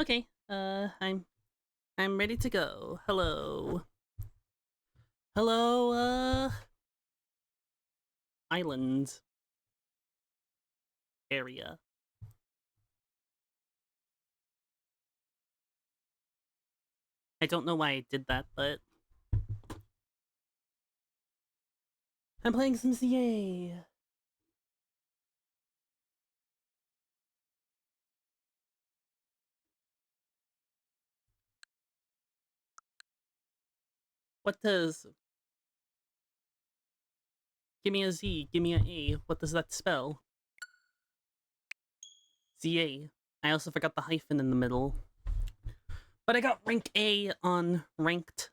Okay, I'm ready to go. Hello. Hello, island area. I don't know why I did that, but I'm playing some CA. What does give me a Z, give me an A. What does that spell? ZA. I also forgot the hyphen in the middle. But I got rank A on ranked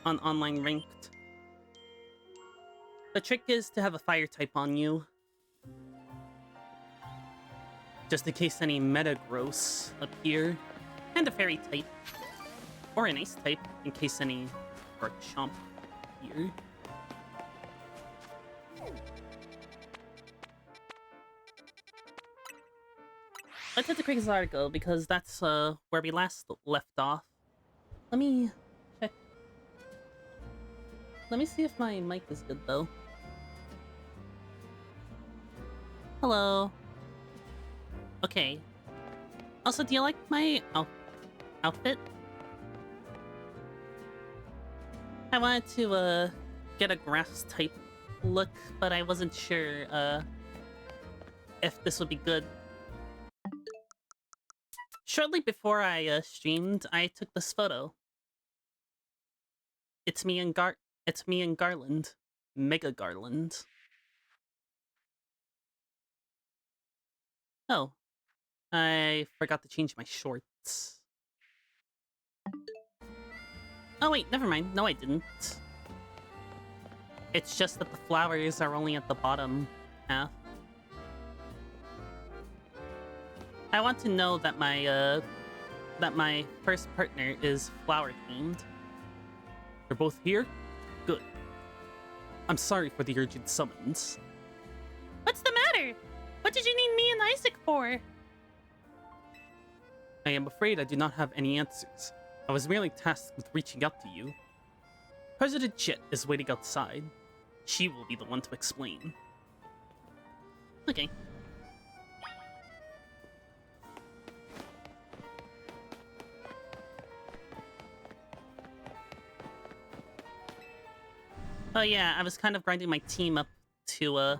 on online ranked. The trick is to have a fire type on you. Just in case any Metagross appear. And a fairy type. Or an ice type, in case any Garchomp appear. Let's hit the quickest article, because that's where we last left off. Let me check. Let me see if my mic is good, though. Hello. Okay. Also, do you like my outfit? I wanted to get a grass type look, but I wasn't sure if this would be good. Shortly before I streamed, I took this photo. It's me and Garland. Mega Garland. Oh. I forgot to change my shorts. Oh wait, never mind. No, I didn't. It's just that the flowers are only at the bottom half. I want to know that my first partner is flower themed. They're both here? Good. I'm sorry for the urgent summons. What's the matter? What did you need me and Isaac for? I am afraid I do not have any answers. I was merely tasked with reaching out to you. President Chit is waiting outside. She will be the one to explain. Okay. Oh yeah, I was kind of grinding my team up to a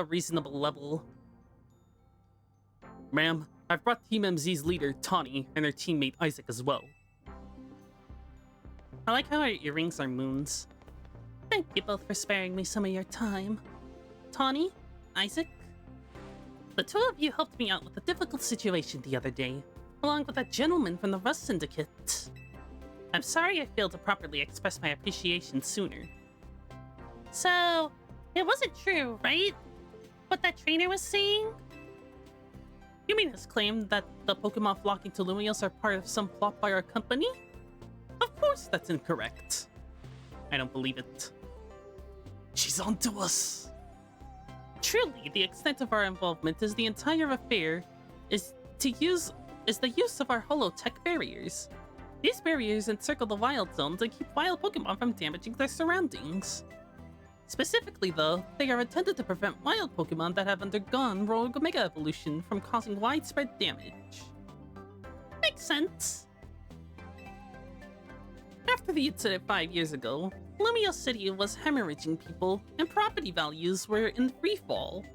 reasonable level. Ma'am, I've brought Team MZ's leader, Tawny, and her teammate Isaac as well. I like how her earrings are moons. Thank you both for sparing me some of your time. Tawny? Isaac? The two of you helped me out with a difficult situation the other day, along with that gentleman from the Rust Syndicate. I'm sorry I failed to properly express my appreciation sooner. So, it wasn't true, right? What that trainer was saying? You mean his claim that the Pokemon flocking to Lumios are part of some plot by our company? Of course that's incorrect. I don't believe it. She's onto us. Truly, the extent of our involvement is the entire affair is the use of our holotech barriers. These barriers encircle the wild zones and keep wild Pokemon from damaging their surroundings. Specifically, though, they are intended to prevent wild Pokemon that have undergone Rogue Mega Evolution from causing widespread damage. Makes sense. After the incident 5 years ago, Lumio City was hemorrhaging people, and property values were in freefall.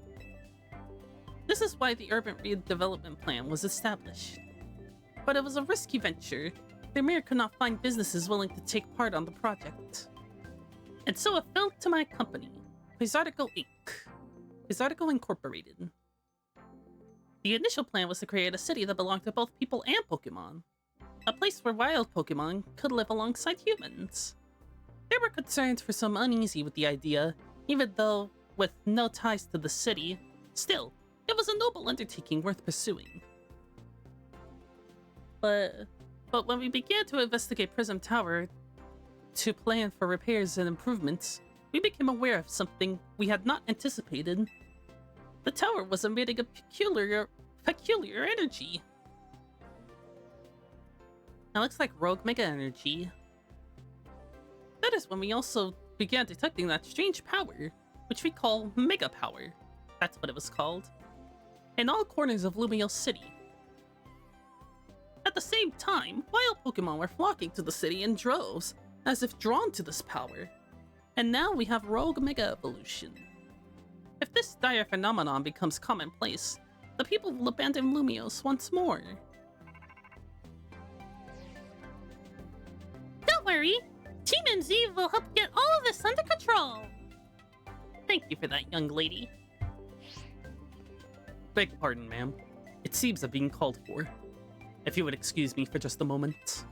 This is why the Urban Redevelopment Plan was established. But it was a risky venture. The mayor could not find businesses willing to take part on the project. And so it fell to my company, Quasartico Inc. Quasartico Incorporated. The initial plan was to create a city that belonged to both people and Pokemon. A place where wild Pokemon could live alongside humans. There were concerns for some uneasy with the idea, even though with no ties to the city. Still, it was a noble undertaking worth pursuing. But when we began to investigate Prism Tower to plan for repairs and improvements, we became aware of something we had not anticipated. The tower was emitting a peculiar energy. That looks like Rogue Mega Energy. That is when we also began detecting that strange power, which we call Mega Power. That's what it was called. In all corners of Lumiose City. At the same time, wild Pokemon were flocking to the city in droves, as if drawn to this power. And now we have Rogue Mega Evolution. If this dire phenomenon becomes commonplace, the people will abandon Lumiose once more. Don't worry! Team MZ will help get all of this under control! Thank you for that, young lady. Beg pardon, ma'am. It seems I'm being called for. If you would excuse me for just a moment.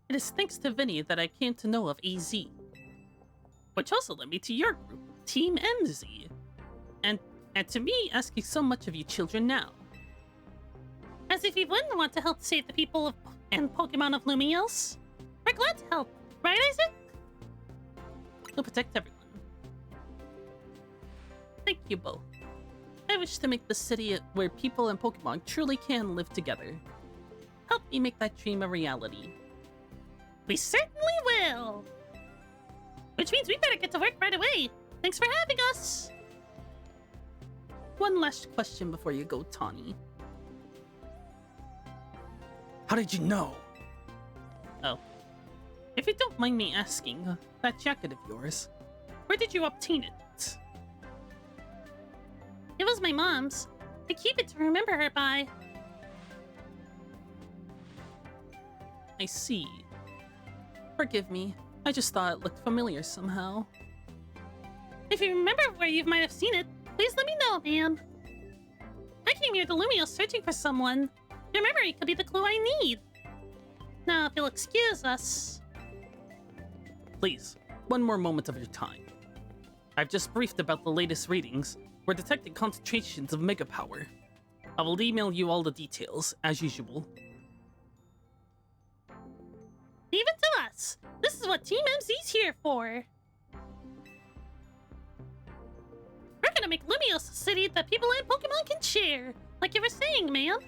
It is thanks to Vinny that I came to know of AZ. Which also led me to your group, Team MZ. And to me asking so much of you children now. As if you wouldn't want to help save the people and Pokemon of Lumiose. We're glad to help, right, Isaac? We'll protect everyone. Thank you both. I wish to make the city where people and Pokemon truly can live together. Help me make that dream a reality. We certainly will! Which means we better get to work right away. Thanks for having us! One last question before you go, Tawny. How did you know? Oh. If you don't mind me asking, that jacket of yours, where did you obtain it? It was my mom's. I keep it to remember her by. I see. Forgive me. I just thought it looked familiar somehow. If you remember where you might have seen it, please let me know, ma'am. I came here to Lumiose searching for someone. Your memory could be the clue I need. Now, if you'll excuse us. Please, one more moment of your time. I've just briefed about the latest readings. We're detecting concentrations of Mega Power. I will email you all the details, as usual. Leave it to us! This is what Team MZ's here for! We're gonna make Lumiose a city that people and Pokemon can share, like you were saying, ma'am.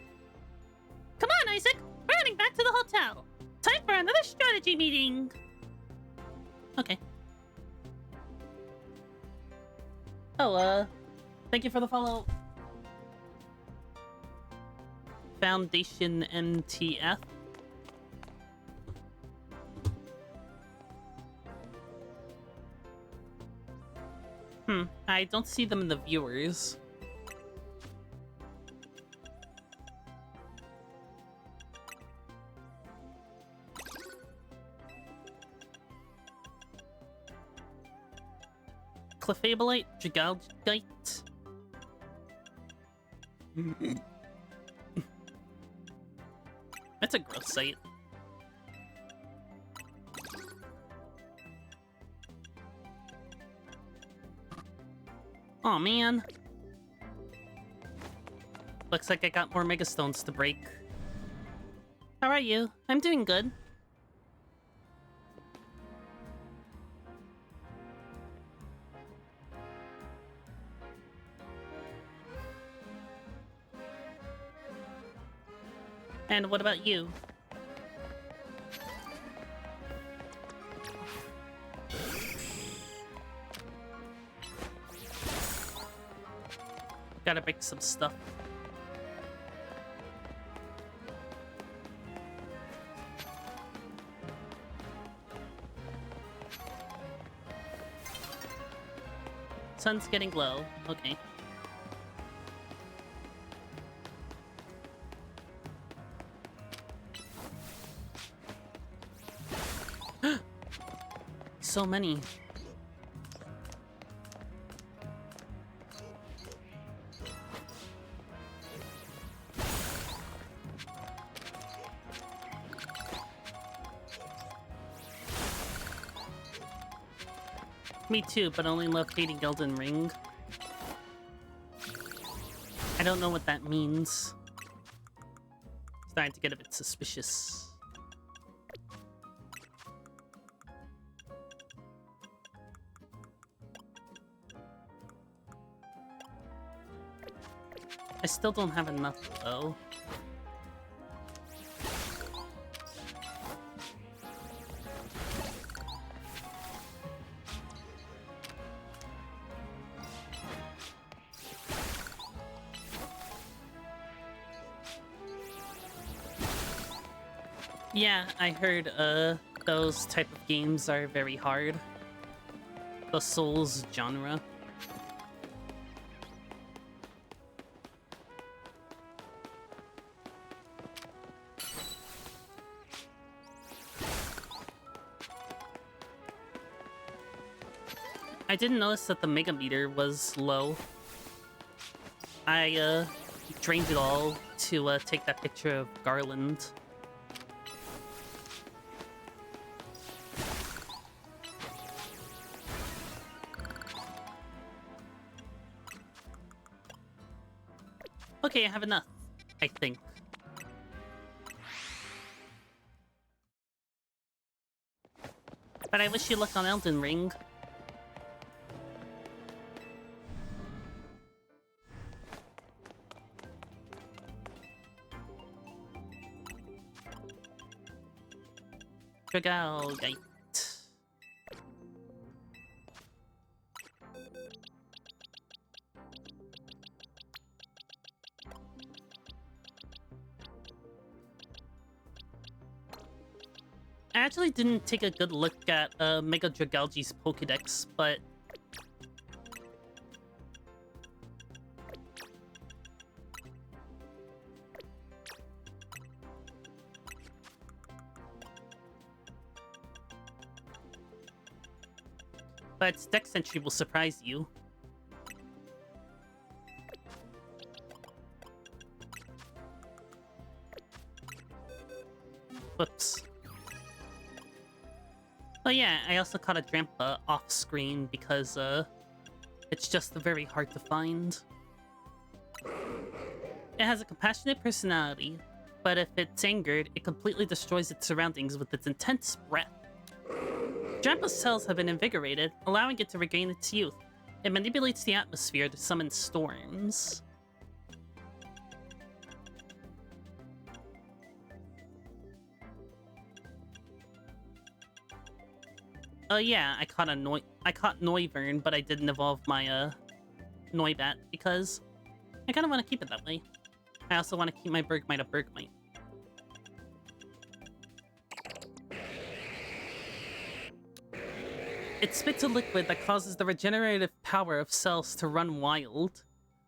Come on, Isaac! We're heading back to the hotel! Time for another strategy meeting! Okay. Oh, thank you for the follow. Foundation MTF. I don't see them in the viewers. Clefableite, Dragalgite. That's a gross sight. Aw, man. Looks like I got more Mega Stones to break. How are you? I'm doing good. And what about you? Gotta break some stuff. Sun's getting low. Okay. So many. Me too, but only locating Elden Ring. I don't know what that means. Starting to get a bit suspicious. I still don't have enough, though. Yeah, I heard, those type of games are very hard. The Souls genre. I didn't notice that the Mega Meter was low. I, drained it all to, take that picture of Garland. Okay, I have enough, I think. But I wish you luck on Elden Ring. Dragalgate. I actually didn't take a good look at Mega Dragalge's Pokedex, but its dex entry will surprise you. Whoops. Oh yeah, I also caught a Drampa off screen because it's just very hard to find. It has a compassionate personality, but if it's angered, it completely destroys its surroundings with its intense breath. Drampa's cells have been invigorated, allowing it to regain its youth. It manipulates the atmosphere to summon storms. Oh yeah, I caught Noivern, but I didn't evolve my Noibat because I kind of want to keep it that way. I also want to keep my Bergmite a Bergmite. It spits a liquid that causes the regenerative power of cells to run wild.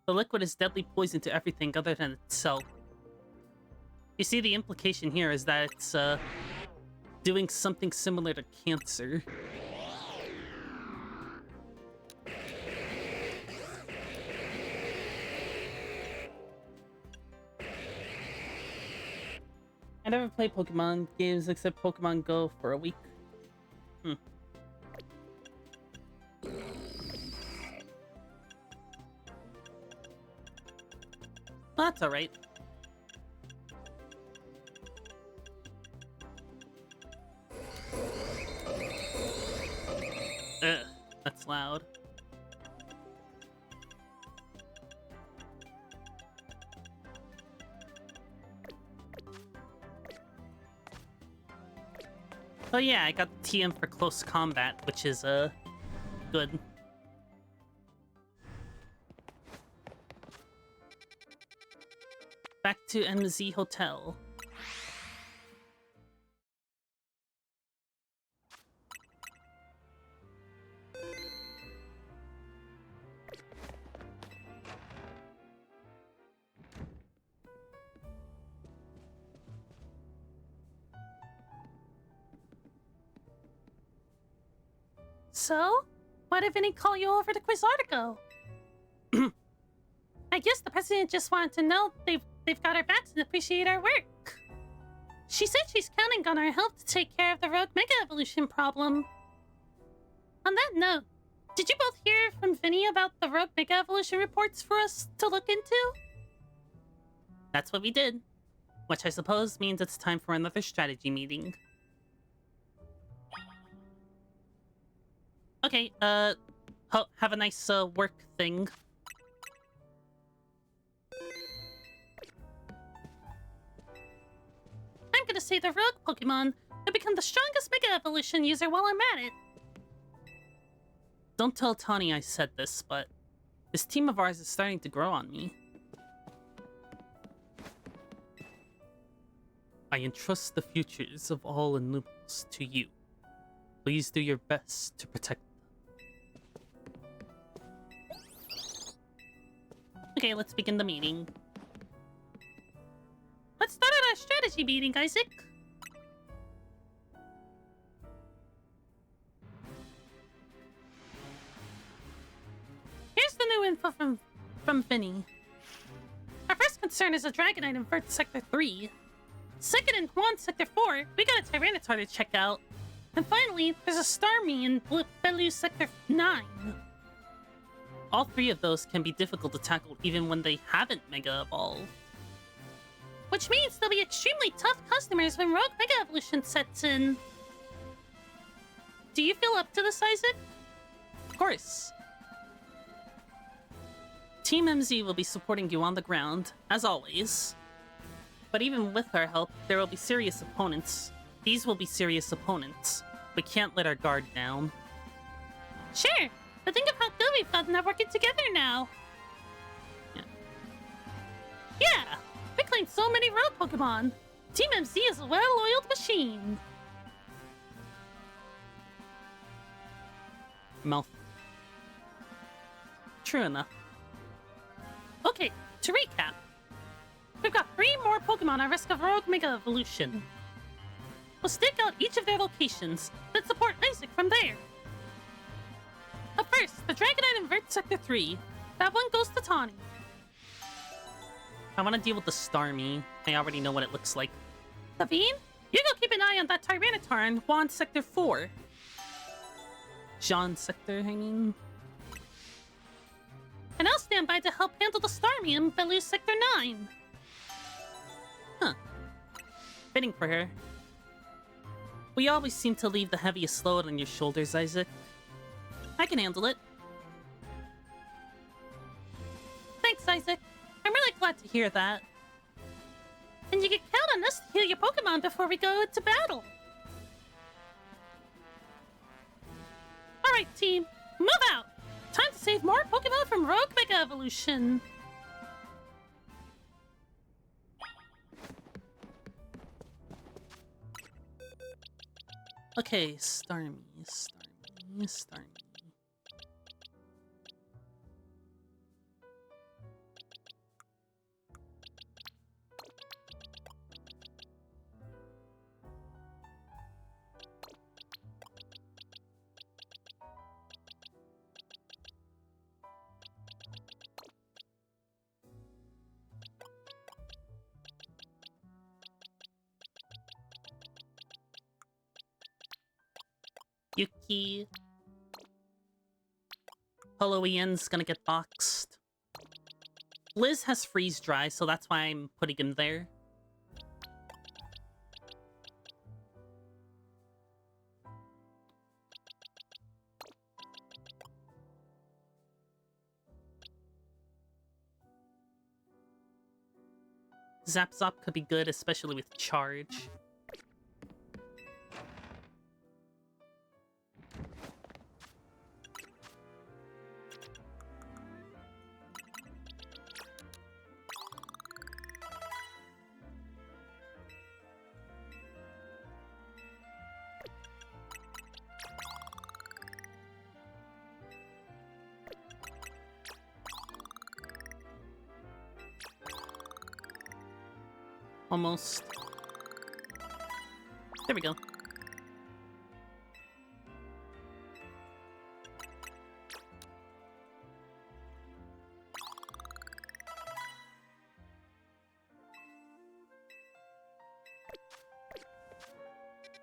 The liquid is deadly poison to everything other than itself. You see, the implication here is that it's doing something similar to cancer. I never played Pokemon games except Pokemon Go for a week. Well, that's alright. Ugh, that's loud. Oh yeah, I got TM for close combat, which is, good. Back to MZ Hotel. So? Why did Vinny call you over to Quizartico? I guess the president just wanted to know they've got our backs and appreciate our work. She said she's counting on our help to take care of the Rogue Mega Evolution problem. On that note, did you both hear from Vinny about the Rogue Mega Evolution reports for us to look into? That's what we did. Which I suppose means it's time for another strategy meeting. Okay, have a nice, work thing. to say the rogue Pokemon to become the strongest Mega Evolution user while I'm at it. Don't tell Tawny I said this, but this team of ours is starting to grow on me. I entrust the futures of all Innumerals to you. Please do your best to protect them. Okay, let's begin the meeting. Let's start on our strategy meeting, Isaac. Here's the new info from Vinny. Our first concern is a Dragonite in Vert Sector 3. Second in Juan Sector 4, we got a Tyranitar to check out. And finally, there's a Starmie in Belu Sector 9. All three of those can be difficult to tackle even when they haven't Mega Evolved. Which means they'll be extremely tough customers when Rogue Mega Evolution sets in. Do you feel up to this, Isaac? Of course. Team MZ will be supporting you on the ground, as always. But even with our help, there will be serious opponents. These will be serious opponents. We can't let our guard down. Sure, but think of how good we've gotten at working together now. Yeah, we claimed so many rogue Pokemon. Team MZ is a well-oiled machine. Mouth. True enough. Okay, to recap. We've got 3 more Pokemon at risk of Rogue Mega Evolution. We'll stake out each of their locations, then support Isaac from there. Up first, the Dragonite in Vert Sector 3. That one goes to Tawny. I want to deal with the Starmie. I already know what it looks like. Naveen, you go keep an eye on that Tyranitar in Juan Sector 4. Jean Sector, I mean. And I'll stand by to help handle the Starmie in Belu Sector 9. Huh. Fitting for her. We always seem to leave the heaviest load on your shoulders, Isaac. I can handle it. Thanks, Isaac. I'm really glad to hear that. And you can count on us to heal your Pokemon before we go into battle. Alright, team. Move out! Time to save more Pokemon from Rogue Mega Evolution. Okay, Starmie. Yuki. Ian's gonna get boxed. Liz has freeze dry, so that's why I'm putting him there. Zap Zop could be good, especially with charge. Almost. There we go.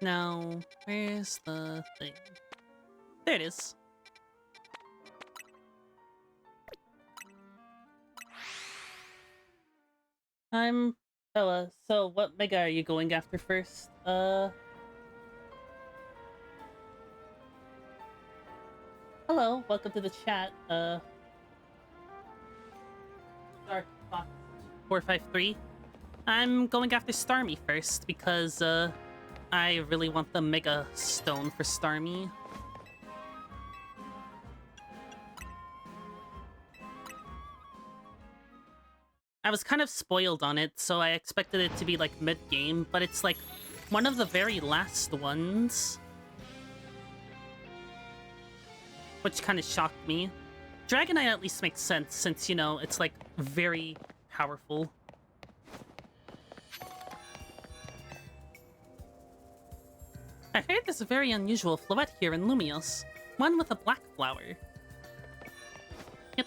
Now, where's the thing? There it is. So what Mega are you going after first? Hello, welcome to the chat. Dark Fox 453. I'm going after Starmie first because, I really want the Mega Stone for Starmie. I was kind of spoiled on it, so I expected it to be like mid-game, but it's like one of the very last ones. Which kind of shocked me. Dragonite at least makes sense since, you know, it's like very powerful. I heard there's a very unusual floette here in Lumios. One with a black flower. Yep.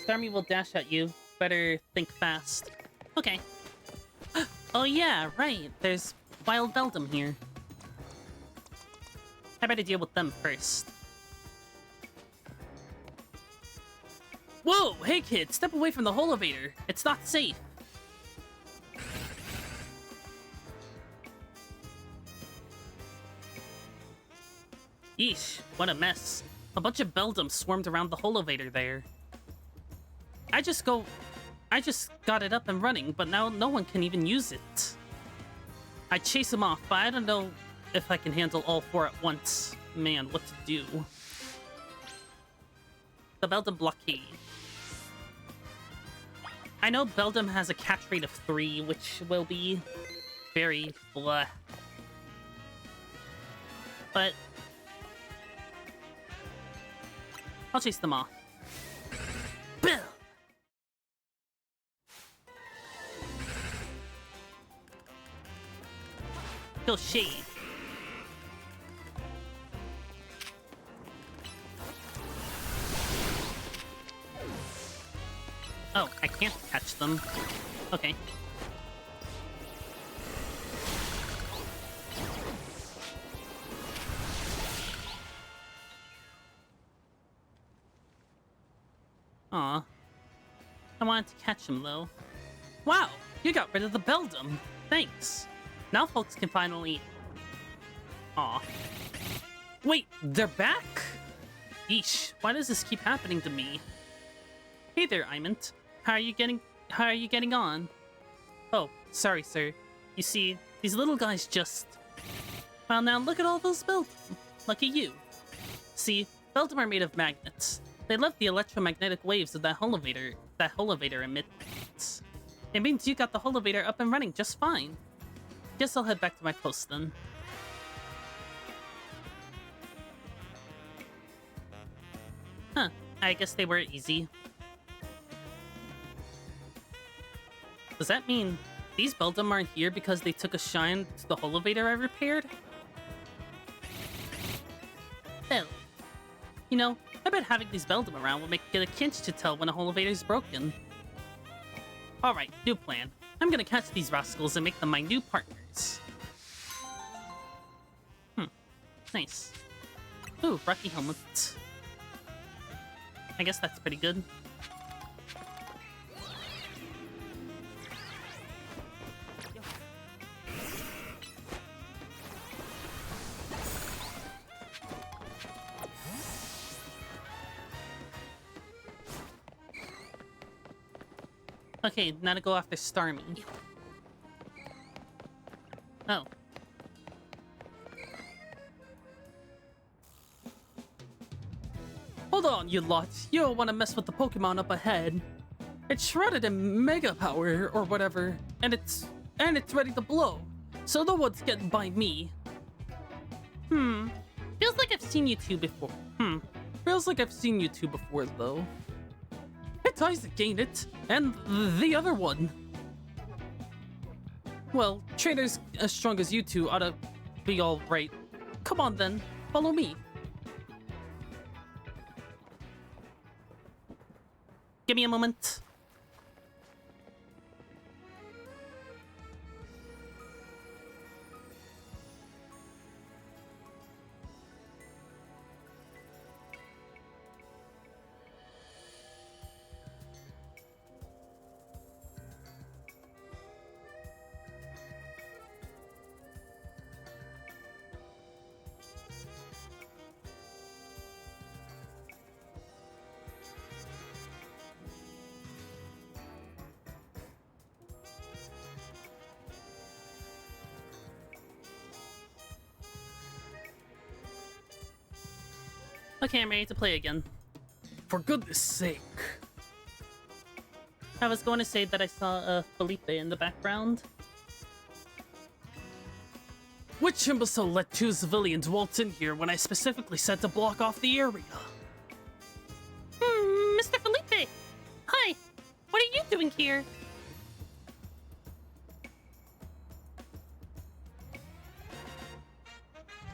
Starmie will dash at you. Better think fast. Okay. Oh yeah, right. There's Wild Beldum here. I better deal with them first. Whoa! Hey kid, step away from the Holovator. It's not safe. Yeesh, what a mess. A bunch of Beldum swarmed around the Holovator there. I just got it up and running, but now no one can even use it. I chase him off, but I don't know if I can handle all four at once. Man, what to do? The Beldum Blockade. I know Beldum has a catch rate of 3, which will be very blah. But I'll chase them off. Bill! Kill Shade. Oh, I can't catch them. Okay. Aw. I wanted to catch him, though. Wow! You got rid of the Beldum! Thanks! Now folks can finally... Aw. Wait, they're back? Yeesh, why does this keep happening to me? Hey there, Imant. How are you getting on? Oh, sorry, sir. You see, these little guys just... Well, now look at all those Beldum. Lucky you. See, Beldum are made of magnets. They love the electromagnetic waves that Holovator emits. It means you got the Holovator up and running just fine. Guess I'll head back to my post then. Huh, I guess they were easy. Does that mean these Beldum aren't here because they took a shine to the Holovator I repaired? Well, you know, I bet having these Beldum around will make it a cinch to tell when a Holovator's broken. Alright, new plan. I'm gonna catch these rascals and make them my new partners. Nice. Ooh, Rocky Helmet. I guess that's pretty good. Okay, now to go after Starmie. Oh. Hold on, you lot. You don't want to mess with the Pokemon up ahead. It's shredded in Mega Power or whatever, and it's ready to blow. So no one's getting by me. Feels like I've seen you two before. Feels like I've seen you two before, though. It's Isaac, ain't it? And the other one. Well, trainers as strong as you two ought to be all right. Come on then, follow me. Give me a moment. Okay, I'm ready to play again. For goodness sake. I was going to say that I saw Felipe in the background. Which imbecile let two civilians waltz in here when I specifically said to block off the area? Mr. Felipe! Hi! What are you doing here?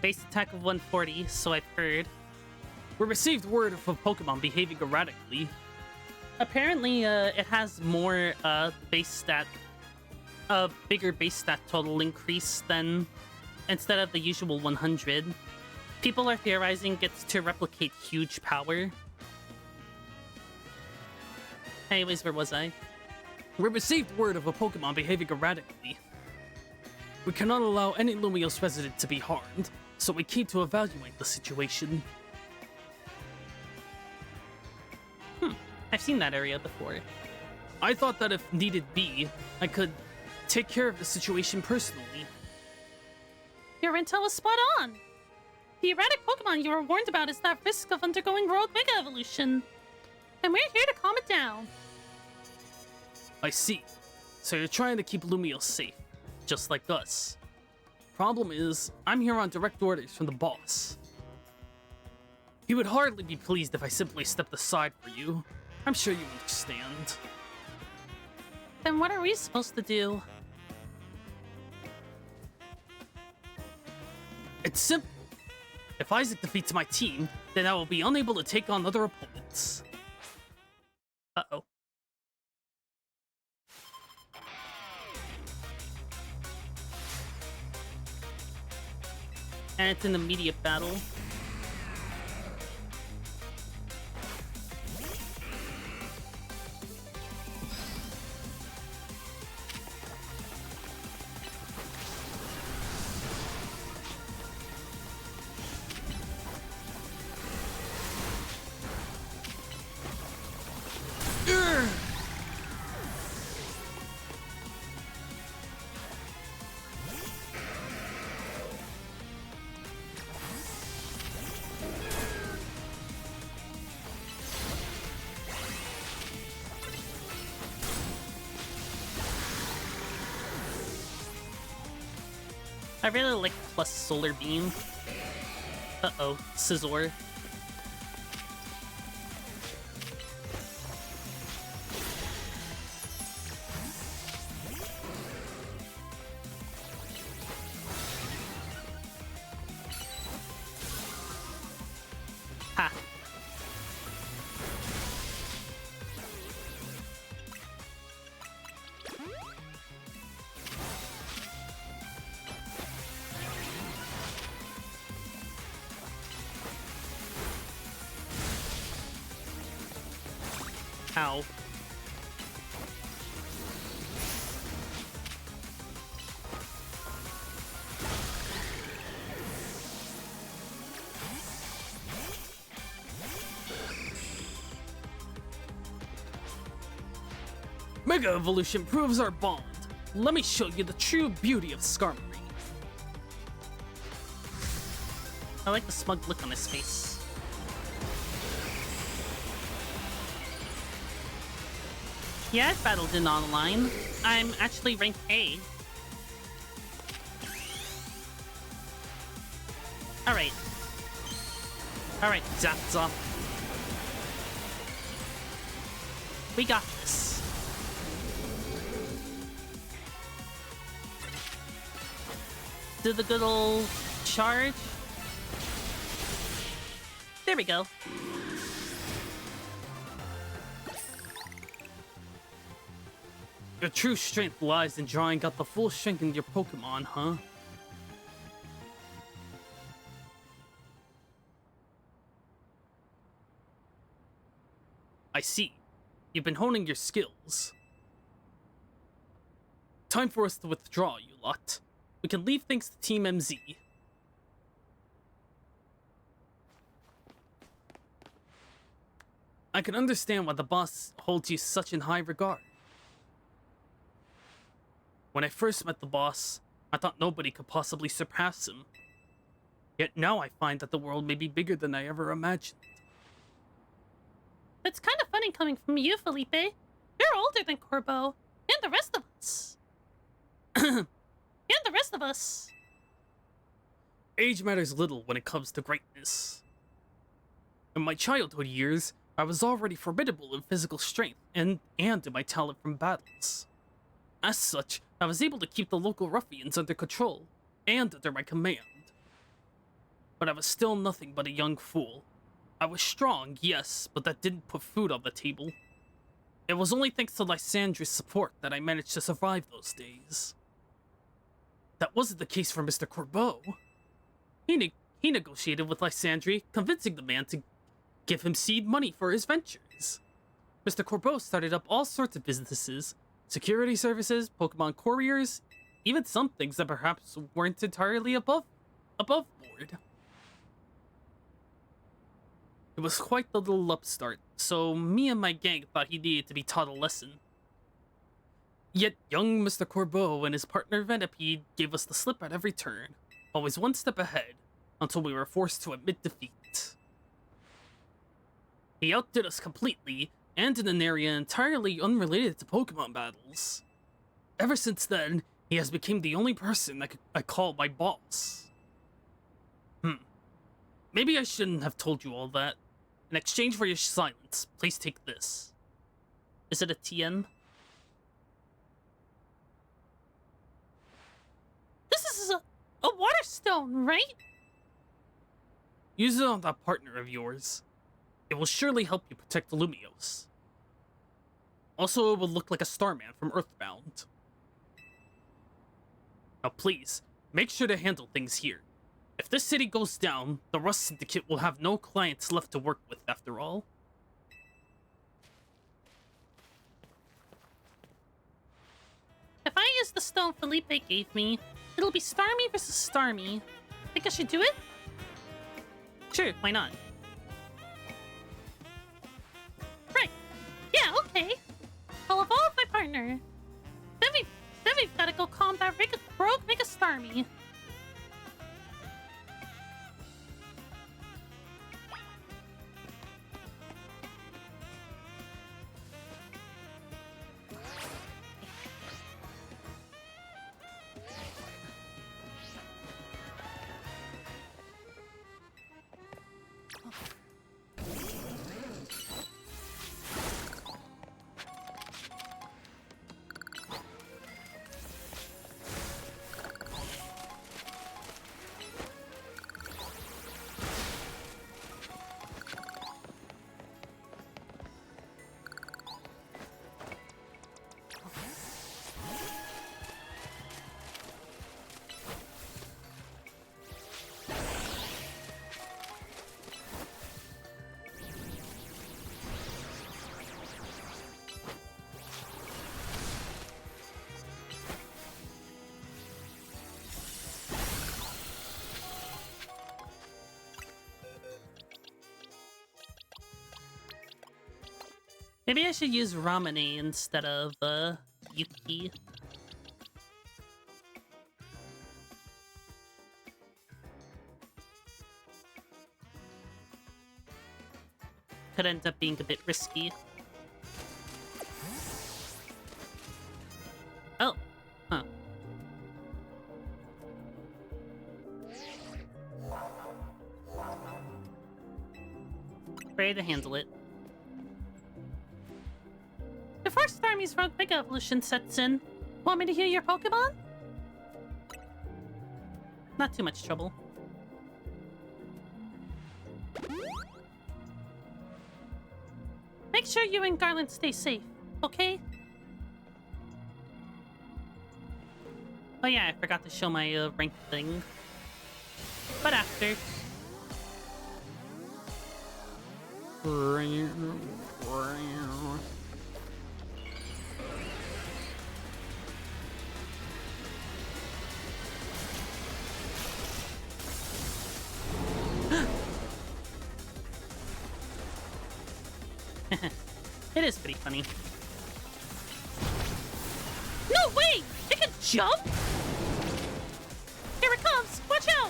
Base attack of 140, so I've heard. We received word of a Pokemon behaving erratically. Apparently, it has more base stat, bigger base stat total increase than instead of the usual 100. People are theorizing it's to replicate huge power. Anyways, where was I? We received word of a Pokemon behaving erratically. We cannot allow any Lumiose resident to be harmed, so we came to evaluate the situation. I've seen that area before. I thought that if needed be, I could take care of the situation personally. Your intel was spot on. The erratic Pokemon you were warned about is at risk of undergoing World Mega Evolution. And we're here to calm it down. I see. So you're trying to keep Lumiose safe, just like us. Problem is, I'm here on direct orders from the boss. He would hardly be pleased if I simply stepped aside for you. I'm sure you understand. Then what are we supposed to do? It's simple. If Isaac defeats my team, then I will be unable to take on other opponents. Uh-oh. And it's an immediate battle. I really like plus Solar Beam. Uh-oh, Scizor. Ha. Ow. Mega Evolution proves our bond. Let me show you the true beauty of Skarmory. I like the smug look on his face. Yeah, I've battled in online. I'm actually rank A. Alright. Alright, Zapzop. We got this. Do the good old charge. There we go. Your true strength lies in drawing out the full strength in your Pokemon, huh? I see. You've been honing your skills. Time for us to withdraw, you lot. We can leave thanks to Team MZ. I can understand why the boss holds you such in high regard. When I first met the boss, I thought nobody could possibly surpass him. Yet now I find that the world may be bigger than I ever imagined. It's kind of funny coming from you, Felipe. You're older than Corbeau, and the rest of us. And the rest of us. Age matters little when it comes to greatness. In my childhood years, I was already formidable in physical strength and in my talent from battles. As such, I was able to keep the local ruffians under control and under my command. But I was still nothing but a young fool. I was strong, yes, but that didn't put food on the table. It was only thanks to Lysandra's support that I managed to survive those days. That wasn't the case for Mr. Corbeau. He negotiated with Lysandre, convincing the man to give him seed money for his ventures. Mr. Corbeau started up all sorts of businesses, security services, Pokemon couriers, even some things that perhaps weren't entirely above board. It was quite the little upstart, so me and my gang thought he needed to be taught a lesson. Yet young Mr. Corbeau and his partner Venipede gave us the slip at every turn, always one step ahead, until we were forced to admit defeat. He outdid us completely, and in an area entirely unrelated to Pokemon battles. Ever since then, he has become the only person I call my boss. Maybe I shouldn't have told you all that. In exchange for your silence, please take this. Is it a TM? This is a water stone, right? Use it on that partner of yours. It will surely help you protect Lumiose. Also, it will look like a Starman from Earthbound. Now please, make sure to handle things here. If this city goes down, the Rust Syndicate will have no clients left to work with after all. If I use the stone Felipe gave me, it'll be Starmie versus Starmie. Think I should do it? Sure, why not? Right. Yeah, okay. I'll evolve my partner. Then we've gotta go combat Rogue Mega Starmie. Maybe I should use Ramune instead of, Yuki. Could end up being a bit risky. Oh. Huh. Ready to handle it. Before Starmie's Rogue Mega Evolution sets in, want me to heal your Pokemon? Not too much trouble. Make sure you and Garland stay safe, okay? Oh yeah, I forgot to show my rank thing. But after. It is pretty funny. No, wait! It can jump? Here it comes! Watch out!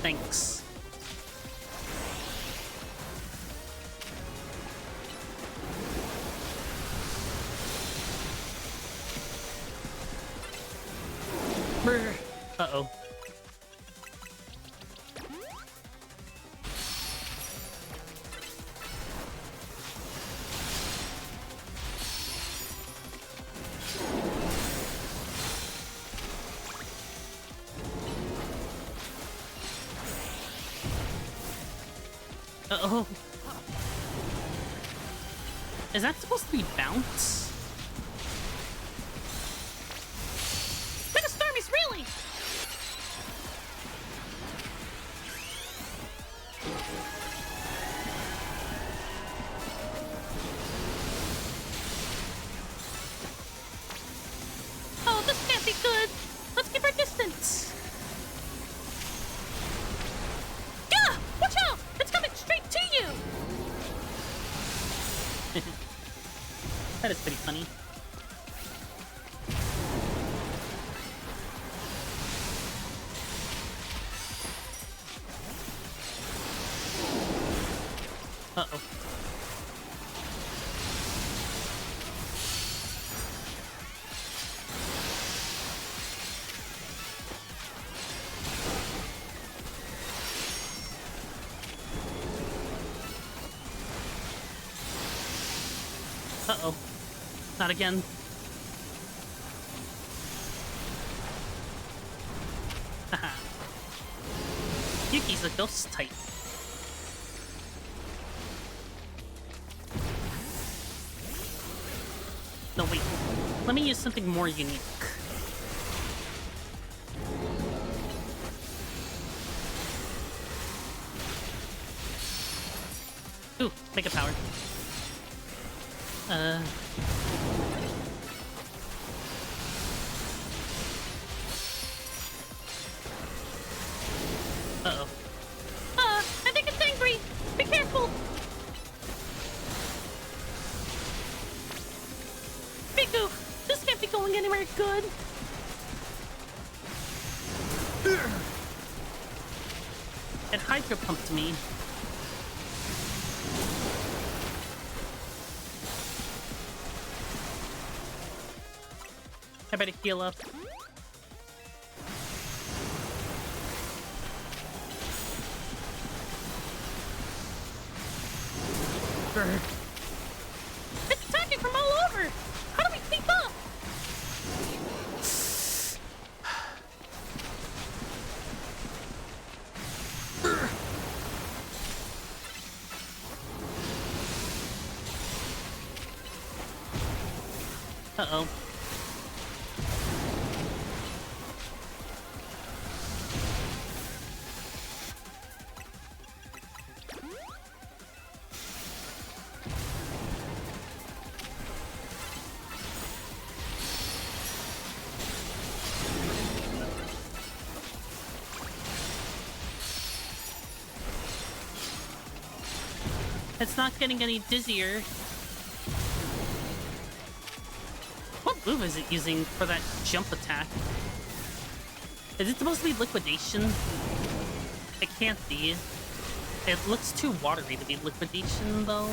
Thanks. Brr. Uh-oh. Uh-oh. Is that supposed to be bounce? Mega Starmie's really! Oh, this can't be good! Let's keep our distance! Gah! Watch out! It's coming straight to you! That is pretty funny. Uh-oh. Uh-oh. Not again. Haha. Yuki's a ghost type. No, wait. Let me use something more unique. Ooh, Mega Power. Uh-oh. I think it's angry! Be careful! Big Goof! This can't be going anywhere good! It Hydro pumped me. I better heal up. Grr. It's attacking from all over! How do we keep up? Uh-oh. It's not getting any dizzier. What move is it using for that jump attack? Is it supposed to be liquidation? It can't be. It looks too watery to be liquidation, though.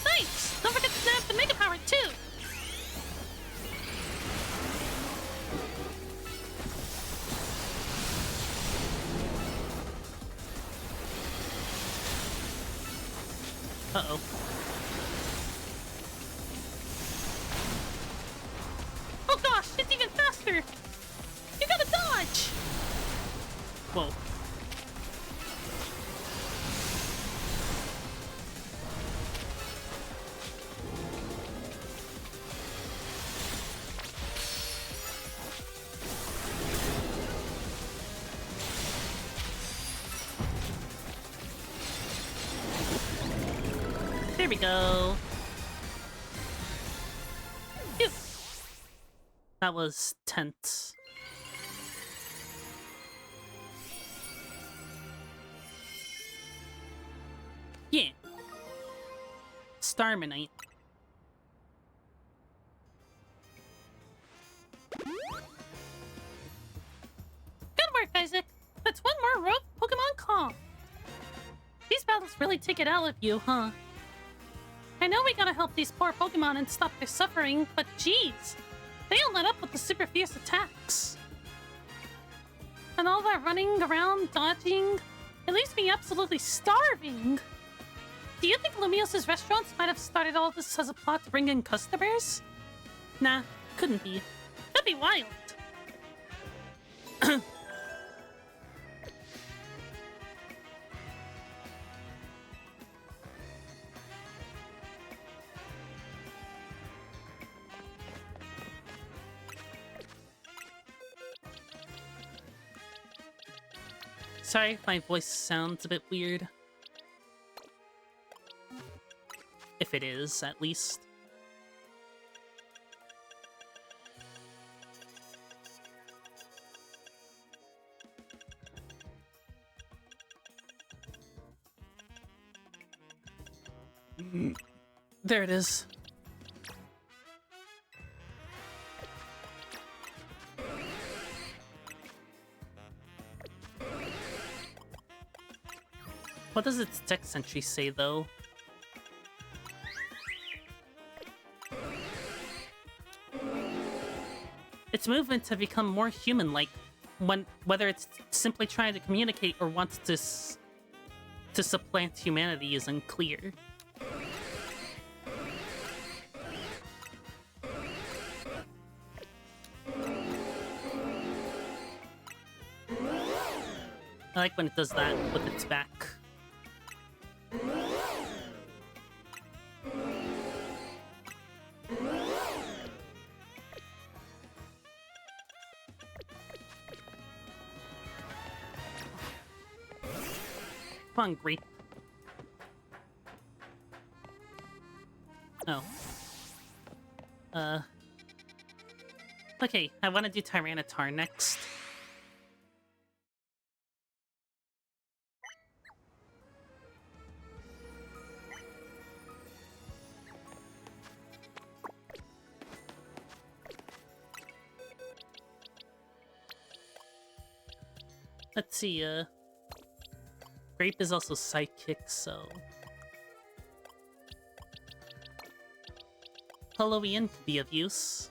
Thanks! Don't forget to snap the Mega Power, too! Uh-oh. Oh gosh, it's even faster! You gotta dodge! Whoa. There we go. Phew. That was tense. Yeah. Starmanite. take it out with you, huh? I know we gotta help these poor Pokemon and stop their suffering, but geez, they don't let up with the super fierce attacks. And all that running around, dodging, it leaves me absolutely starving. Do you think Lumios's restaurants might have started all this as a plot to bring in customers? Nah, couldn't be. That'd be wild. Sorry if my voice sounds a bit weird. If it is, at least. There it is. What does its text entry say, though? Its movements have become more human-like, whether it's simply trying to communicate or wants to supplant humanity is unclear. I like when it does that with its back. Come on, Grape. Oh. Okay, I want to do Tyranitar next. Let's see, Grape is also Psychic, so... Halloween could be of use.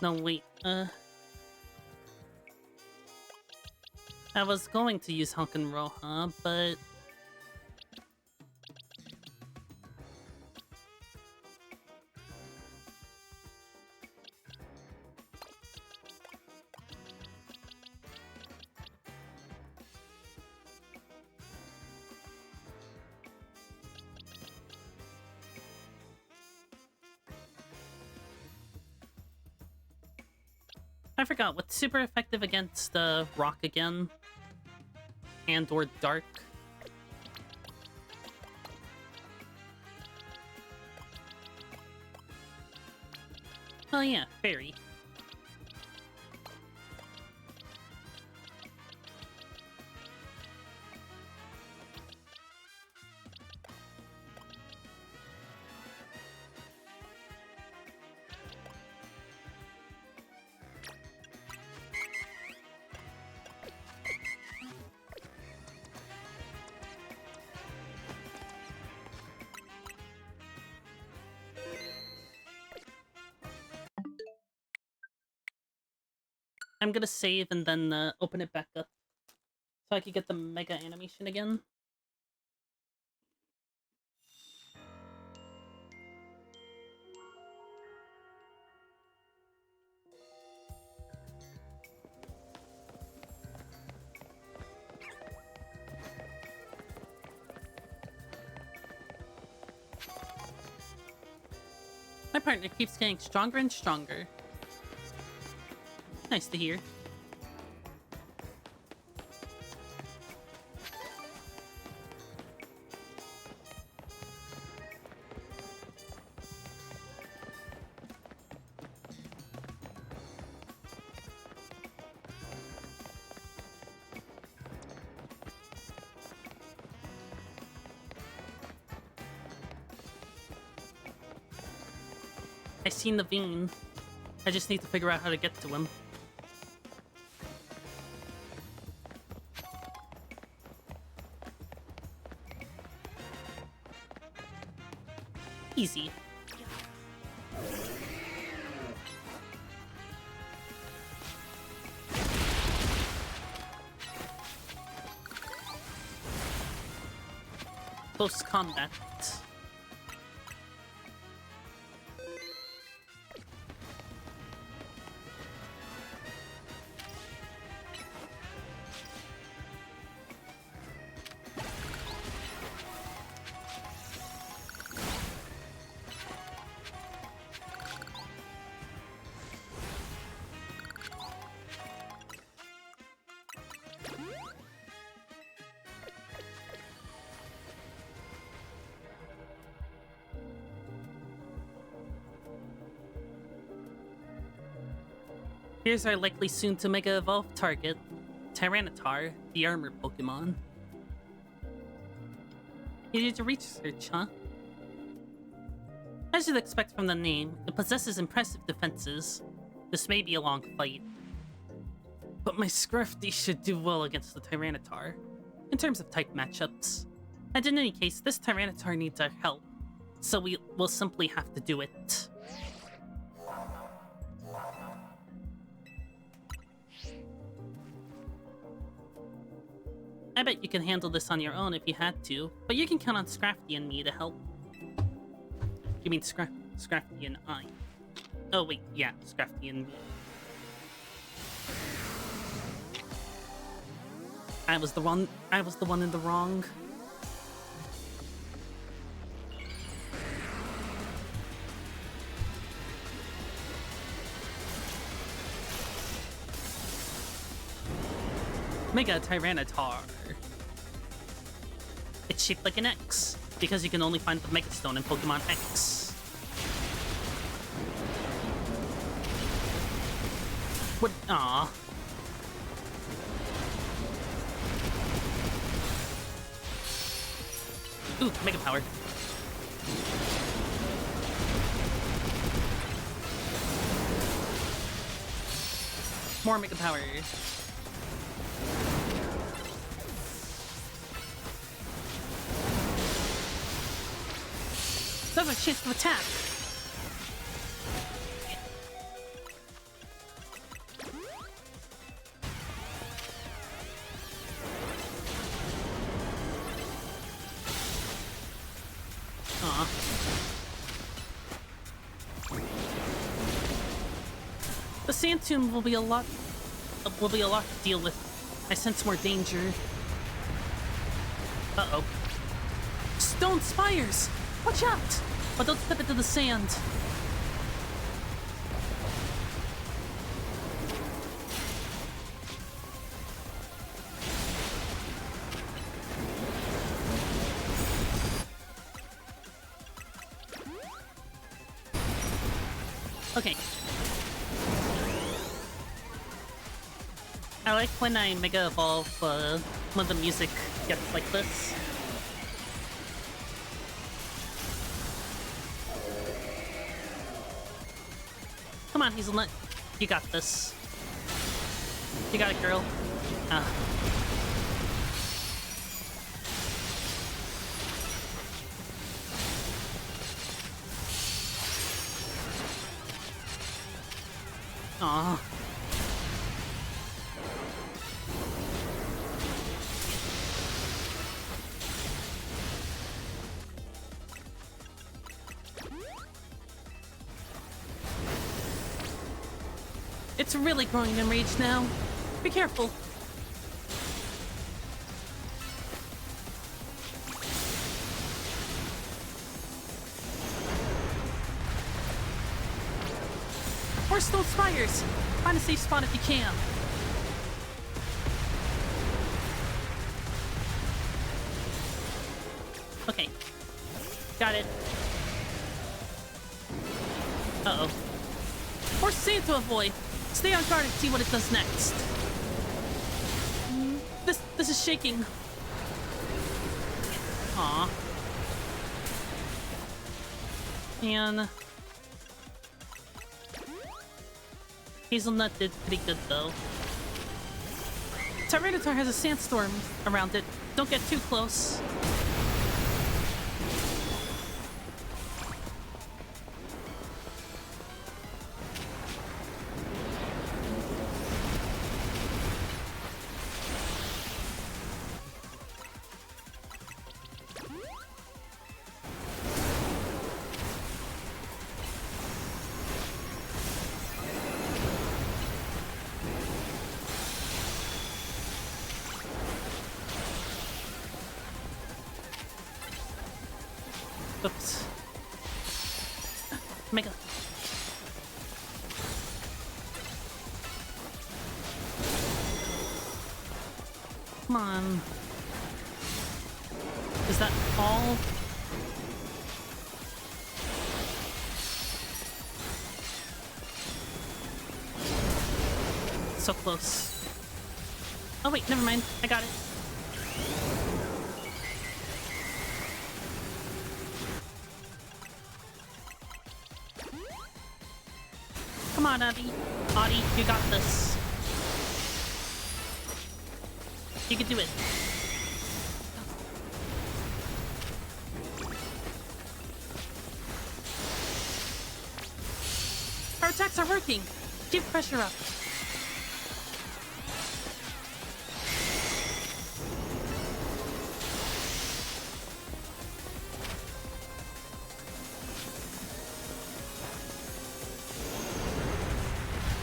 No, wait, I was going to use Honkenroha, but... I forgot, what's super effective against Rock again? And or Dark? Oh yeah, Fairy. I'm gonna save and then open it back up so I can get the mega animation again. My partner keeps getting stronger and stronger. Nice to hear. I seen the vein. I just need to figure out how to get to him. Easy. Close combat. Here's our likely soon to Mega Evolve target, Tyranitar, the armor Pokemon. Easy to research, huh? As you'd expect from the name, it possesses impressive defenses. This may be a long fight. But my Scrafty should do well against the Tyranitar, in terms of type matchups. And in any case, this Tyranitar needs our help, so we will simply have to do it. I bet you can handle this on your own if you had to, but you can count on Scrafty and me to help. You mean Scrafty and I? Oh wait, yeah, Scrafty and me. I was the one in the wrong. Mega Tyranitar. It's shaped like an X, because you can only find the Mega Stone in Pokemon X. What? Aww. Ooh, Mega Power. More Mega Power. That's a chance to attack. Aw. The Sand Tomb will be a lot to deal with. I sense more danger. Uh-oh. Stone spires! Watch out! But don't step into the sand. Okay. I like when I Mega Evolve when the music gets like this. Come on, Hazelnut. You got this. You got it, girl. Aw. It's really growing in rage now. Be careful. Or Stone Spires. Find a safe spot if you can. Okay. Got it. Uh-oh. Force Sand to avoid. Stay on guard and see what it does next. This is shaking. Aw. Hazelnut did pretty good, though. Tyranitar has a sandstorm around it. Don't get too close. Oops. Mega. Come on. Is that all? So close. Oh wait, never mind. I got it. Come on, Audie. Audie, you got this. You can do it. Our attacks are working. Keep pressure up.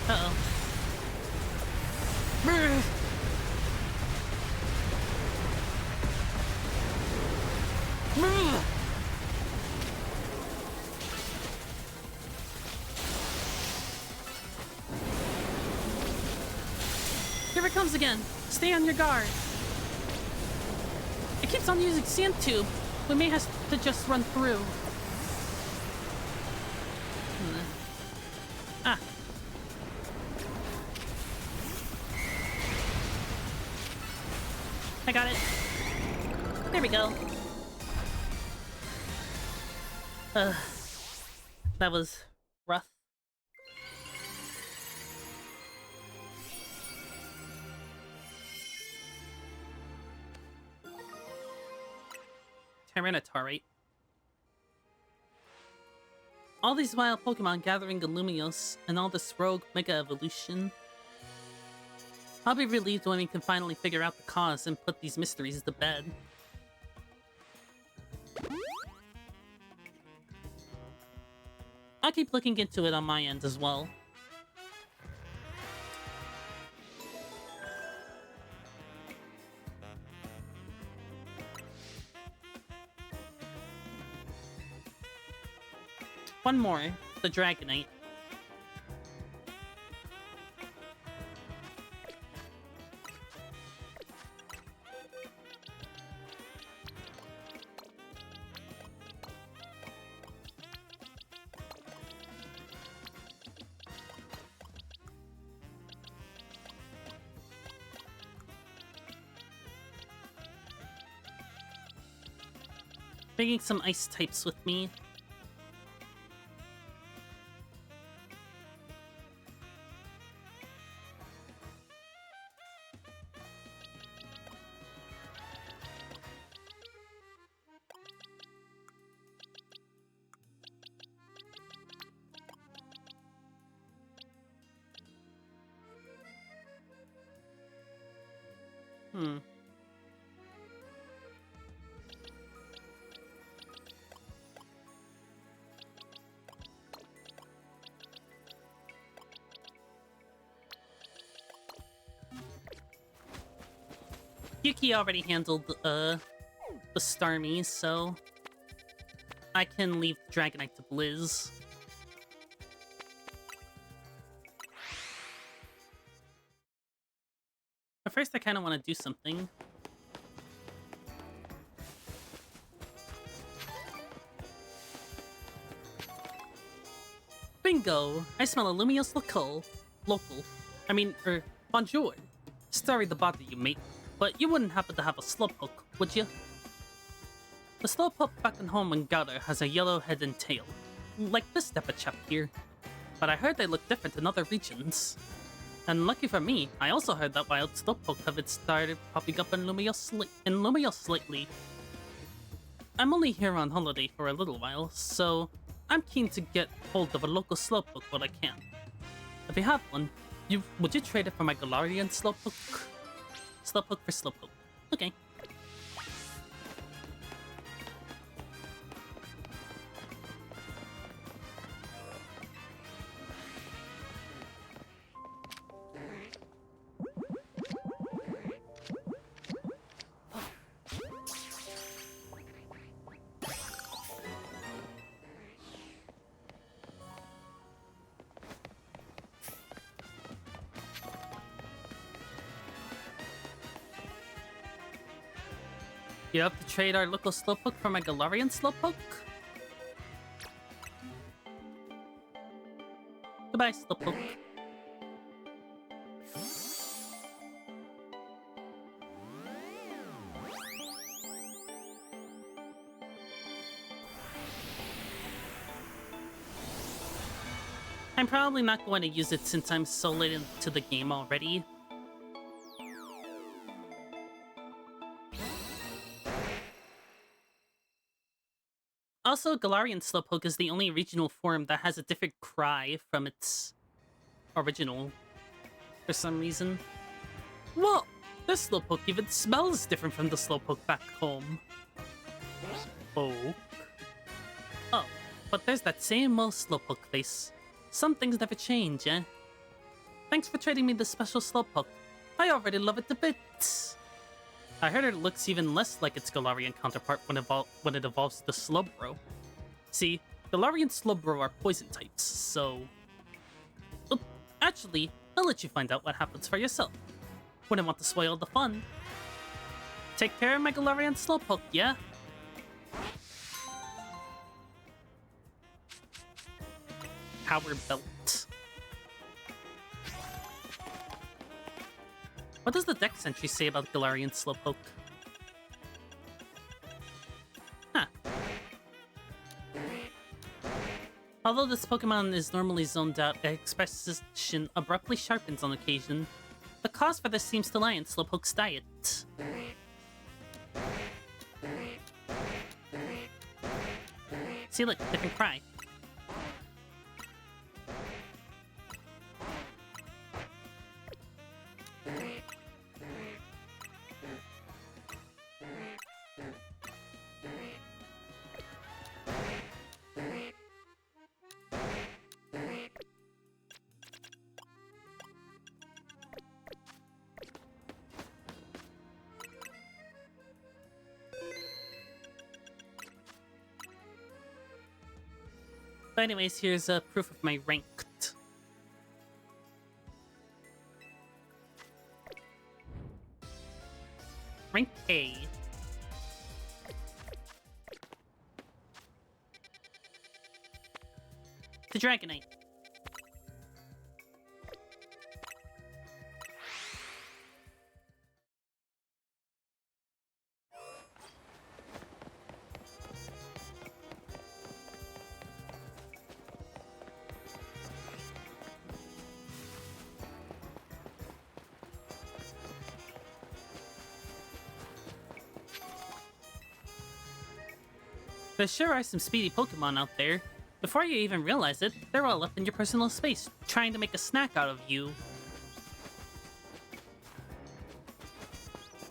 Uh-oh. Brr. Brr. Here it comes again. Stay on your guard. It keeps on using Sand Tube. We may have to just run through. Ah. I got it. There we go. That was rough. Tyranitar, right? All these wild Pokemon gathering in Lumiose and all this rogue Mega Evolution. I'll be relieved when we can finally figure out the cause and put these mysteries to bed. I'll keep looking into it on my end as well. One more, the Dragonite. Bringing some ice types with me. Yuki already handled the Starmie, so I can leave the Dragonite to Blizz. But first I kind of want to do something. Bingo! I smell a Lumiose local. Bonjour. Sorry to bother you, mate. But you wouldn't happen to have a Slowpoke, would you? The Slowpoke back in home in Galar has a yellow head and tail. Like this type of chap here. but I heard they look different in other regions. And lucky for me, I also heard that wild Slowpoke have started popping up in Lumios lately. I'm only here on holiday for a little while, so I'm keen to get hold of a local Slowpoke when I can. If you have one, would you trade it for my Galarian Slowpoke? Slowpoke for Slowpoke. Okay. You have to trade our local Slowpoke for my Galarian Slowpoke? Goodbye, Slowpoke. I'm probably not going to use it since I'm so late into the game already. Also, Galarian Slowpoke is the only regional form that has a different cry from its original, for some reason. Well, this Slowpoke even smells different from the Slowpoke back home. Oh. Oh, but there's that same old Slowpoke face. Some things never change, eh? Thanks for trading me this special Slowpoke. I already love it to bits. I heard it looks even less like its Galarian counterpart when it evolves to Slowbro. See, Galarian Slowbro are poison types, so... Well, actually, I'll let you find out what happens for yourself. Wouldn't want to spoil the fun. Take care of my Galarian Slowpoke, yeah? Power Belt. What does the Dex entry say about Galarian Slowpoke? Huh. Although this Pokemon is normally zoned out, its expression abruptly sharpens on occasion. The cause for this seems to lie in Slowpoke's diet. See, look, different cry. But anyways, here's a proof of my ranked. Rank A. The Dragonite. There sure are some speedy Pokemon out there. Before you even realize it, they're all up in your personal space, trying to make a snack out of you.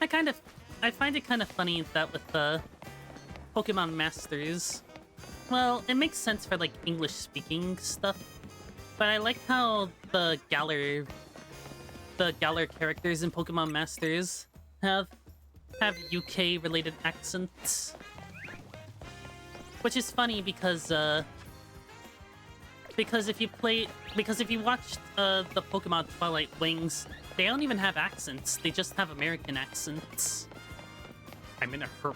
I find it kind of funny that with the Pokemon Masters, well, it makes sense for like English-speaking stuff, but I like how the Galar characters in Pokemon Masters have UK-related accents. Which is funny because if you watched the Pokemon Twilight Wings, they don't even have accents. They just have American accents. I'm in a hurry.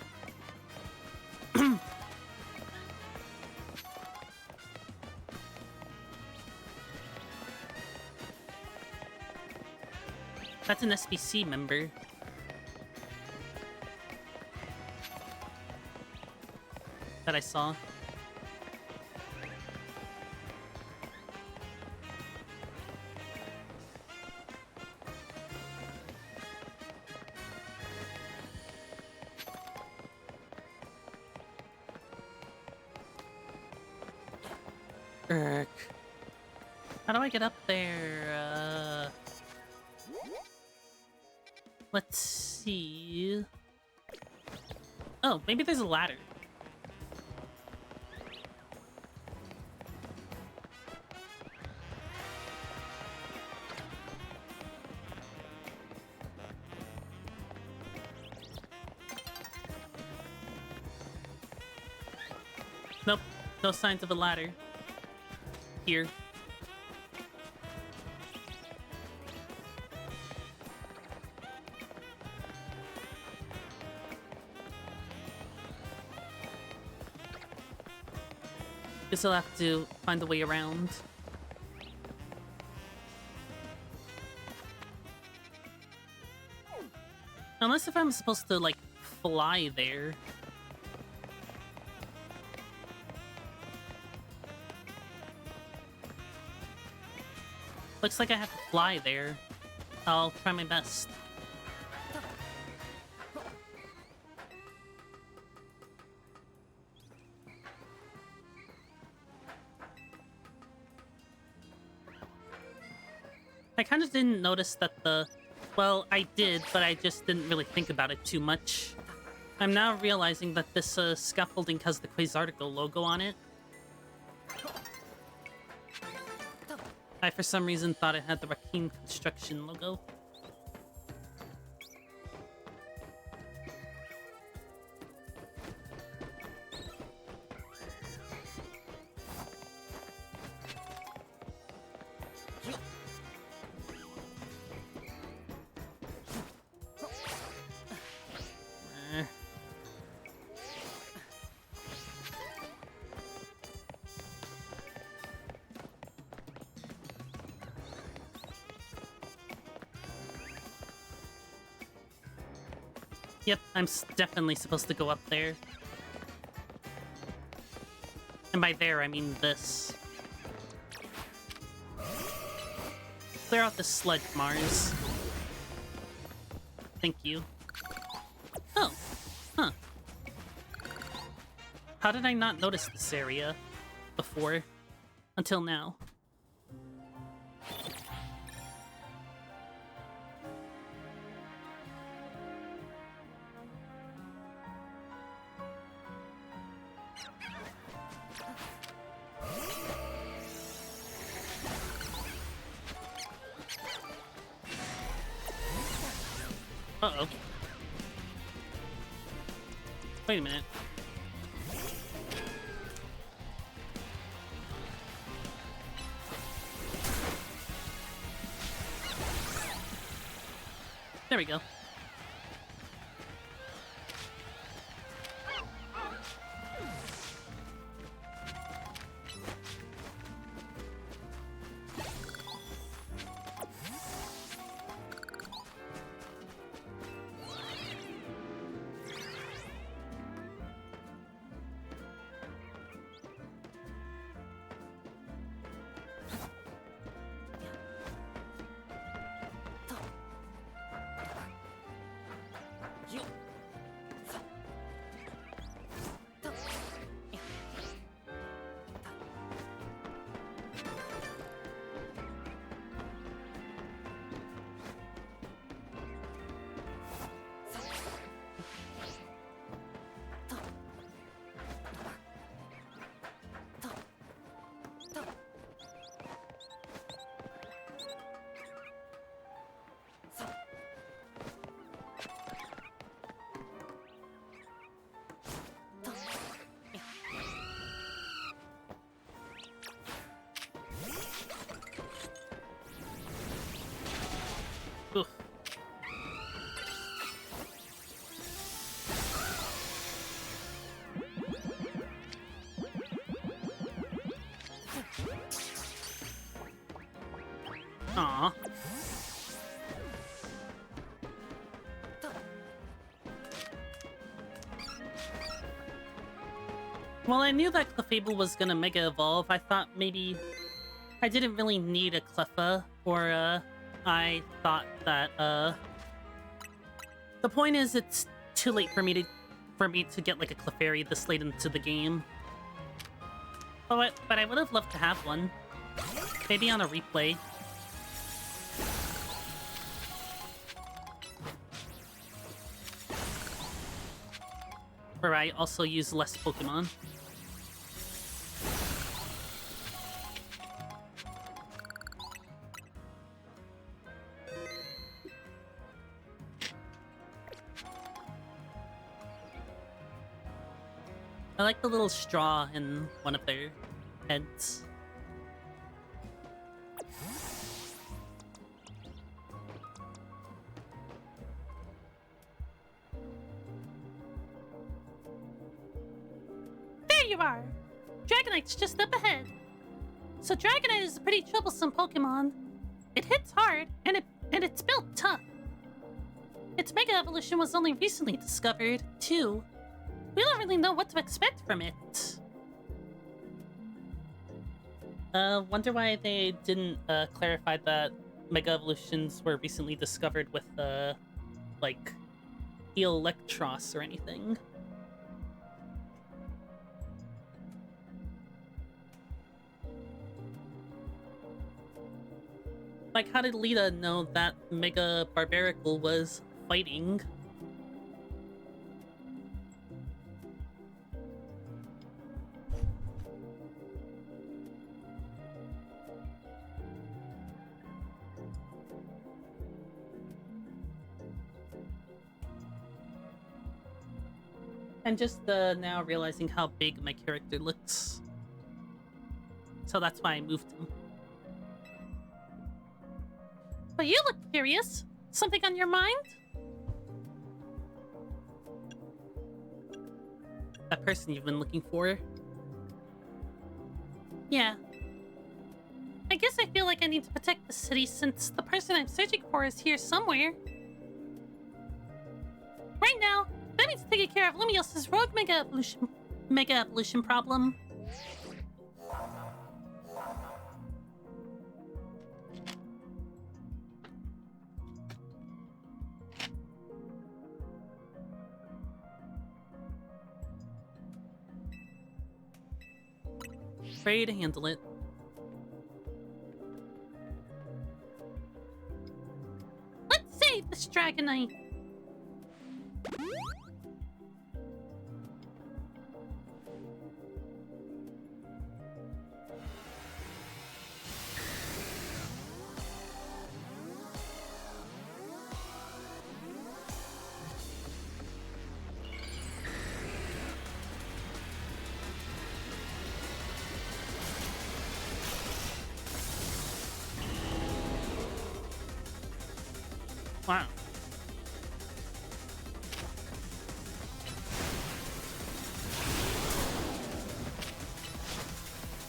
That's an SBC member. That I saw. Erk. How do I get up there? Let's see. Oh, maybe there's a ladder. Nope, no signs of a ladder. Here. Guess I'll have to find a way around. Unless if I'm supposed to, like, fly there. Looks like I have to fly there. I'll try my best. I kind of didn't notice that the... Well, I did, but I just didn't really think about it too much. I'm now realizing that this scaffolding has the Quasarticle logo on it. I, for some reason, thought it had the Rakim Construction logo. Yep, I'm definitely supposed to go up there. And by there, I mean this. Clear out the sludge, Mars. Thank you. Oh, huh. How did I not notice this area before? Until now. Uh-oh. Wait a minute. There we go. Oof. Aw. Well, I knew that Clefable was gonna Mega Evolve. I thought maybe I didn't really need a Cleffa, or, I thought that, the point is it's too late for me to get, like, a Clefairy this late into the game. But I would have loved to have one. Maybe on a replay. Where I also use less Pokemon. I like the little straw in one of their heads. There you are! Dragonite's just up ahead. So Dragonite is a pretty troublesome Pokemon. It hits hard, and it's built tough. Its Mega Evolution was only recently discovered, too. We don't really know what to expect from it. Wonder why they didn't clarify that Mega Evolutions were recently discovered with, like, Electros or anything. Like, how did Lita know that Mega Barbaracle was fighting? I'm just now realizing how big my character looks. So that's why I moved him. But you look curious. Something on your mind? That person you've been looking for? Yeah. I guess I feel like I need to protect the city since the person I'm searching for is here somewhere. Right now, that means taking care of Lumios's rogue Mega Evolution problem. Ready to handle it. Let's save this Dragonite. Wow.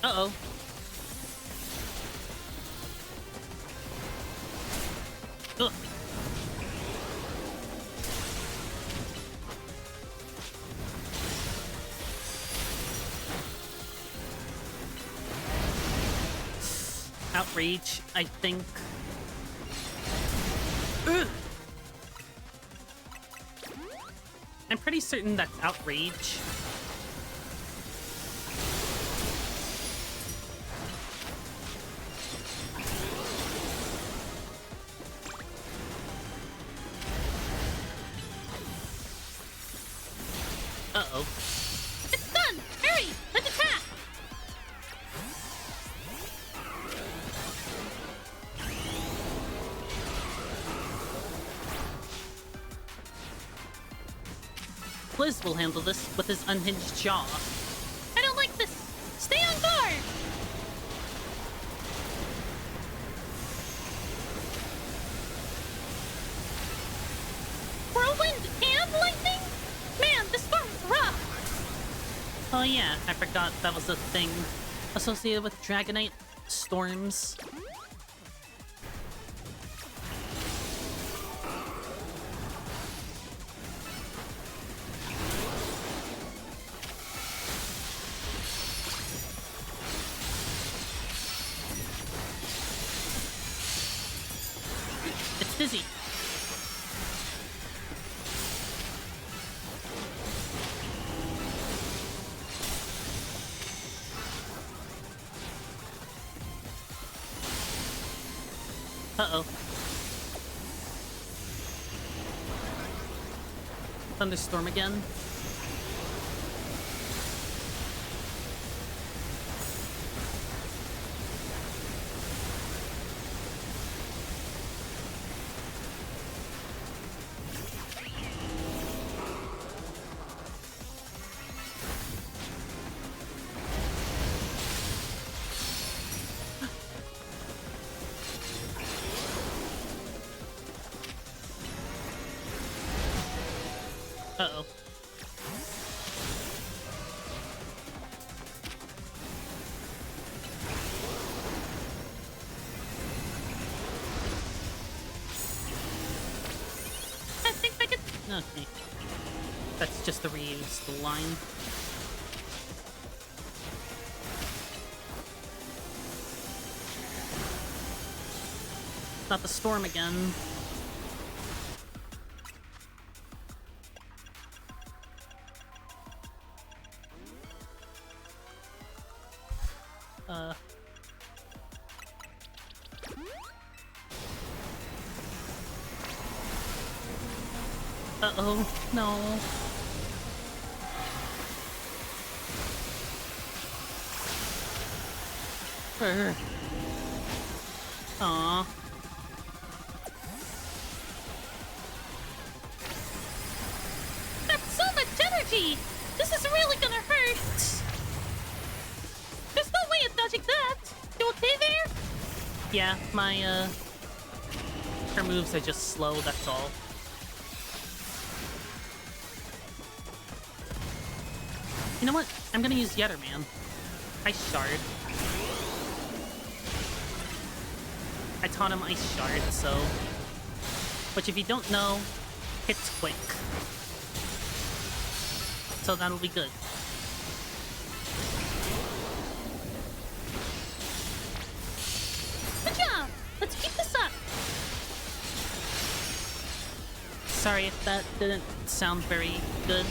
Uh-oh. Ugh. Outrage, I think. Ugh. I'm pretty certain that's outrage. Uh-oh. It's done! Hurry! Let's attack! Blizz will handle this with his unhinged jaw. I don't like this! Stay on guard! Whirlwind and lightning? Man, this storm is rough! Oh yeah, I forgot that was a thing associated with Dragonite storms. It's dizzy. Thunderstorm again. Uh-oh. I think I could... Okay. That's just the reused line. Not the storm again. Uh-oh, no. Aww. That's so much energy! This is really gonna hurt! There's no way of dodging that! You okay there? Yeah, my, her moves are just slow, that's all. You know what? I'm gonna use Yetterman. Ice Shard. I taught him Ice Shard, so... Which, if you don't know, hits quick. So that'll be good. Good job! Let's keep this up! Sorry if that didn't sound very good.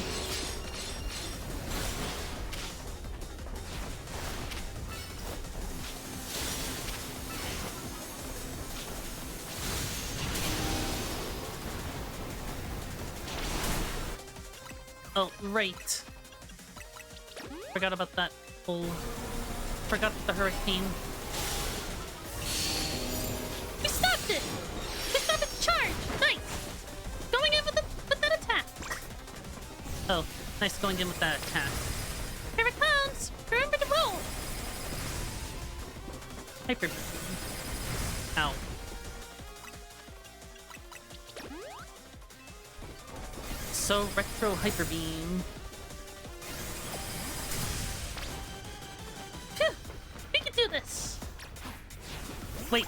Oh, right. Forgot about that whole... Forgot the hurricane. We stopped it! We stopped its charge! Nice! Going in with that attack! Oh, nice going in with that attack. Here it comes! Remember to roll! Hyper... Ow. So, Retro Hyper Beam. Phew! We can do this! Wait.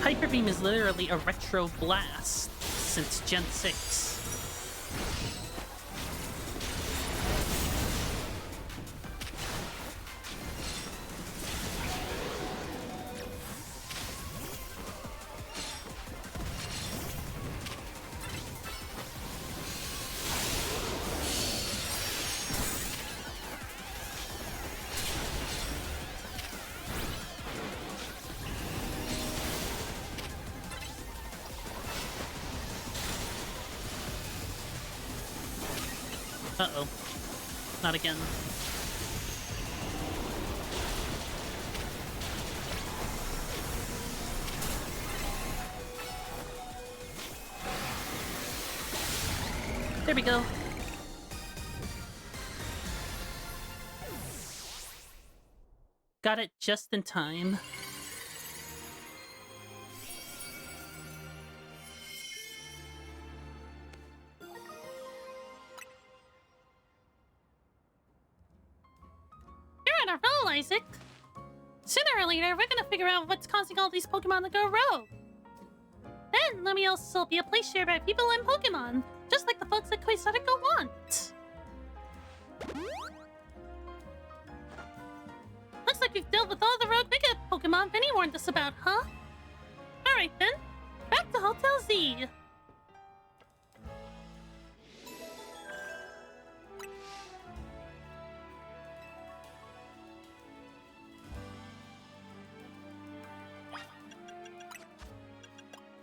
Hyper Beam is literally a Retro Blast since Gen 6. Uh-oh. Not again. There we go. Got it just in time. You're on a roll, Isaac. Sooner or later, we're gonna figure out what's causing all these Pokemon to go rogue. Then Lumiose will be a place shared by people and Pokemon, just like the folks at Quasar Go want. Looks like we've dealt with all the rogue Mega Pokemon Vinny warned us about, huh? Alright then, back to Hotel Z.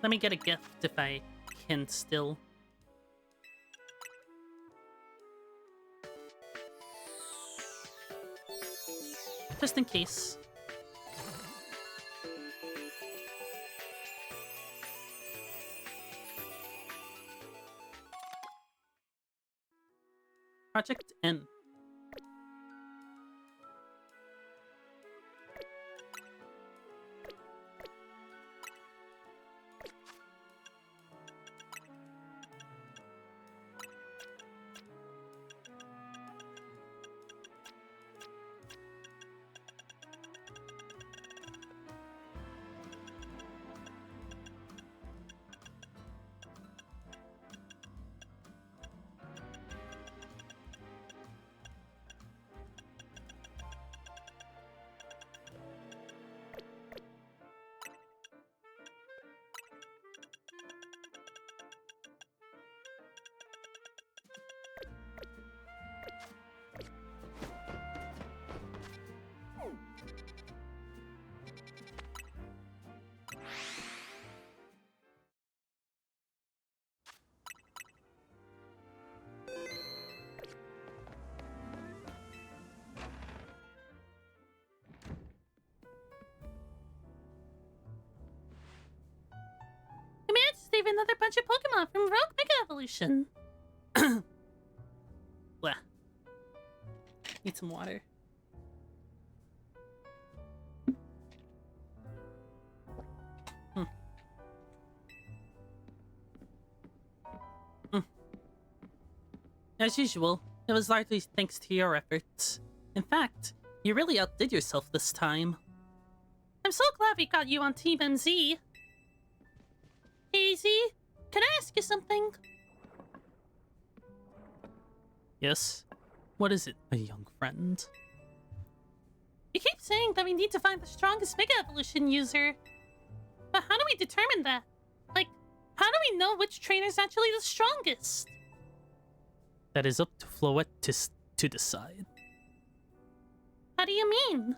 Let me get a gift if I can still. just in case. Project N. We managed to save another bunch of Pokemon from Rogue Mega Evolution. Blah. Need some water. As usual, it was largely thanks to your efforts. In fact, you really outdid yourself this time. I'm so glad we got you on Team MZ. Easy, can I ask you something? Yes? What is it, my young friend? You keep saying that we need to find the strongest Mega Evolution user. But how do we determine that? Like, how do we know which trainer's actually the strongest? That is up to Floette to decide. How do you mean?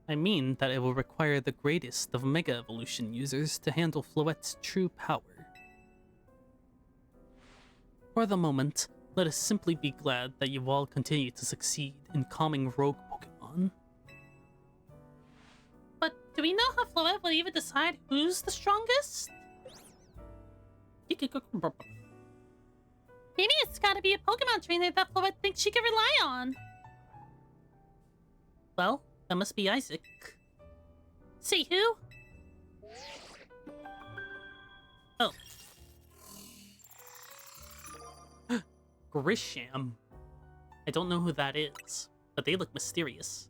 I mean that it will require the greatest of Mega Evolution users to handle Floette's true power. For the moment, let us simply be glad that you all continue to succeed in calming rogue Pokemon. But do we know how Floette would even decide who's the strongest? Maybe it's gotta be a Pokemon trainer that Floette thinks she can rely on. Well, that must be Isaac. See who? Oh. Grisham. I don't know who that is, but they look mysterious.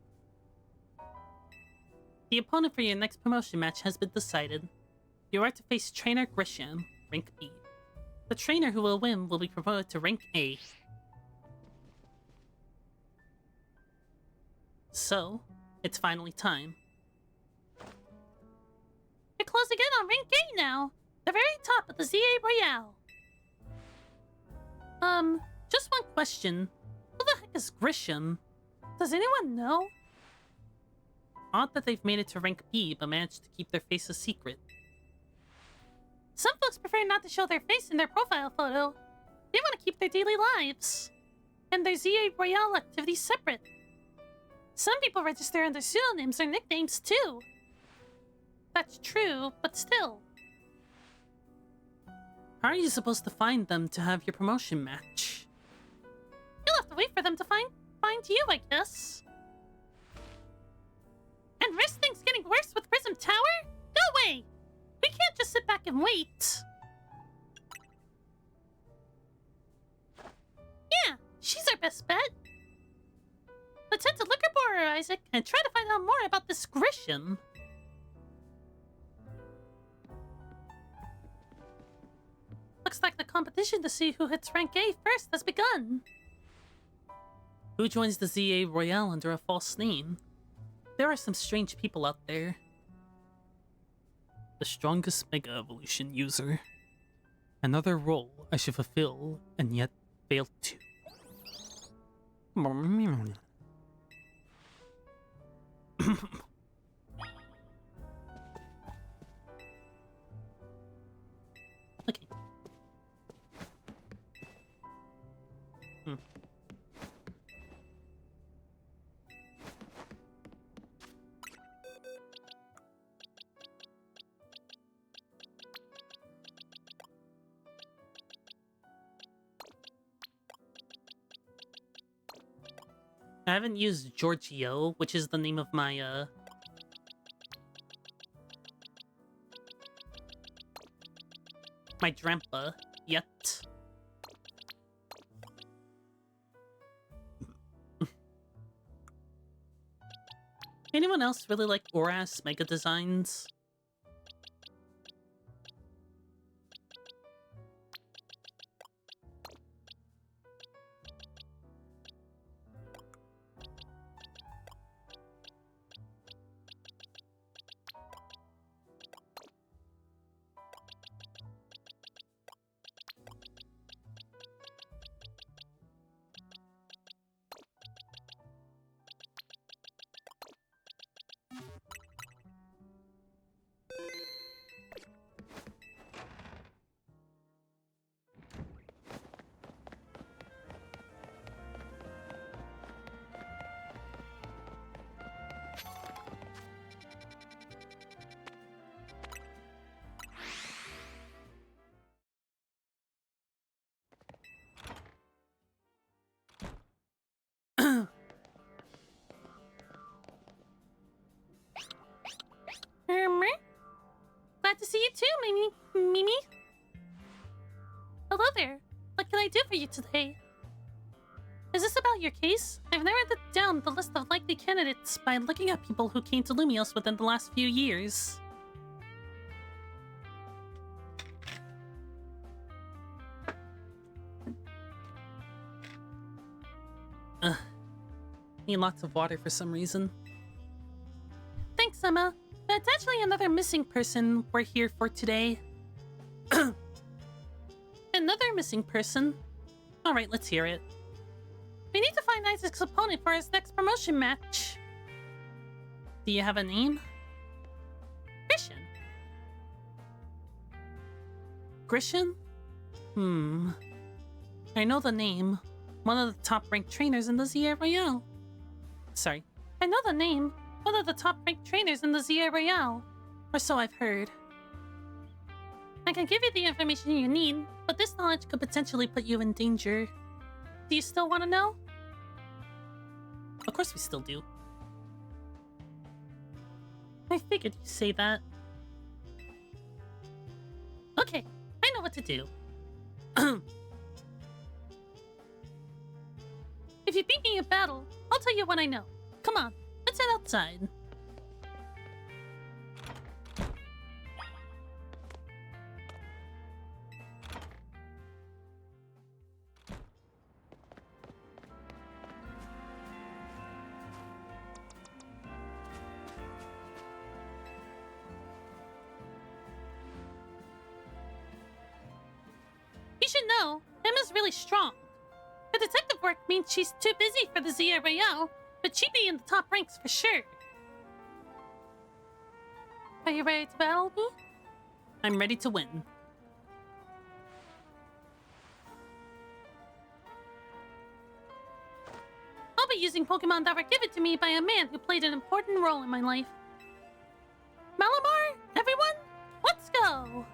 The opponent for your next promotion match has been decided. You are to face Trainer Grisham, rank B. The trainer who will win will be promoted to rank A. So, it's finally time. You're closing in on rank A now! The very top of the ZA Royale! Just one question. Who the heck is Grisham? Does anyone know? Odd that they've made it to rank B but managed to keep their face a secret. Some folks prefer not to show their face in their profile photo. They want to keep their daily lives. And their ZA Royale activities separate. Some people register under pseudonyms or nicknames too. That's true, but still. How are you supposed to find them to have your promotion match? You'll have to wait for them to find you, I guess. And risk things getting worse with Prism Tower? No way! We can't just sit back and wait. Yeah, she's our best bet. Let's head to Liquor Borer, Isaac, and try to find out more about this Grisham. Looks like the competition to see who hits rank A first has begun. Who joins the ZA Royale under a false name? There are some strange people out there. The strongest Mega Evolution user. Another role I should fulfill and yet fail to. Okay. I haven't used Giorgio, which is the name of my, my Drampa, yet. Anyone else really like Oras Mega Designs? Glad to see you too, Mimi. Hello there. What can I do for you today? Is this about your case? I've narrowed down the list of likely candidates by looking at people who came to Lumios within the last few years. Need lots of water for some reason. Thanks, Emma. That's actually another missing person we're here for today. Another missing person? Alright, let's hear it. We need to find Isaac's opponent for his next promotion match. Do you have a name? Grishan. Grishan? I know the name. One of the top-ranked trainers in the Zia Royale. Sorry. I know the name. One of the top-ranked trainers in the Zia Royale. Or so I've heard. I can give you the information you need, but this knowledge could potentially put you in danger. Do you still want to know? Of course we still do. I figured you'd say that. Okay, I know what to do. If you beat me in battle, I'll tell you what I know. Come on, let's head outside. You should know, Emma's really strong. Her detective work means she's too busy for the Zia Royale, but she'd be in the top ranks for sure. Are you ready to battle me? I'm ready to win. I'll be using Pokemon that were given to me by a man who played an important role in my life. Malamar, everyone, let's go!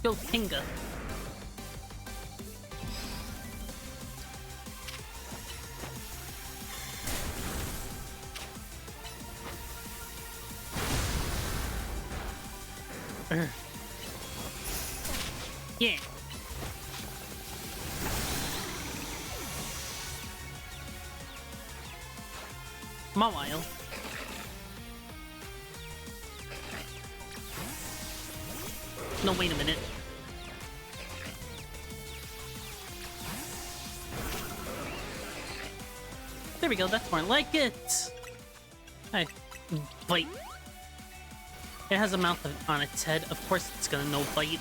Go Kinga. Yeah. Mawile. No, wait a minute. There we go, that's more like it! Hey, bite. It has a mouth on its head, of course it's gonna know bite.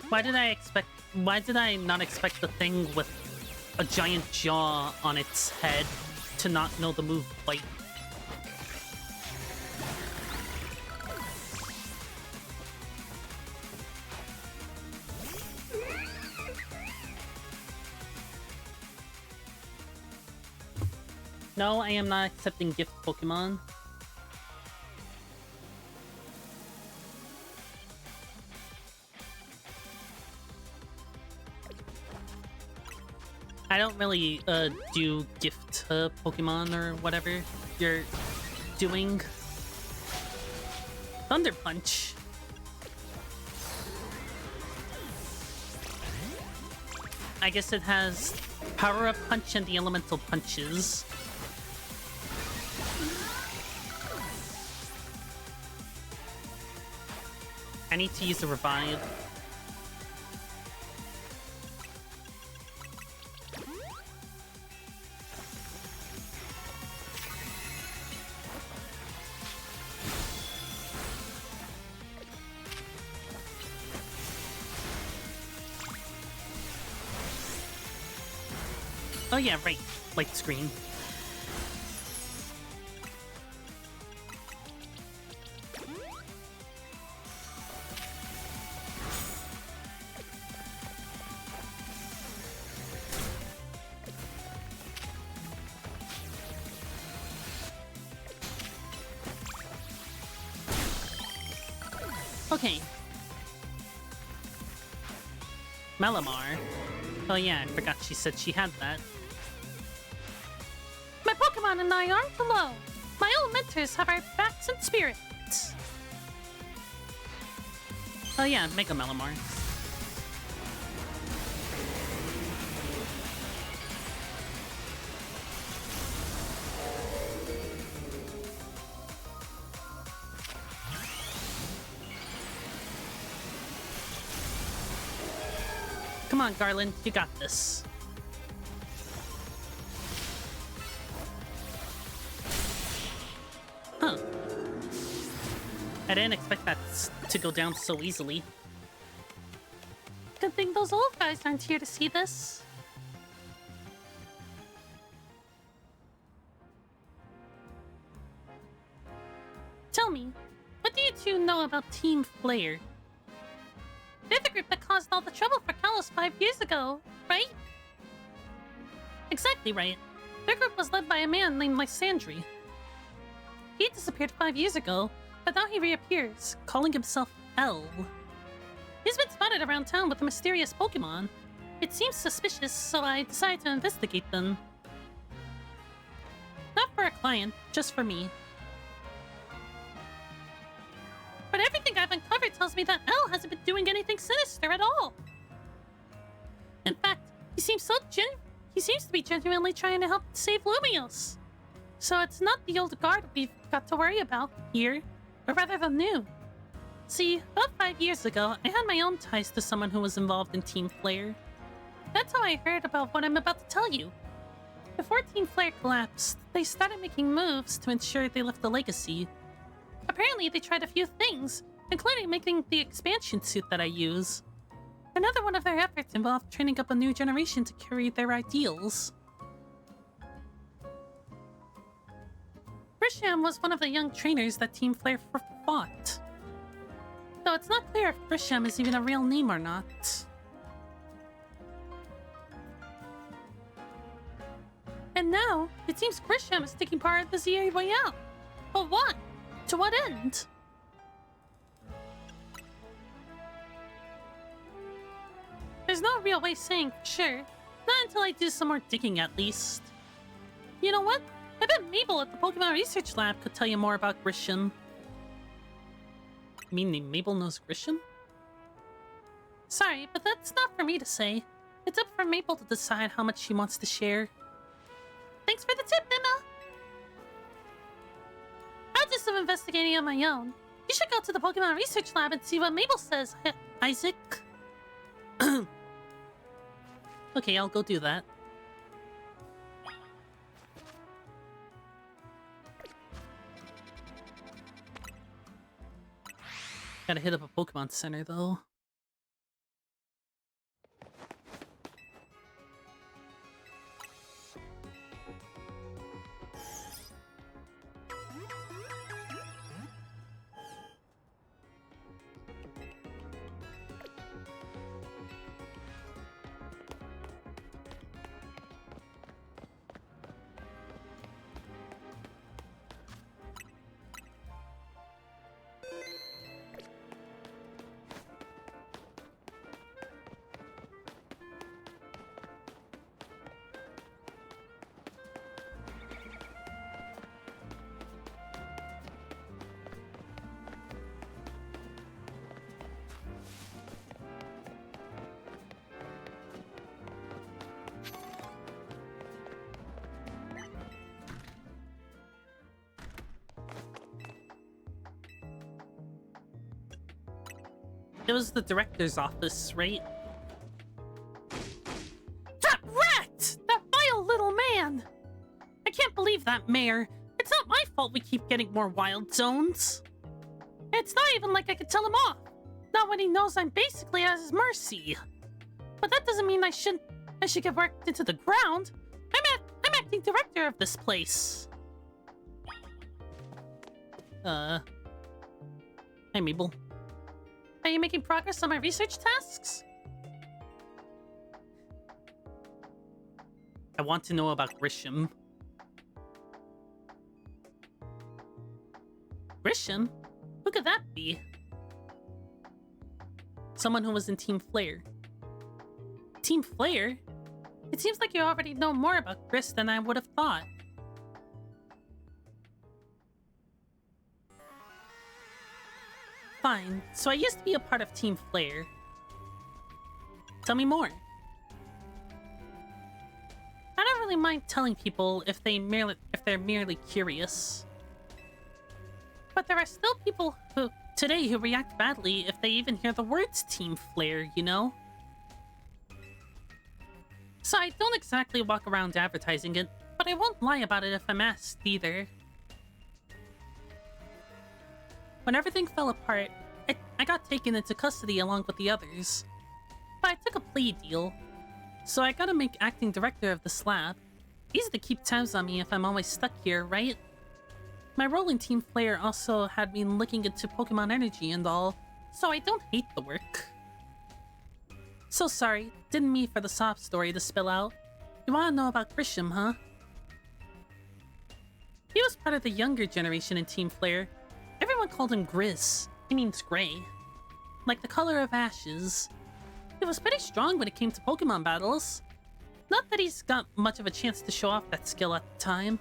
Why did I not expect the thing with a giant jaw on its head to not know the move bite? No, I am not accepting gift Pokemon. I don't really do gift Pokemon or whatever you're doing. Thunder Punch. I guess it has Power Up Punch and the Elemental Punches. I need to use a Revive. Oh yeah, right. Light screen. Okay. Malamar. Oh yeah, I forgot she said she had that. My Pokemon and I aren't alone. My elementers have our backs and spirits. Oh yeah, Mega Malamar. Come on, Garland, you got this. Huh. I didn't expect that to go down so easily. Good thing those old guys aren't here to see this. Tell me, what do you two know about Team Flare? They're the group that caused all the trouble for Kalos 5 years ago, right? Exactly right. Their group was led by a man named Lysandre. He disappeared 5 years ago, but now he reappears, calling himself L. He's been spotted around town with a mysterious Pokemon. It seems suspicious, so I decided to investigate them. Not for a client, just for me. But everything I've uncovered tells me that L hasn't been doing anything sinister at all. In fact, he seems to be genuinely trying to help save Lumiose. So it's not the old guard we've got to worry about here, or rather the new. See, about 5 years ago, I had my own ties to someone who was involved in Team Flare. That's how I heard about what I'm about to tell you. Before Team Flare collapsed, they started making moves to ensure they left a legacy. Apparently, they tried a few things, including making the expansion suit that I use. Another one of their efforts involved training up a new generation to carry their ideals. Grisham was one of the young trainers that Team Flare fought. Though it's not clear if Grisham is even a real name or not. And now, it seems Grisham is taking part in the ZA Royale. But what? To what end? There's no real way saying for sure. Not until I do some more digging, at least. You know what? I bet Mabel at the Pokemon Research Lab could tell you more about Grisham. You mean Mabel knows Grisham? Sorry, but that's not for me to say. It's up for Mabel to decide how much she wants to share. Thanks for the tip, Emma! I'll do some investigating on my own. You should go to the Pokemon Research Lab and see what Mabel says, Isaac. Okay, I'll go do that. Gotta hit up a Pokemon Center, though. It was the director's office, right? That rat! That vile little man! I can't believe that, Mayor. It's not my fault we keep getting more wild zones. It's not even like I could tell him off. Not when he knows I'm basically at his mercy. But that doesn't mean I should get worked into the ground. I'm acting director of this place. Hey, Mabel. Are you making progress on my research tasks? I want to know about Grisham. Grisham? Who could that be? Someone who was in Team Flare. Team Flare? It seems like you already know more about Gris than I would have thought. Fine, so I used to be a part of Team Flare. Tell me more. I don't really mind telling people if they're merely curious. But there are still people today who react badly if they even hear the words Team Flare, you know? So I don't exactly walk around advertising it, but I won't lie about it if I'm asked either. When everything fell apart, I got taken into custody along with the others. But I took a plea deal, so I gotta make acting director of this lab. Easy to keep tabs on me if I'm always stuck here, right? My role in Team Flare also had me looking into Pokemon energy and all, so I don't hate the work. So sorry, didn't mean for the sob story to spill out. You wanna know about Grisham, huh? He was part of the younger generation in Team Flare. Everyone called him Grizz. He means gray. Like the color of ashes. He was pretty strong when it came to Pokemon battles. Not that he's got much of a chance to show off that skill at the time.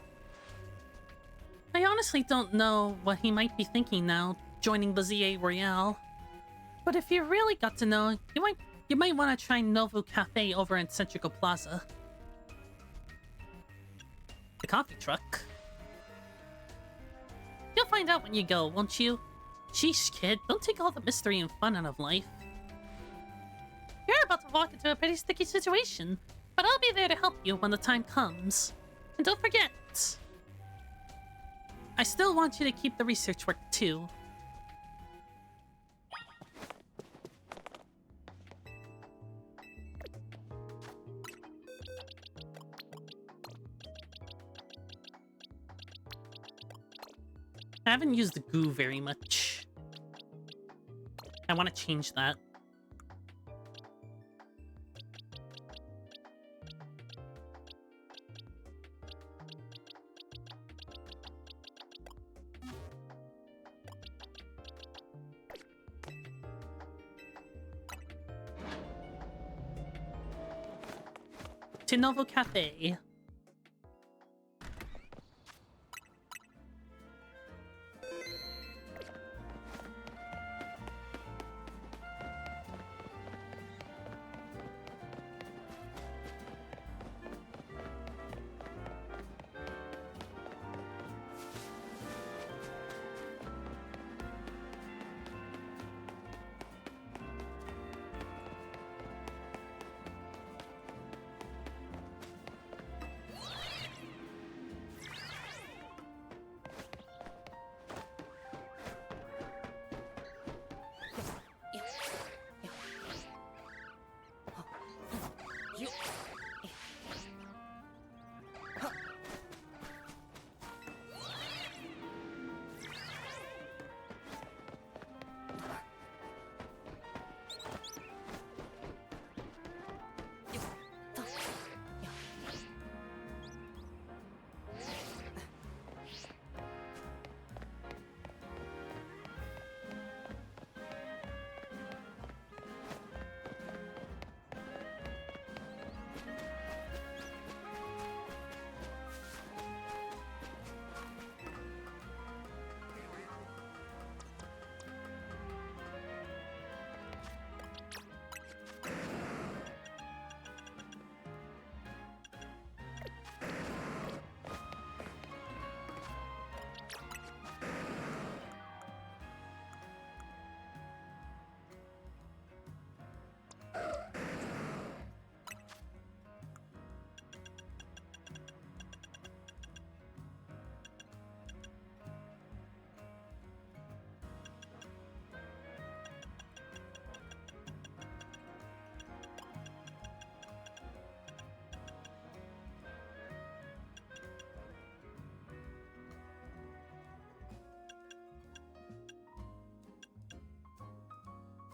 I honestly don't know what he might be thinking now, joining the ZA Royale. But if you really got to know, you might want to try Novu Cafe over in Centrico Plaza. The coffee truck. You'll find out when you go, won't you? Sheesh, kid, don't take all the mystery and fun out of life. You're about to walk into a pretty sticky situation, but I'll be there to help you when the time comes. And don't forget, I still want you to keep the research work too. I haven't used the goo very much. I want to change that. To Novo Cafe.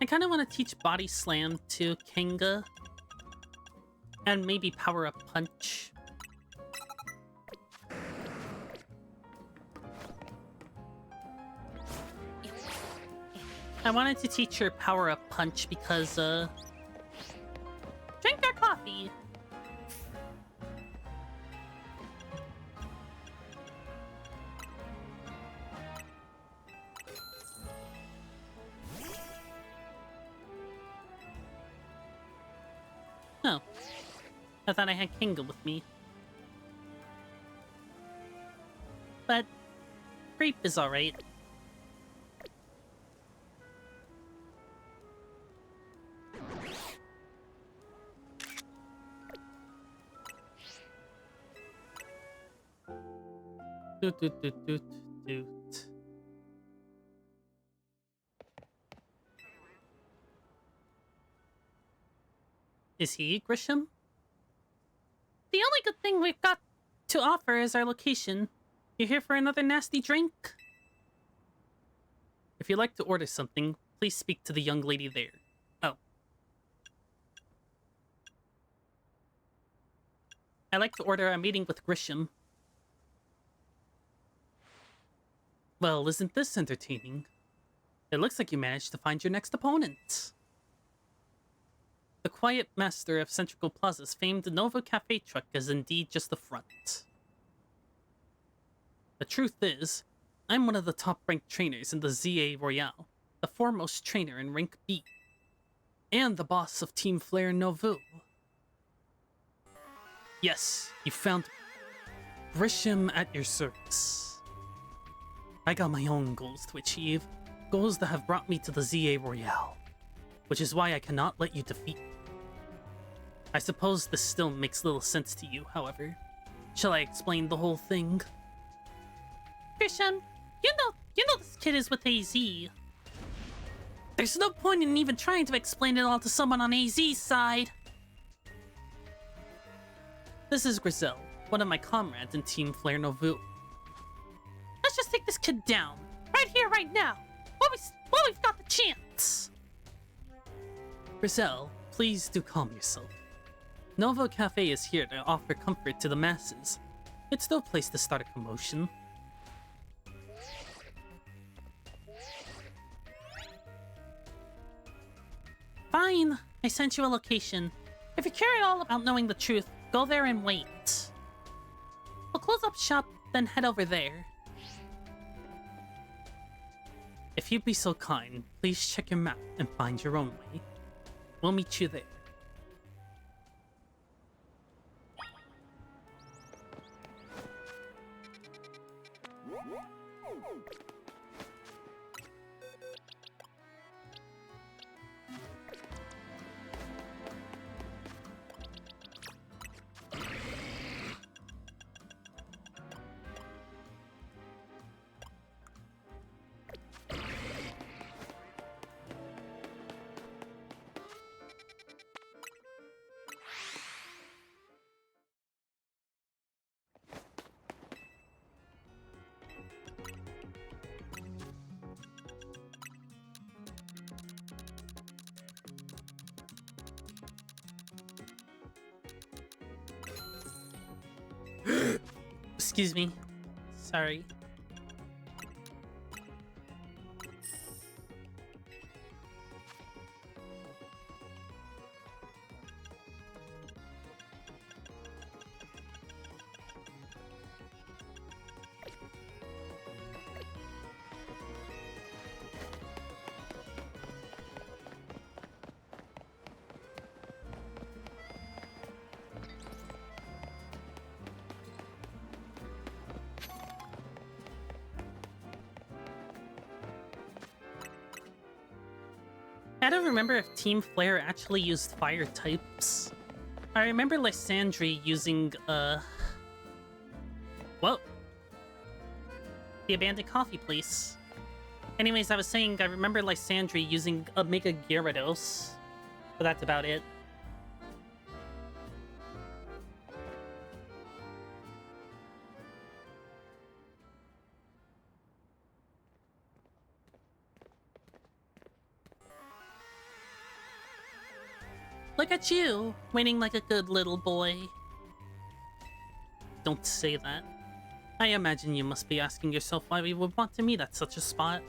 kind of want to teach Body Slam to Kenga. And maybe Power Up Punch. I wanted to teach her Power Up Punch because, drink your coffee! Oh. I thought I had Kinga with me. But Grape is alright. Doot doot doot doot doot. Is he Grisham? The only good thing we've got to offer is our location. You here for another nasty drink? If you'd like to order something, please speak to the young lady there. Oh. I'd like to order a meeting with Grisham. Well, isn't this entertaining? It looks like you managed to find your next opponent. The quiet master of Centrical Plaza's famed Nova Cafe truck is indeed just the front. The truth is, I'm one of the top-ranked trainers in the ZA Royale, the foremost trainer in Rank B, and the boss of Team Flare Novu. Yes, you found Grisham at your service. I got my own goals to achieve, goals that have brought me to the ZA Royale, which is why I cannot let you defeat me. I suppose this still makes little sense to you, however. Shall I explain the whole thing? Grisham, you know this kid is with AZ. There's no point in even trying to explain it all to someone on AZ's side. This is Grizel, one of my comrades in Team Flare Novu. Let's just take this kid down, right here, right now, while we've got the chance. Grizel, please do calm yourself. Nova Cafe is here to offer comfort to the masses. It's no place to start a commotion. Fine, I sent you a location. If you're curious all about knowing the truth, go there and wait. We'll close up shop, then head over there. If you'd be so kind, please check your map and find your own way. We'll meet you there. Excuse me. Sorry. I don't remember if Team Flare actually used fire types. I remember Lysandre using, whoa. The abandoned coffee place. Anyways, I was saying I remember Lysandre using Omega Gyarados, but that's about it. Look at you, waiting like a good little boy. Don't say that. I imagine you must be asking yourself why we would want to meet at such a spot.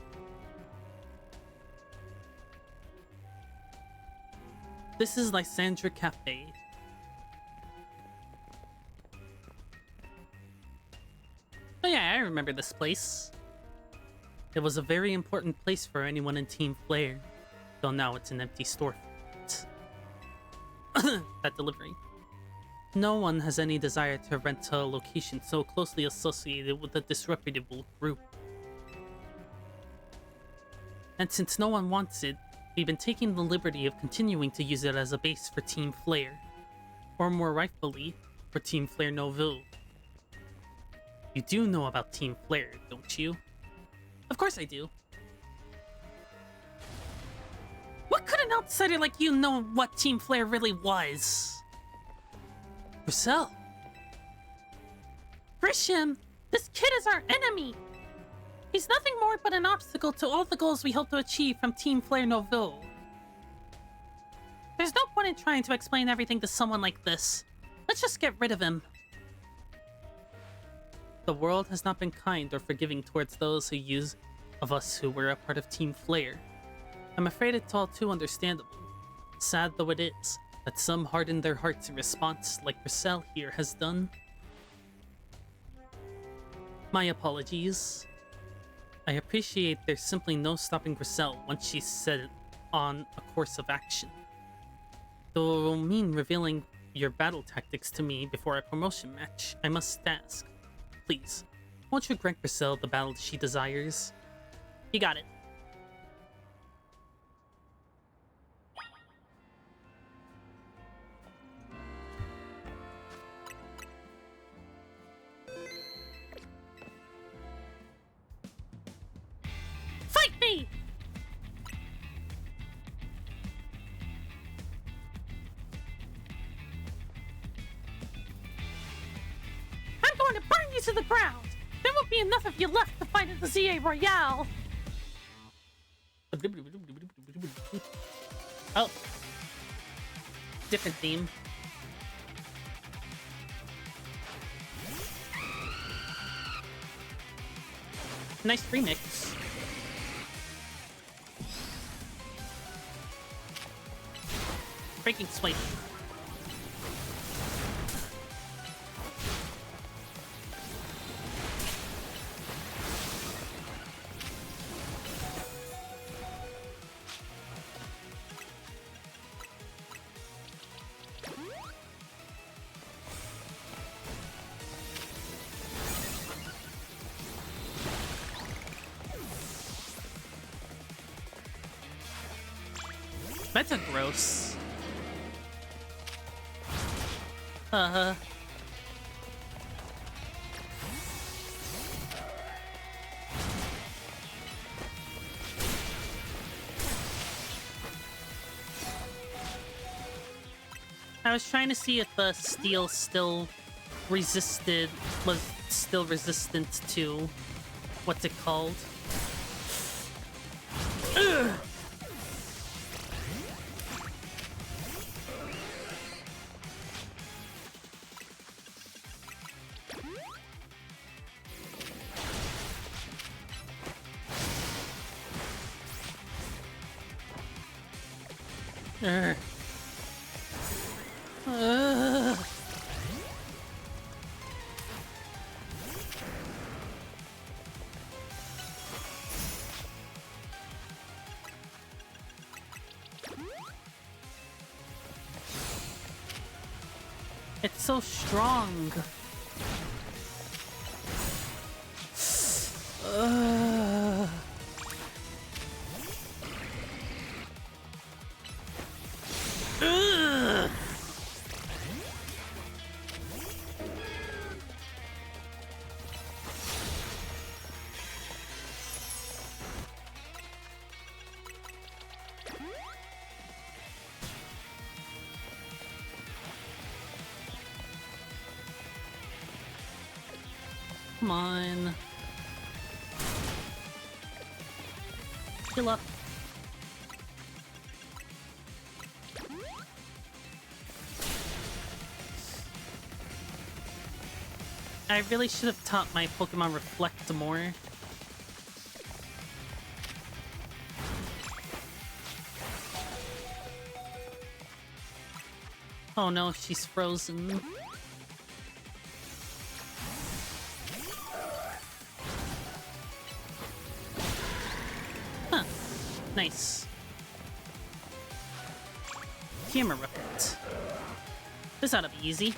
This is Lysandra Cafe. Oh yeah, I remember this place. It was a very important place for anyone in Team Flare, though now it's an empty storefront. That delivery. No one has any desire to rent a location so closely associated with a disreputable group. And since no one wants it, we've been taking the liberty of continuing to use it as a base for Team Flare. Or more rightfully, for Team Flare Nouvelle. You do know about Team Flare, don't you? Of course I do. What could an outsider like you know what Team Flare really was? Roussel. Grisham, this kid is our enemy. He's nothing more but an obstacle to all the goals we hope to achieve from Team Flare Nouvelle. There's no point in trying to explain everything to someone like this. Let's just get rid of him. The world has not been kind or forgiving towards those of us who were a part of Team Flare. I'm afraid it's all too understandable. Sad though it is, that some harden their hearts in response like Roussel here has done. My apologies. I appreciate there's simply no stopping Roussel once she's set on a course of action. Though it will mean revealing your battle tactics to me before a promotion match, I must ask. Please, won't you grant Roussel the battle she desires? You got it. Fight me! I'm going to burn you to the ground! There won't be enough of you left to fight at the ZA Royale! Oh. Different theme. Nice remix. Breaking swipe. Metagross. I was trying to see if steel was still resistant to what's it called? Ugh. It's so strong. Come on. Heal up. I really should have taught my Pokemon Reflect more. Oh no, she's frozen. Huh. Nice. Camera Rift. This ought to be easy.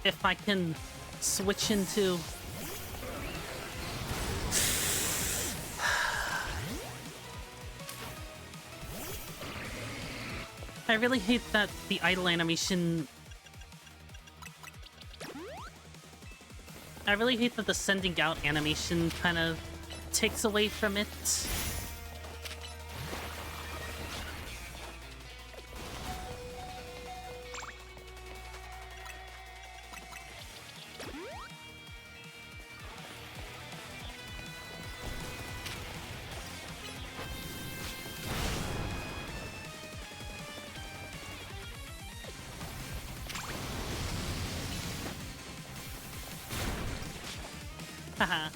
If I can switch into... I really hate that the idle animation... I really hate that the sending out animation kind of takes away from it. Haha.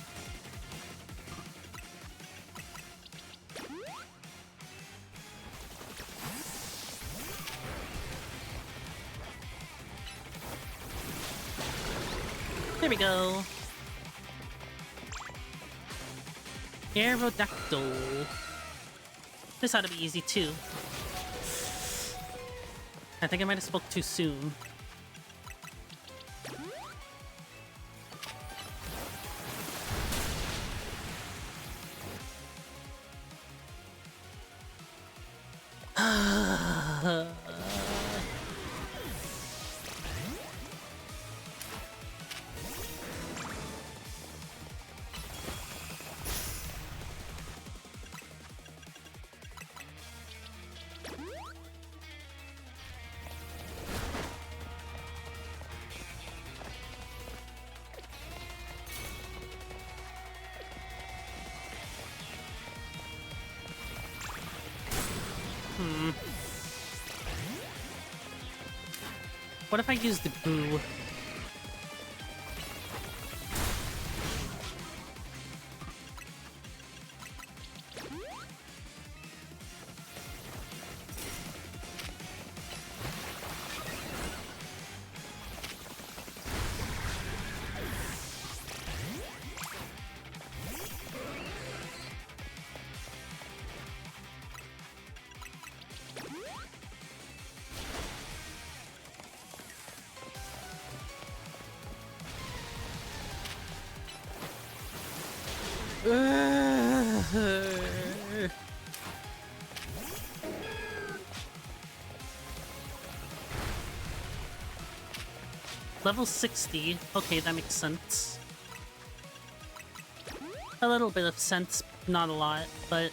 There we go. Aerodactyl. This ought to be easy too. I think I might have spoke too soon. What if I use the goo? Level 60. Okay, that makes sense. A little bit of sense, not a lot, but...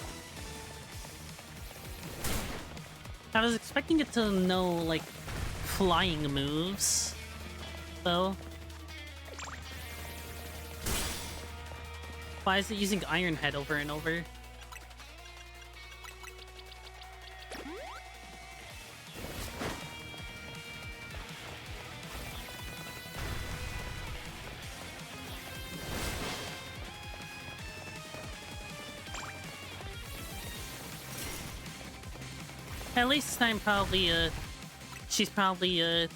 I was expecting it to know, like, flying moves, though. Why is it using Iron Head over and over? At least I'm probably, she's probably,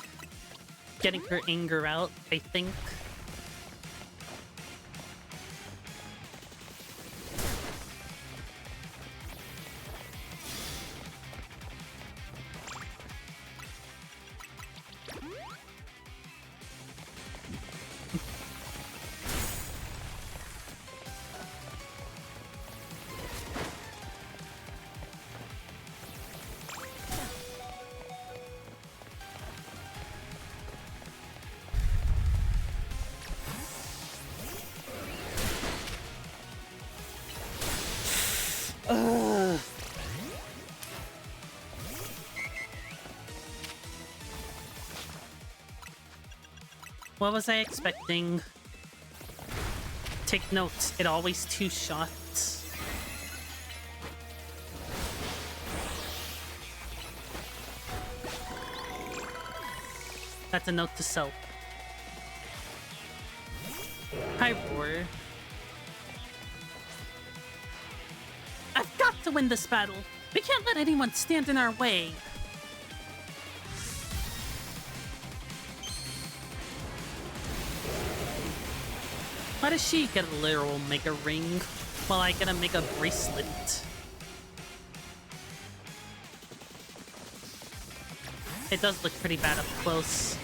getting her anger out, I think. What was I expecting? Take note, it always two shots. That's a note to self. I roar. I've got to win this battle! We can't let anyone stand in our way! Why does she get a literal Mega Ring while I get a Mega Bracelet? It does look pretty bad up close.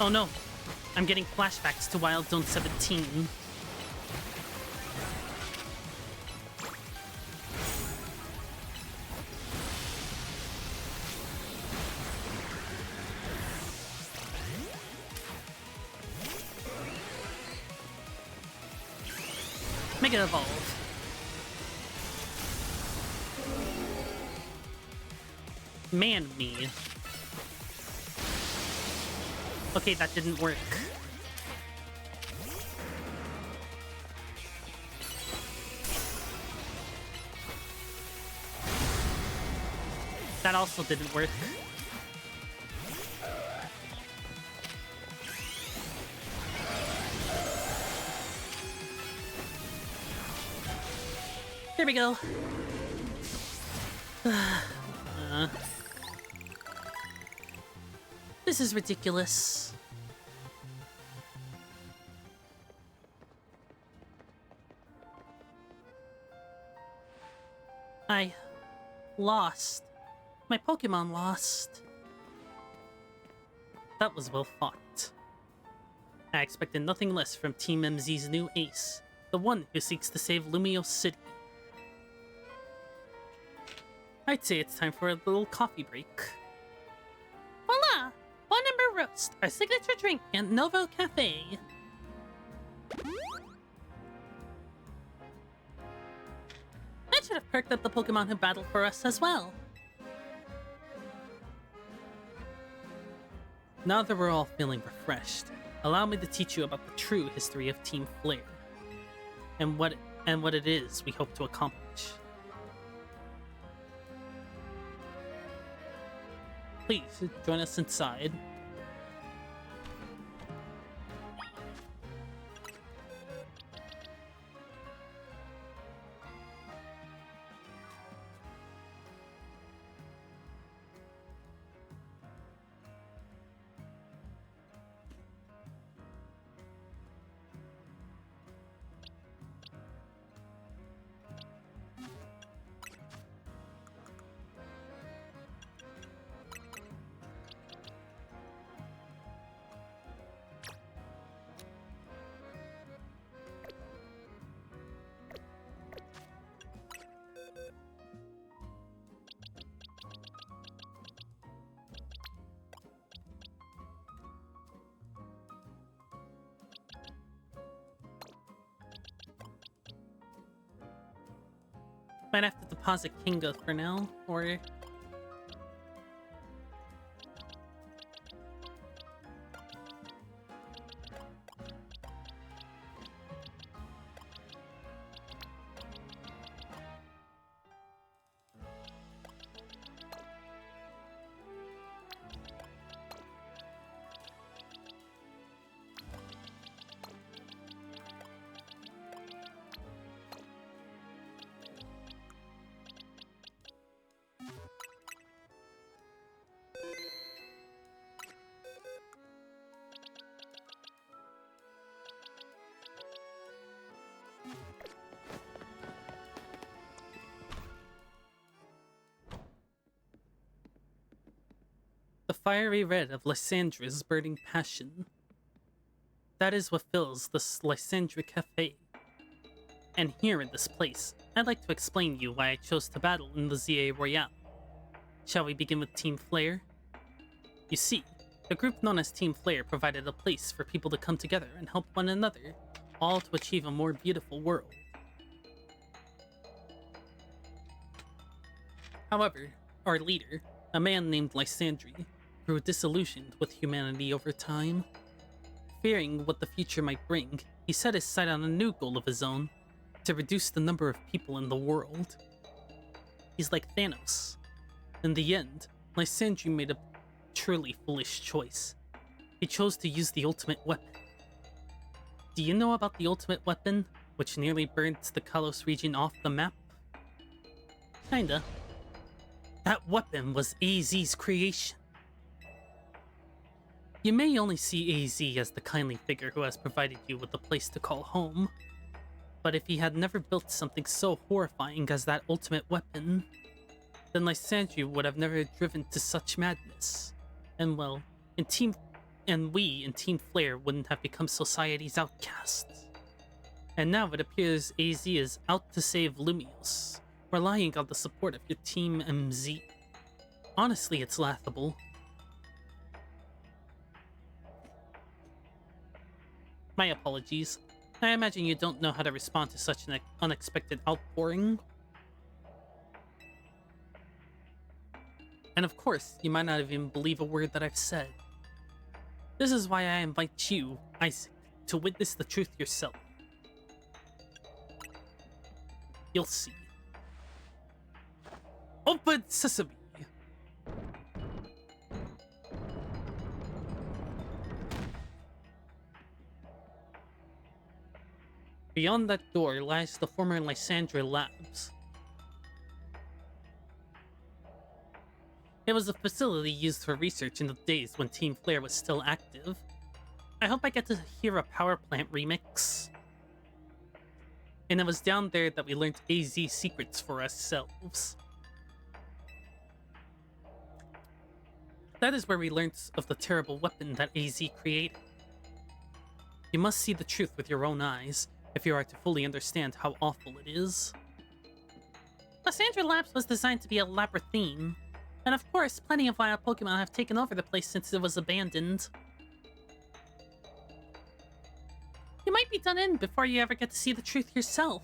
Oh no, I'm getting flashbacks to Wild Zone 17. Mega Evolve. Man me. Okay, that didn't work. That also didn't work. There we go. This is ridiculous. I lost. My Pokemon lost. That was well fought. I expected nothing less from Team MZ's new ace, the one who seeks to save Lumiose City. I'd say it's time for a little coffee break. Voila! One Ember Roast, our signature drink at Novo Cafe. I should have perked up the Pokemon who battled for us as well. Now that we're all feeling refreshed, allow me to teach you about the true history of Team Flare and what it is we hope to accomplish. Please join us inside. Might have to deposit Kinga for now, or... The fiery red of Lysandra's burning passion. That is what fills the Lysandra Cafe. And here in this place, I'd like to explain to you why I chose to battle in the ZA Royale. Shall we begin with Team Flare? You see, the group known as Team Flare provided a place for people to come together and help one another, all to achieve a more beautiful world. However, our leader, a man named Lysandri, grew disillusioned with humanity over time. Fearing what the future might bring, he set his sight on a new goal of his own, to reduce the number of people in the world. He's like Thanos. In the end, Lysandre made a truly foolish choice. He chose to use the ultimate weapon. Do you know about the ultimate weapon, which nearly burned the Kalos region off the map? Kinda. That weapon was AZ's creation. You may only see AZ as the kindly figure who has provided you with a place to call home, but if he had never built something so horrifying as that ultimate weapon, then Lysandre would have never driven to such madness. And well, we in Team Flare wouldn't have become society's outcasts. And now it appears AZ is out to save Lumios, relying on the support of your Team MZ. Honestly, it's laughable. My apologies. I imagine you don't know how to respond to such an unexpected outpouring. And of course, you might not even believe a word that I've said. This is why I invite you, Isaac, to witness the truth yourself. You'll see. Open sesame! Beyond that door lies the former Lysandre Labs. It was a facility used for research in the days when Team Flare was still active. I hope I get to hear a power plant remix. And it was down there that we learned AZ secrets for ourselves. That is where we learned of the terrible weapon that AZ created. You must see the truth with your own eyes if you are to fully understand how awful it is. Lysandre Labs was designed to be a labyrinthine, and of course, plenty of wild Pokemon have taken over the place since it was abandoned. You might be done in before you ever get to see the truth yourself.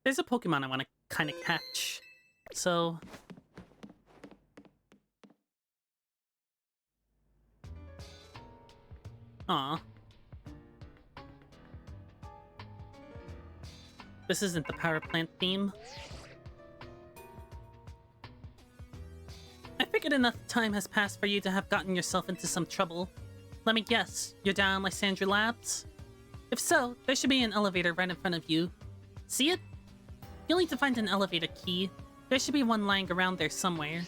There's a Pokemon I want to kind of catch, so... Aw. This isn't the power plant theme. I figured enough time has passed for you to have gotten yourself into some trouble. Let me guess, you're down Lysandre Labs? If so, there should be an elevator right in front of you. See it? You'll need to find an elevator key. There should be one lying around there somewhere.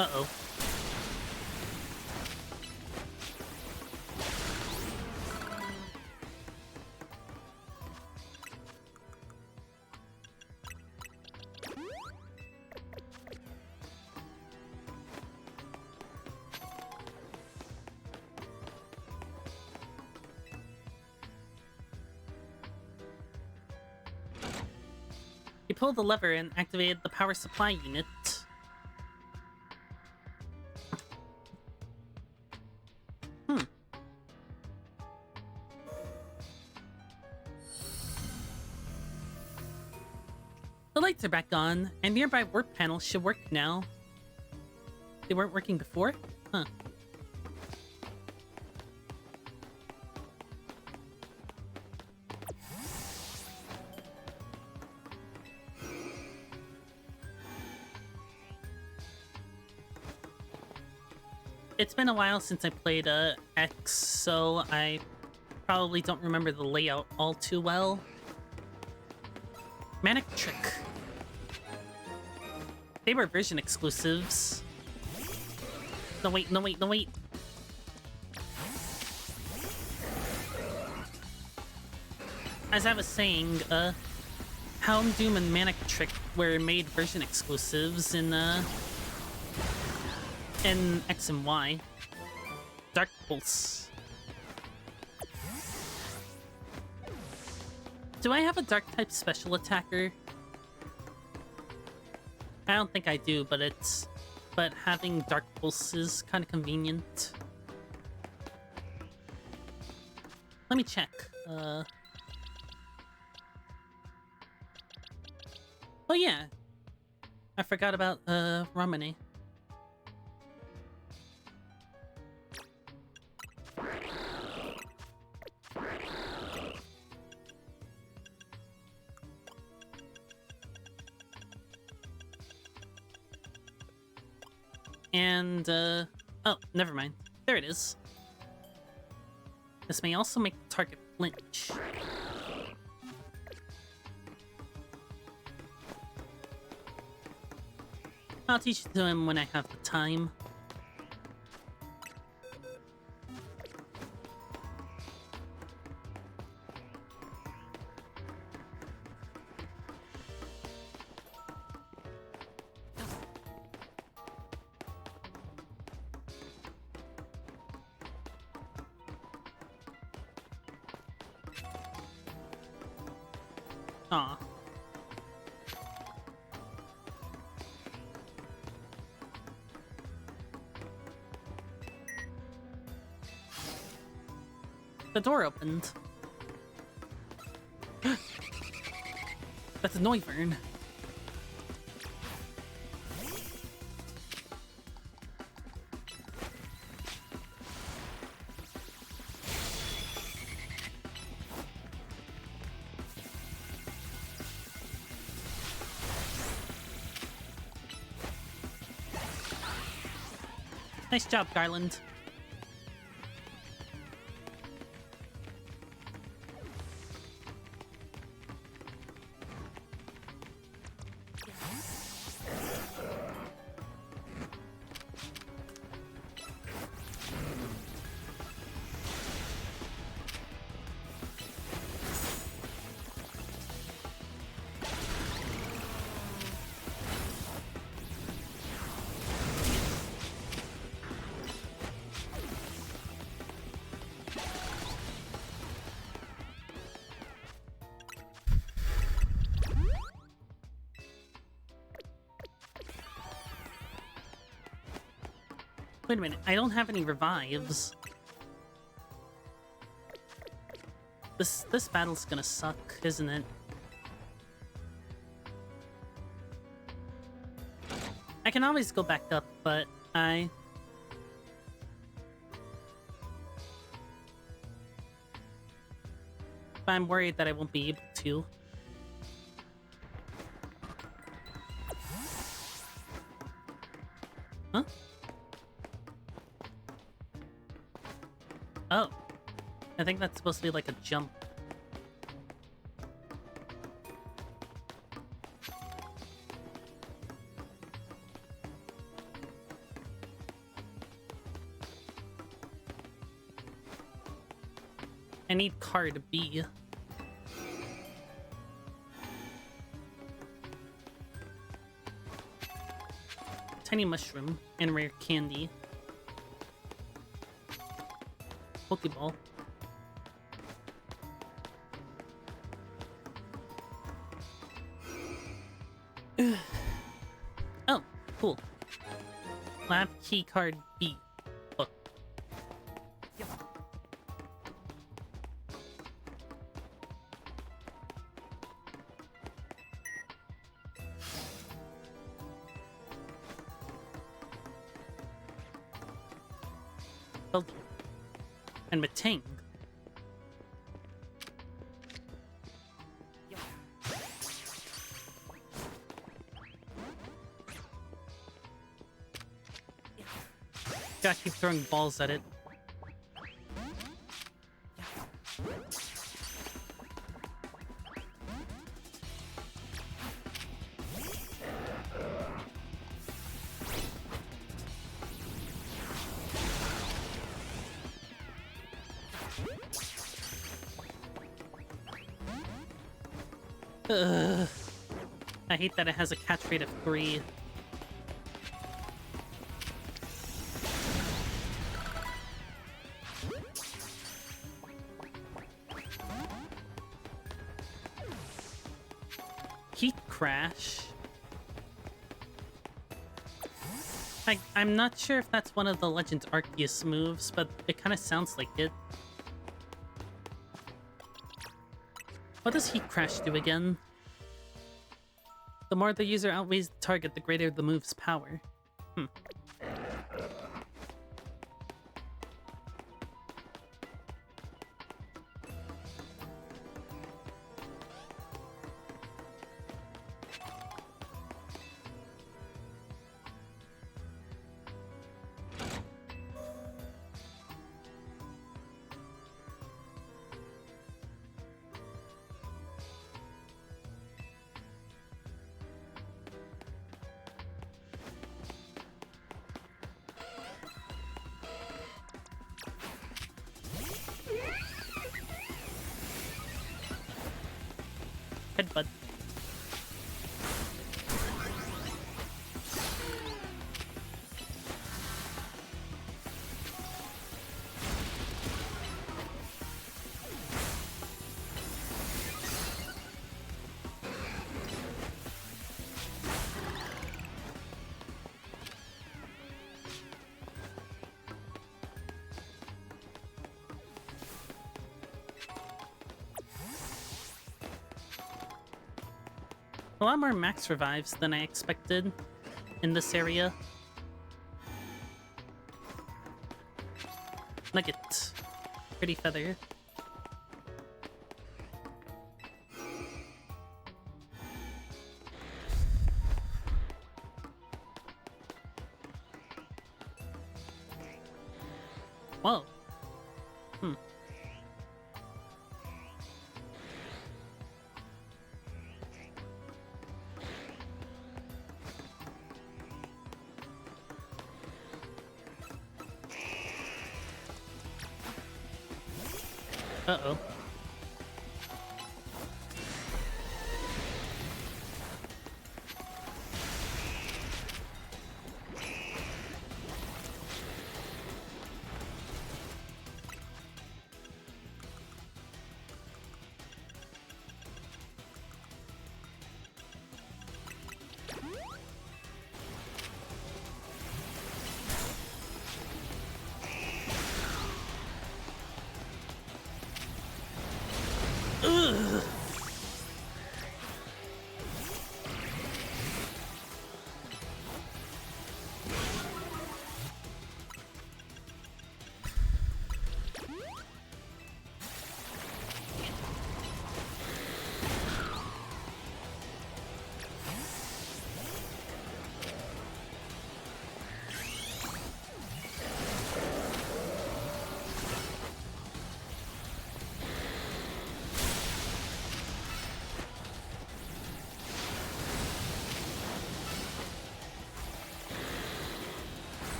Uh-oh. You pulled the lever and activated the power supply unit. The lights are back on, and nearby warp panels should work now. They weren't working before? Huh. It's been a while since I played X, so I probably don't remember the layout all too well. Manic Trick. They were version exclusives. No wait, no wait, no wait. as I was saying, Houndoom and Manic Trick were made version exclusives in X and Y. Dark Pulse. Do I have a dark type special attacker? I don't think I do, but having Dark Pulse is kind of convenient. Let me check. Oh yeah. I forgot about Ramune. And oh, never mind. There it is. This may also make the target flinch. I'll teach it to him when I have the time. Aw. The door opened. That's a Noivern. Nice job, Garland. Wait a minute, I don't have any revives. This battle's gonna suck, isn't it? I can always go back up, but I'm worried that I won't be able to. Huh? Oh. I think that's supposed to be like a jump. I need card B. Tiny mushroom and rare candy. Pokeball. Oh, cool. Lab key card B. Book. Well, and Matang. Gotta keep throwing balls at it. Ugh. I hate that it has a catch rate of 3. Heat Crash. I'm not sure if that's one of the Legend Arceus moves, but it kind of sounds like it. What does Heat Crash do again? The more the user outweighs the target, the greater the move's power. Headbutt. A lot more max revives than I expected in this area. Nugget. Pretty feather. Whoa. Uh-oh. Ugh.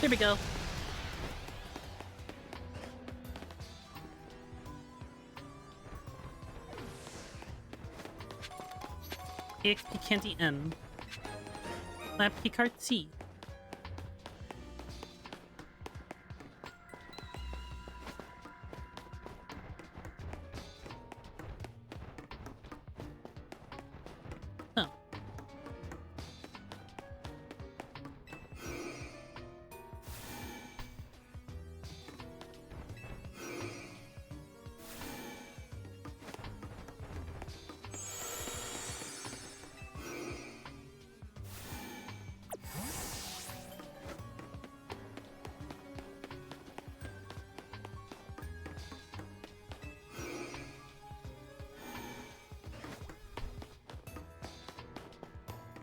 Here we go. EXP Candy M. Lab Keycard C. Oh.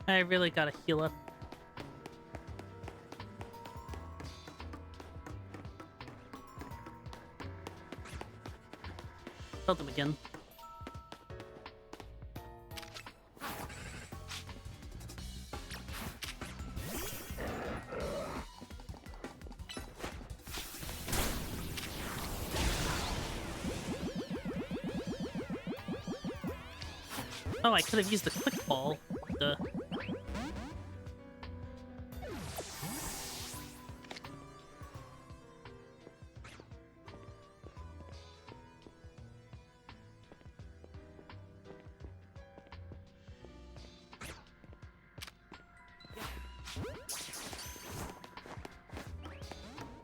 I really gotta heal up. Killed him again. Oh, I could have used the quick ball. Duh.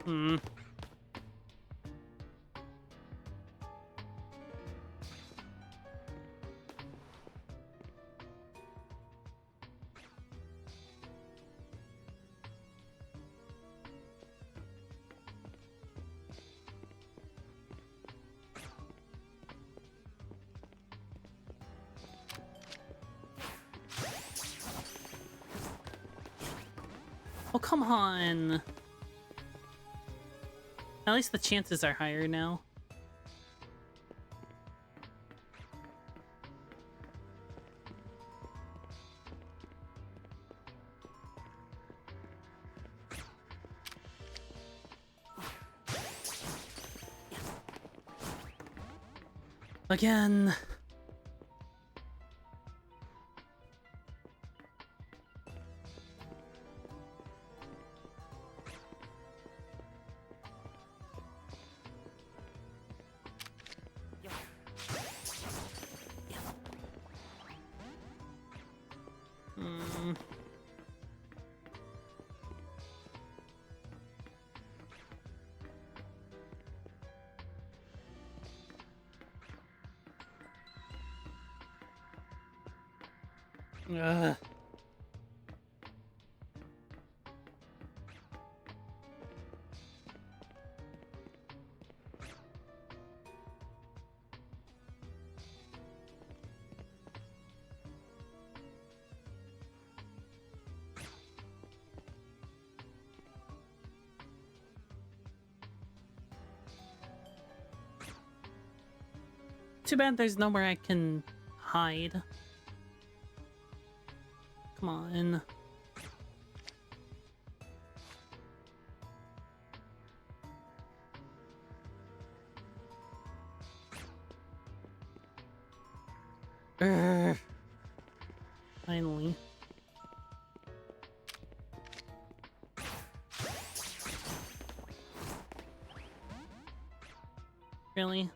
Hmm. Oh, come on. At least the chances are higher now. Again. Hmm. Ugh. Too bad there's nowhere I can hide. Come on. Urgh. Finally. Really?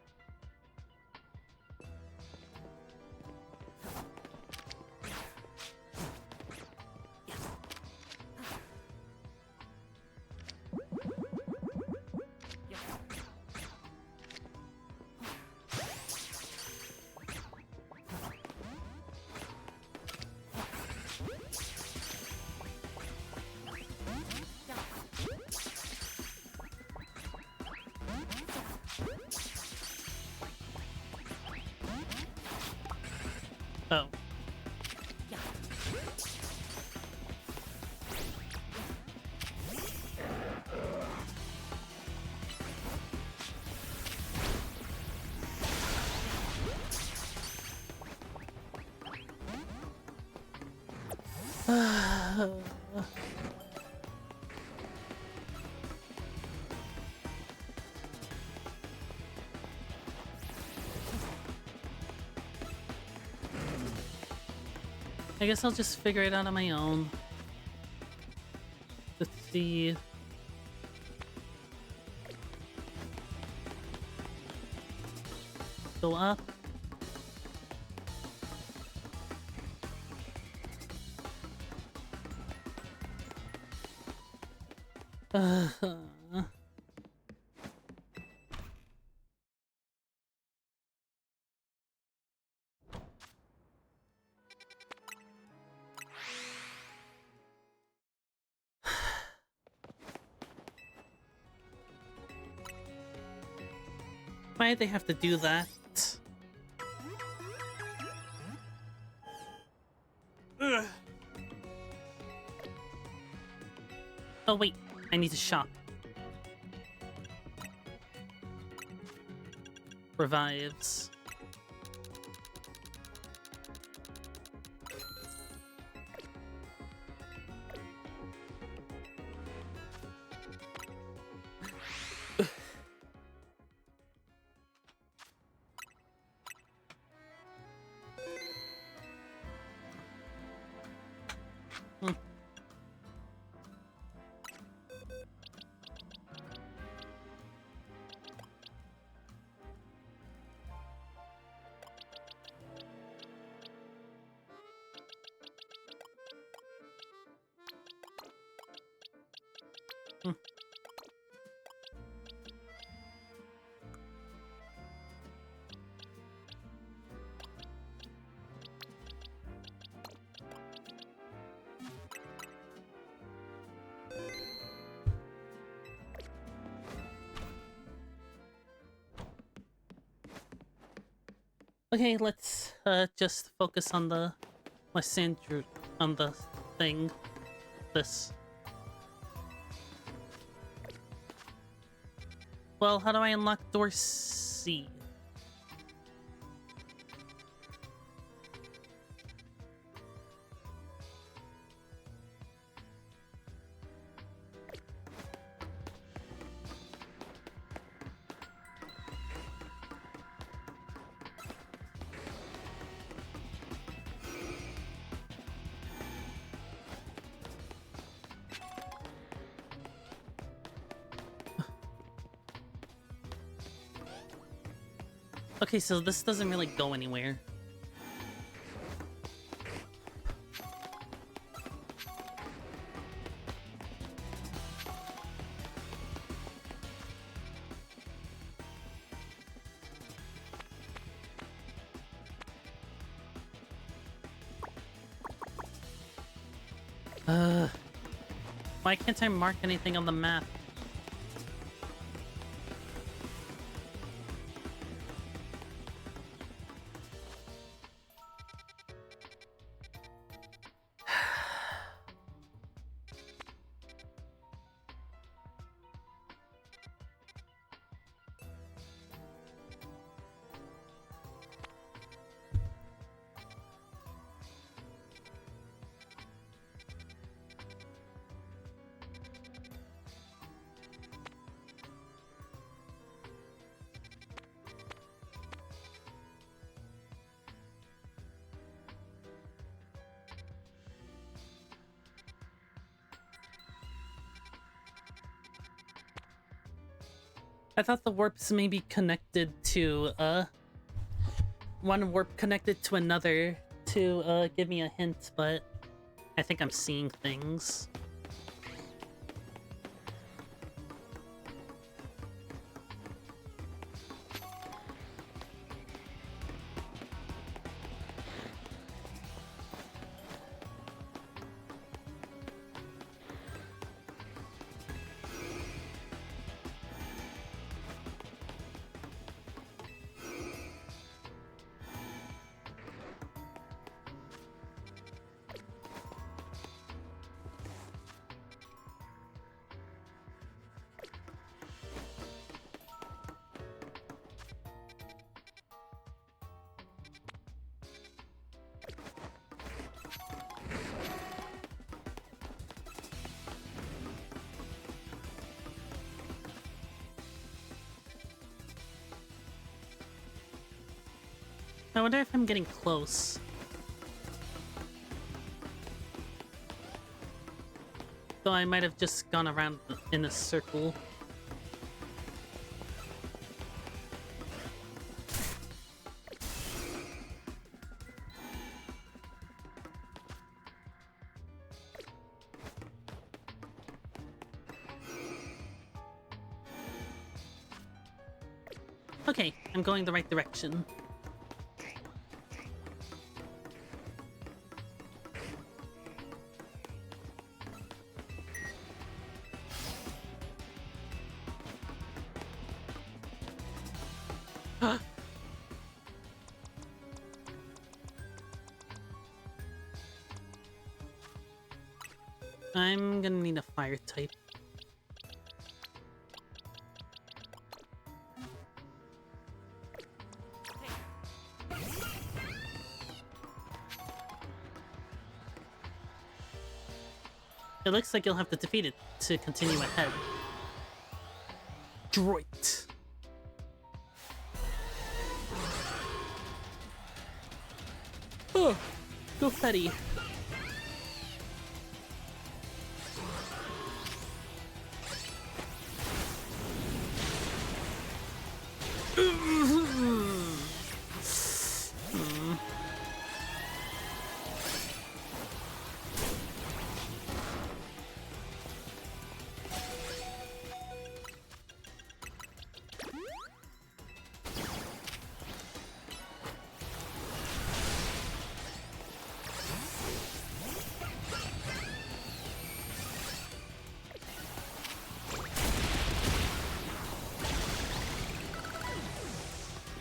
Oh. I guess I'll just figure it out on my own. Let's see. Go up. Uh, why did they have to do that? Ugh. Oh wait, I need to shop. Revives. Okay, let's just focus on the Lysandra on the thing. This. Well, how do I unlock door C? Okay, so this doesn't really go anywhere. Why can't I mark anything on the map? I thought the warps may be connected to, one warp connected to another to, give me a hint, but I think I'm seeing things. I wonder if I'm getting close. Though I might have just gone around in a circle. Okay, I'm going the right direction. I'm gonna need a fire type. It looks like you'll have to defeat it to continue ahead. Droit. Oh, go Fetty.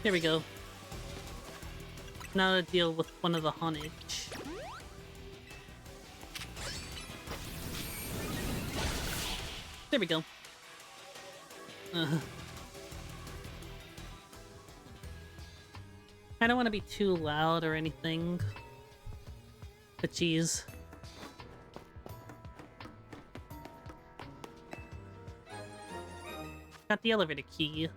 Here we go. Now to deal with one of the Honage. There we go. I don't want to be too loud or anything. But geez. Got the elevator key.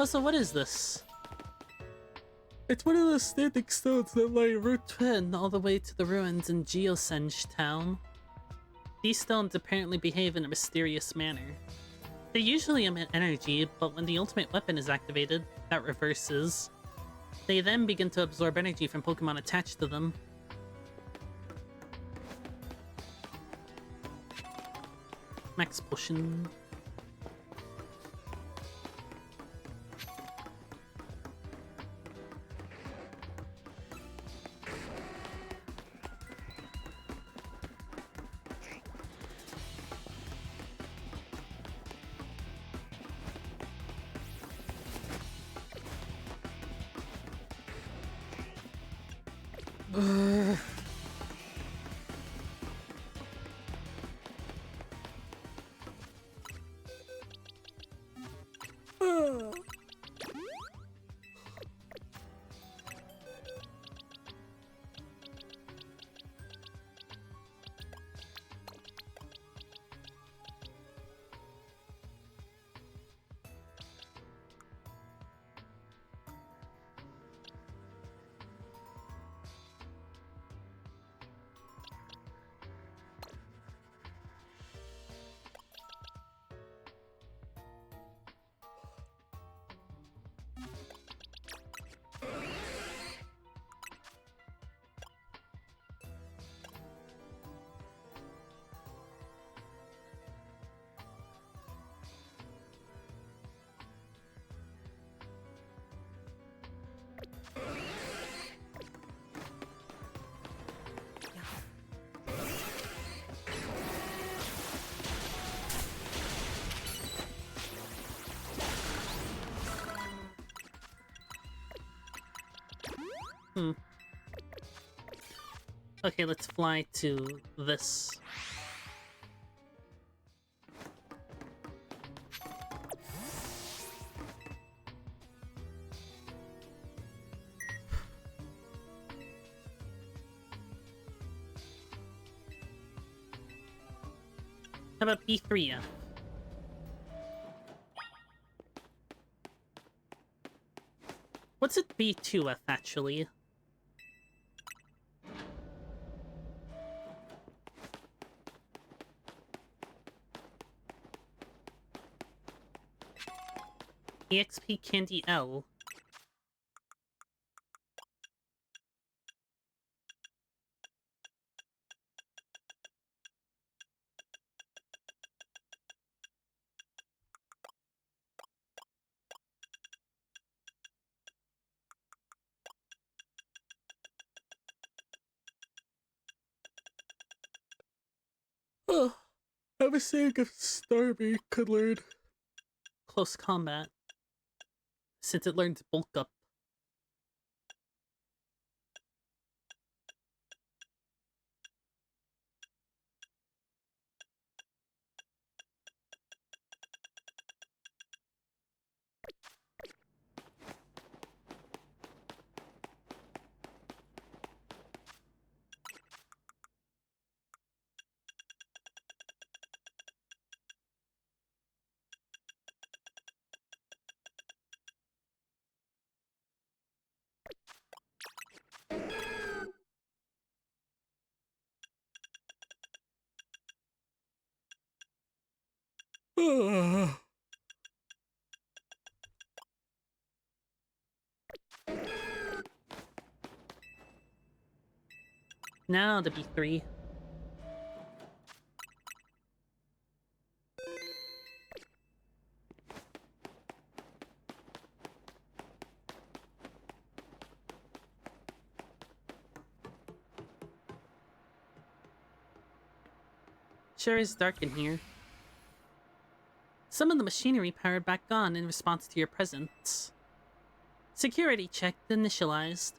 Also, what is this? It's one of those standing stones that lie Route 10 all the way to the ruins in Geosenge Town. These stones apparently behave in a mysterious manner. They usually emit energy, but when the ultimate weapon is activated, that reverses. They then begin to absorb energy from Pokemon attached to them. Max Potion. Okay, let's fly to this. How about B3F? What's it B2F actually? EXP Candy L. Oh, I was saying if Starmie could learn close combat, since it learns bulk up. Now the B3. Sure is dark in here. Some of the machinery powered back on in response to your presence. Security check initialized.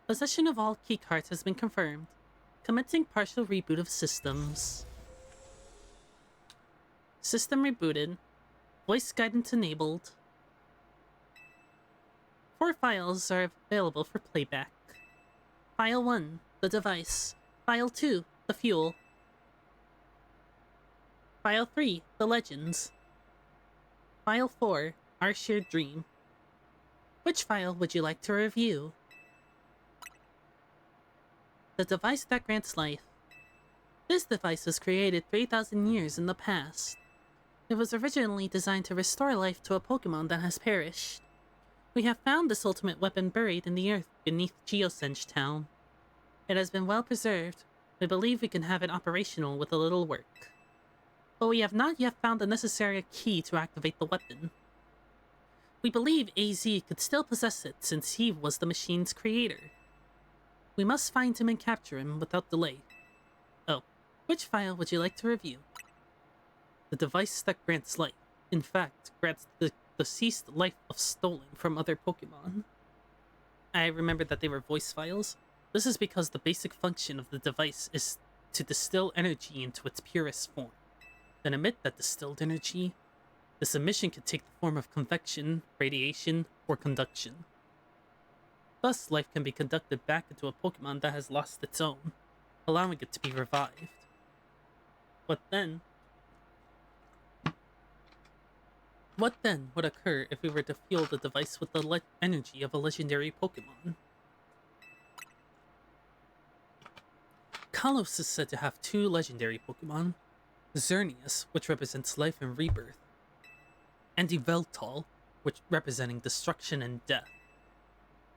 Possession of all keycards has been confirmed. Commencing partial reboot of systems. System rebooted. Voice guidance enabled. 4 files are available for playback. File 1, the device. File 2, the fuel. File 3, the legends. File 4, our shared dream. Which file would you like to review? The device that grants life. This device was created 3,000 years in the past. It was originally designed to restore life to a Pokemon that has perished. We have found this ultimate weapon buried in the earth beneath Geosenge Town. It has been well preserved. We believe we can have it operational with a little work. But we have not yet found the necessary key to activate the weapon. We believe AZ could still possess it since he was the machine's creator. We must find him and capture him without delay. Oh, which file would you like to review? The device that grants life, in fact, grants the deceased life of stolen from other Pokemon. I remember that they were voice files. This is because the basic function of the device is to distill energy into its purest form, then emit that distilled energy. This emission can take the form of convection, radiation, or conduction. Thus, life can be conducted back into a Pokemon that has lost its own, allowing it to be revived. What then would occur if we were to fuel the device with the energy of a legendary Pokemon? Kalos is said to have 2 legendary Pokemon, Xerneas, which represents life and rebirth, and Yveltal, which representing destruction and death.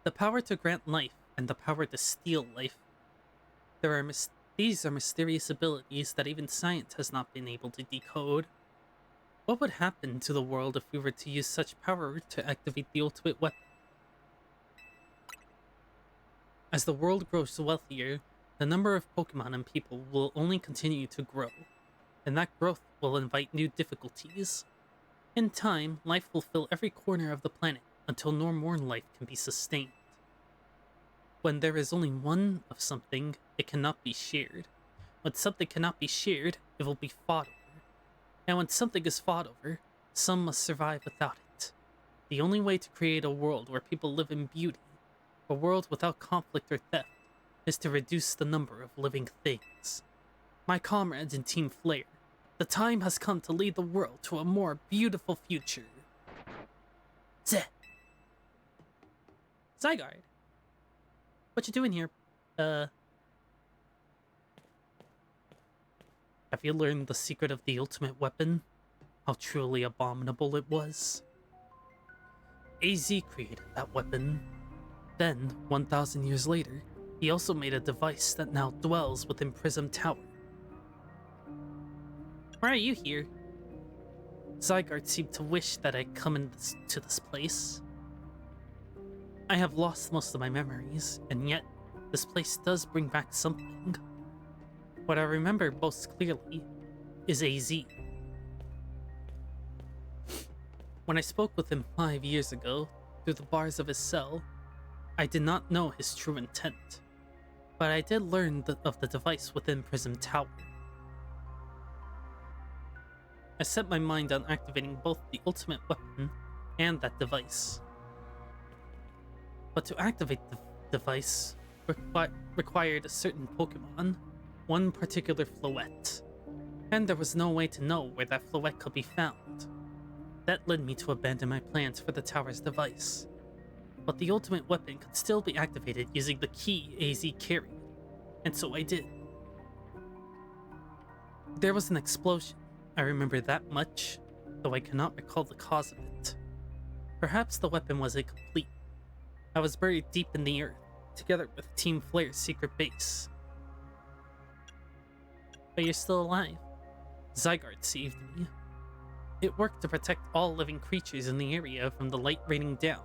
The power to grant life and the power to steal life. These are mysterious abilities that even science has not been able to decode. What would happen to the world if we were to use such power to activate the ultimate weapon? As the world grows wealthier, the number of Pokemon and people will only continue to grow, and that growth will invite new difficulties. In time, life will fill every corner of the planet until no more life can be sustained. When there is only one of something, it cannot be shared. When something cannot be shared, it will be fought over. And when something is fought over, some must survive without it. The only way to create a world where people live in beauty, a world without conflict or theft, is to reduce the number of living things. My comrades in Team Flare, the time has come to lead the world to a more beautiful future. Zeh. Zygarde. What you doing here? Have you learned the secret of the ultimate weapon? How truly abominable it was? AZ created that weapon. Then, 1,000 years later, he also made a device that now dwells within Prism Tower. Why are you here? Zygarde seemed to wish that I'd come to this place. I have lost most of my memories, and yet, this place does bring back something. What I remember most clearly is AZ. When I spoke with him 5 years ago, through the bars of his cell, I did not know his true intent, but I did learn of the device within Prism Tower. I set my mind on activating both the ultimate weapon and that device. But to activate the device required a certain Pokemon, one particular Floette, and there was no way to know where that Floette could be found. That led me to abandon my plans for the tower's device. But the ultimate weapon could still be activated using the key AZ carried, and so I did. There was an explosion, I remember that much, though I cannot recall the cause of it. Perhaps the weapon was incomplete. I was buried deep in the earth, together with Team Flare's secret base. But you're still alive. Zygarde saved me. It worked to protect all living creatures in the area from the light raining down,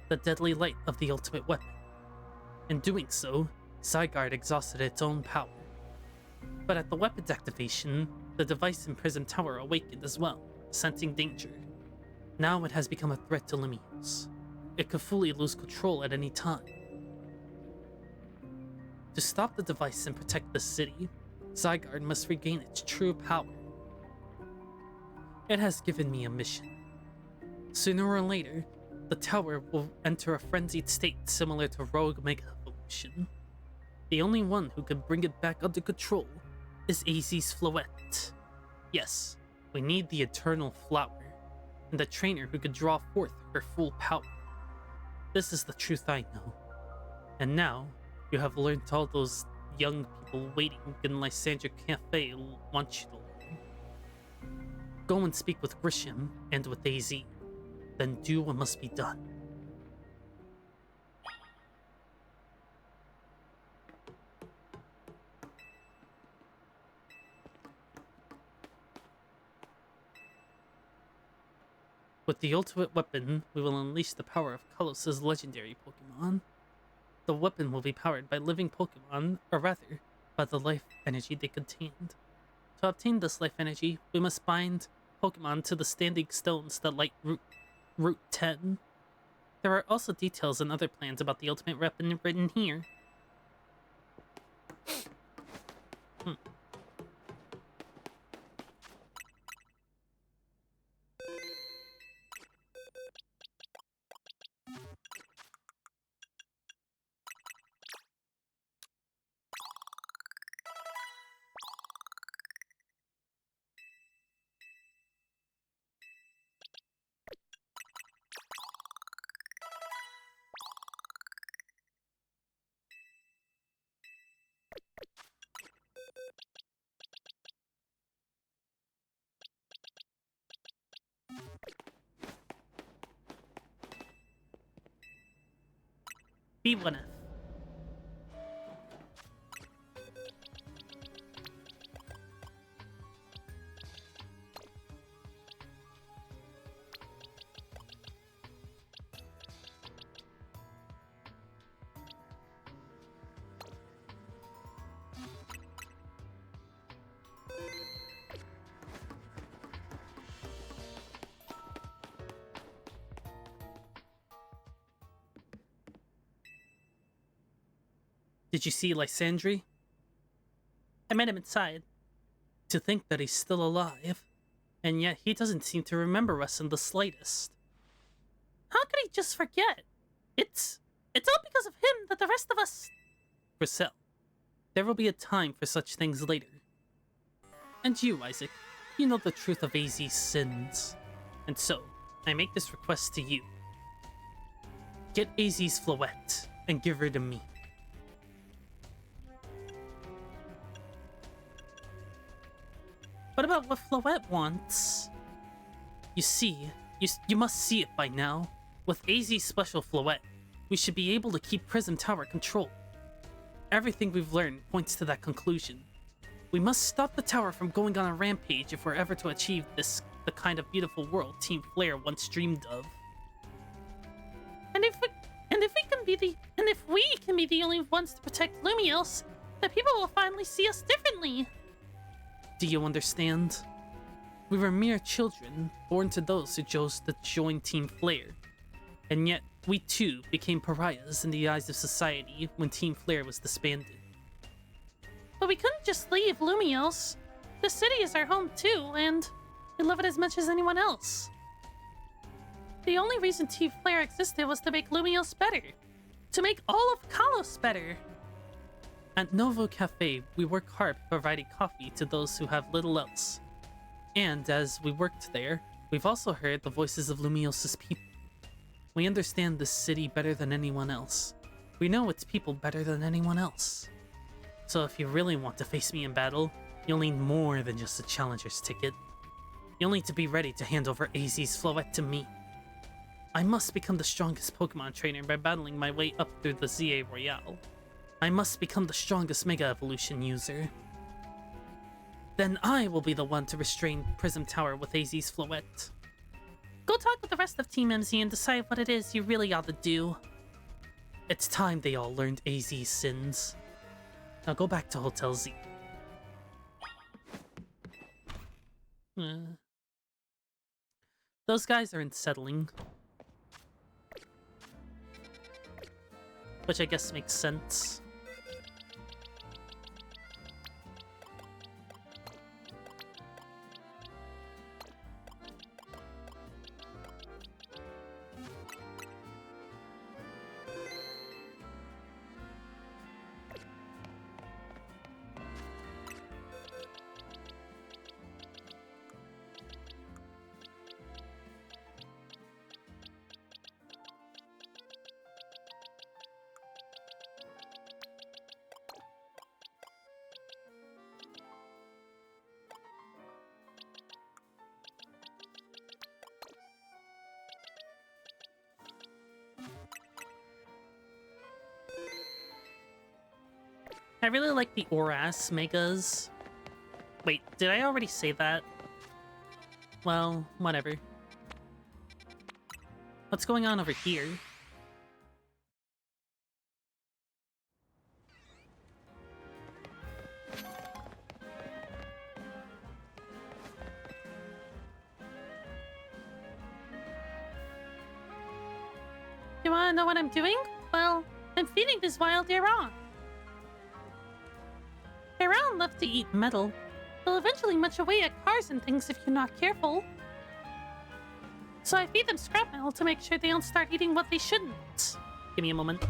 the deadly light of the ultimate weapon. In doing so, Zygarde exhausted its own power. But at the weapon's activation, the device in Prism Tower awakened as well, sensing danger. Now it has become a threat to Lemieux. it could fully lose control at any time. To stop the device and protect the city, Zygarde must regain its true power. It has given me a mission. Sooner or later, the tower will enter a frenzied state similar to Rogue Mega Evolution. The only one who can bring it back under control is AZ's Floette. Yes, we need the Eternal Flower, and the trainer who could draw forth her full power. This is the truth I know. And now, you have learned all those young people waiting in Lysandra Cafe want you to learn. Go and speak with Grisham and with AZ. Then do what must be done. With the ultimate weapon, we will unleash the power of Kalos' legendary Pokemon. The weapon will be powered by living Pokemon, or rather, by the life energy they contained. To obtain this life energy, we must bind Pokemon to the standing stones that light Route 10. There are also details and other plans about the ultimate weapon written here. B1F. Did you see Lysandre? I met him inside. To think that he's still alive, and yet he doesn't seem to remember us in the slightest. How could he just forget? It's all because of him that the rest of us... Grissel, there will be a time for such things later. And you, Isaac, you know the truth of AZ's sins. And so, I make this request to you. Get AZ's Floette and give her to me. What about what Floette wants? You see, you must see it by now. With AZ's special Floette, we should be able to keep Prism Tower control. Everything we've learned points to that conclusion. We must stop the tower from going on a rampage if we're ever to achieve the kind of beautiful world Team Flare once dreamed of. And if we can be the only ones to protect Lumiose, the people will finally see us differently. Do you understand? We were mere children, born to those who chose to join Team Flare. And yet, we too became pariahs in the eyes of society when Team Flare was disbanded. But we couldn't just leave Lumiose. The city is our home too, and we love it as much as anyone else. The only reason Team Flare existed was to make Lumiose better. To make all of Kalos better. At Novo Cafe, we work hard providing coffee to those who have little else. And as we worked there, we've also heard the voices of Lumiose's people. We understand this city better than anyone else. We know its people better than anyone else. So if you really want to face me in battle, you'll need more than just a challenger's ticket. You'll need to be ready to hand over AZ's Floette to me. I must become the strongest Pokemon trainer by battling my way up through the ZA Royale. I must become the strongest Mega Evolution user. Then I will be the one to restrain Prism Tower with AZ's Floette. Go talk with the rest of Team MZ and decide what it is you really ought to do. It's time they all learned AZ's sins. Now go back to Hotel Z. Those guys are unsettling. which I guess makes sense. I really like the Oras Megas. Wait, did I already say that? Well, whatever. What's going on over here? You wanna know what I'm doing? Well, I'm feeding this wild Iran. Iran love to eat metal. They'll eventually munch away at cars and things if you're not careful. So I feed them scrap metal to make sure they don't start eating what they shouldn't. Give me a moment.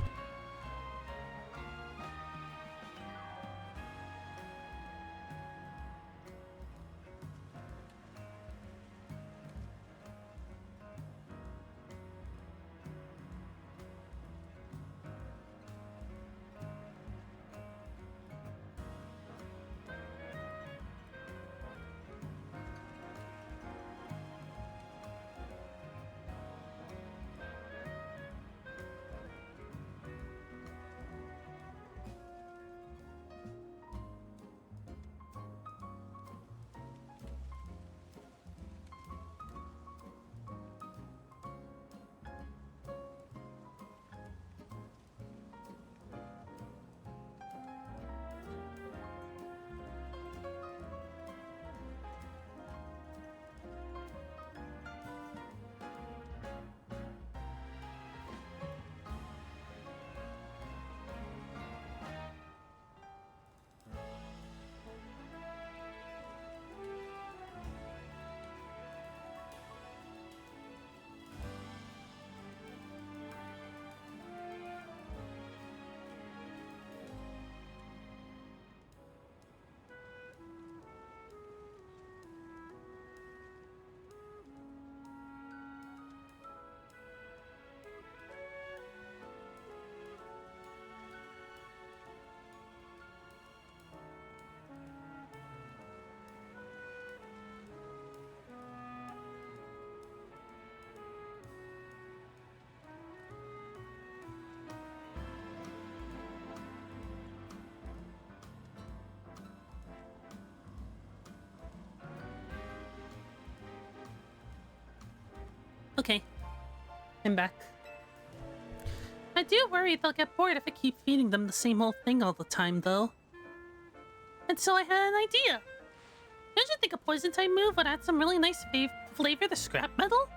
Okay, I'm back. I do worry they'll get bored if I keep feeding them the same old thing all the time, though. And so I had an idea. Don't you think a poison-type move would add some really nice flavor to scrap metal?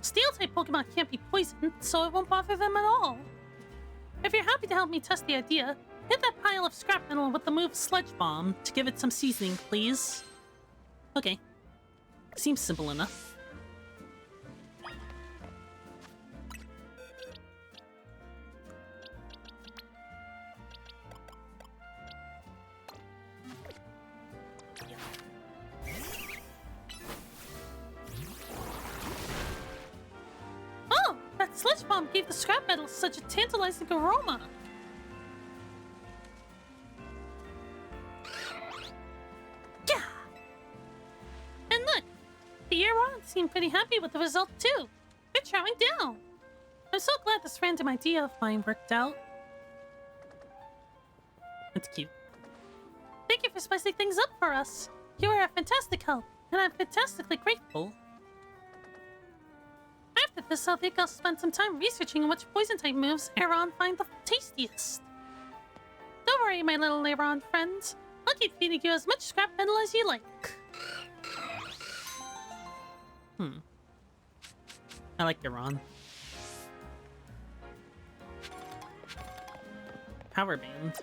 Steel-type Pokemon can't be poisoned, so it won't bother them at all. If you're happy to help me test the idea, hit that pile of scrap metal with the move Sludge Bomb to give it some seasoning, please. Okay. Seems simple enough. Sludge Bomb gave the scrap metal such a tantalizing aroma. Yeah. And look, the Iran seemed pretty happy with the result too. They're chowing down. I'm so glad this random idea of mine worked out. That's cute. Thank you for spicing things up for us. You are a fantastic help, and I'm fantastically grateful. After this, I think I'll spend some time researching which poison-type moves Iran find the tastiest. Don't worry, my little Iran friend. I'll keep feeding you as much scrap metal as you like. I like Iran. Power Band.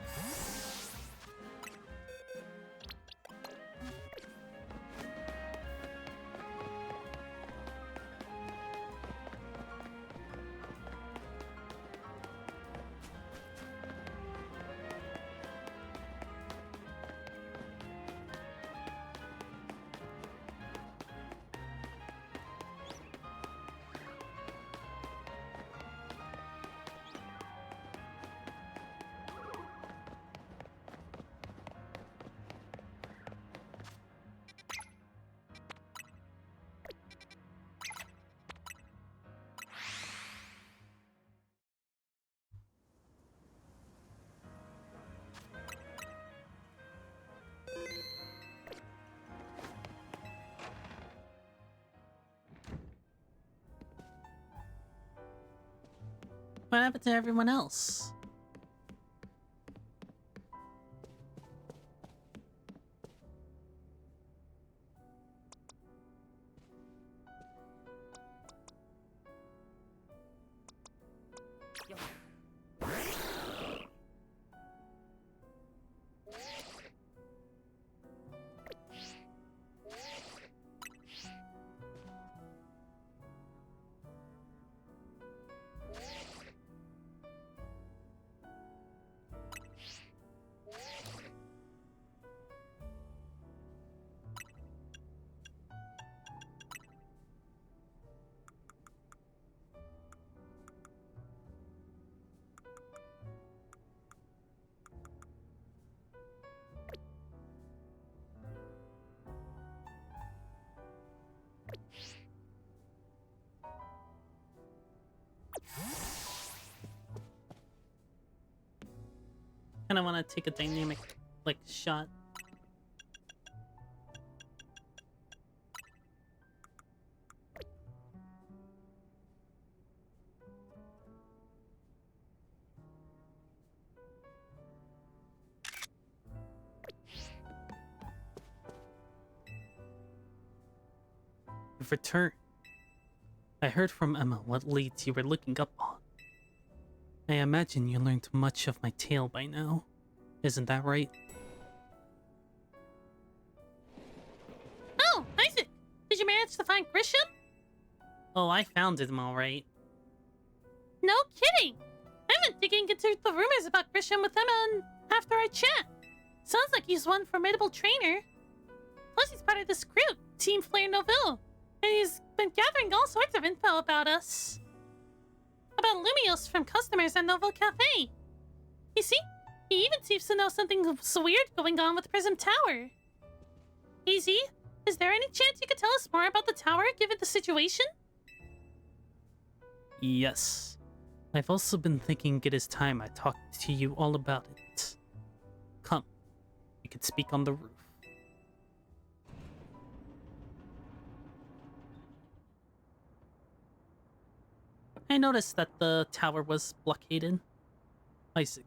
What happened to everyone else? Kinda wanna take a dynamic, like, shot. You've returned. I heard from Emma what leads you were looking up on. I imagine you learned much of my tale by now. Isn't that right? Oh, Isaac! Did you manage to find Grisham? Oh, I found him alright. No kidding! I've been digging into the rumors about Grisham with Emma and after I chat. Sounds like he's one formidable trainer. Plus he's part of this group, Team Flare Noville. And he's been gathering all sorts of info about us. About Lumios from customers at Noville Cafe. You see, he even seems to know something so weird going on with Prism Tower. Easy, is there any chance you could tell us more about the tower given the situation? Yes. I've also been thinking it is time I talked to you all about it. Come, we could speak on the roof. I noticed that the tower was blockaded. Isaac,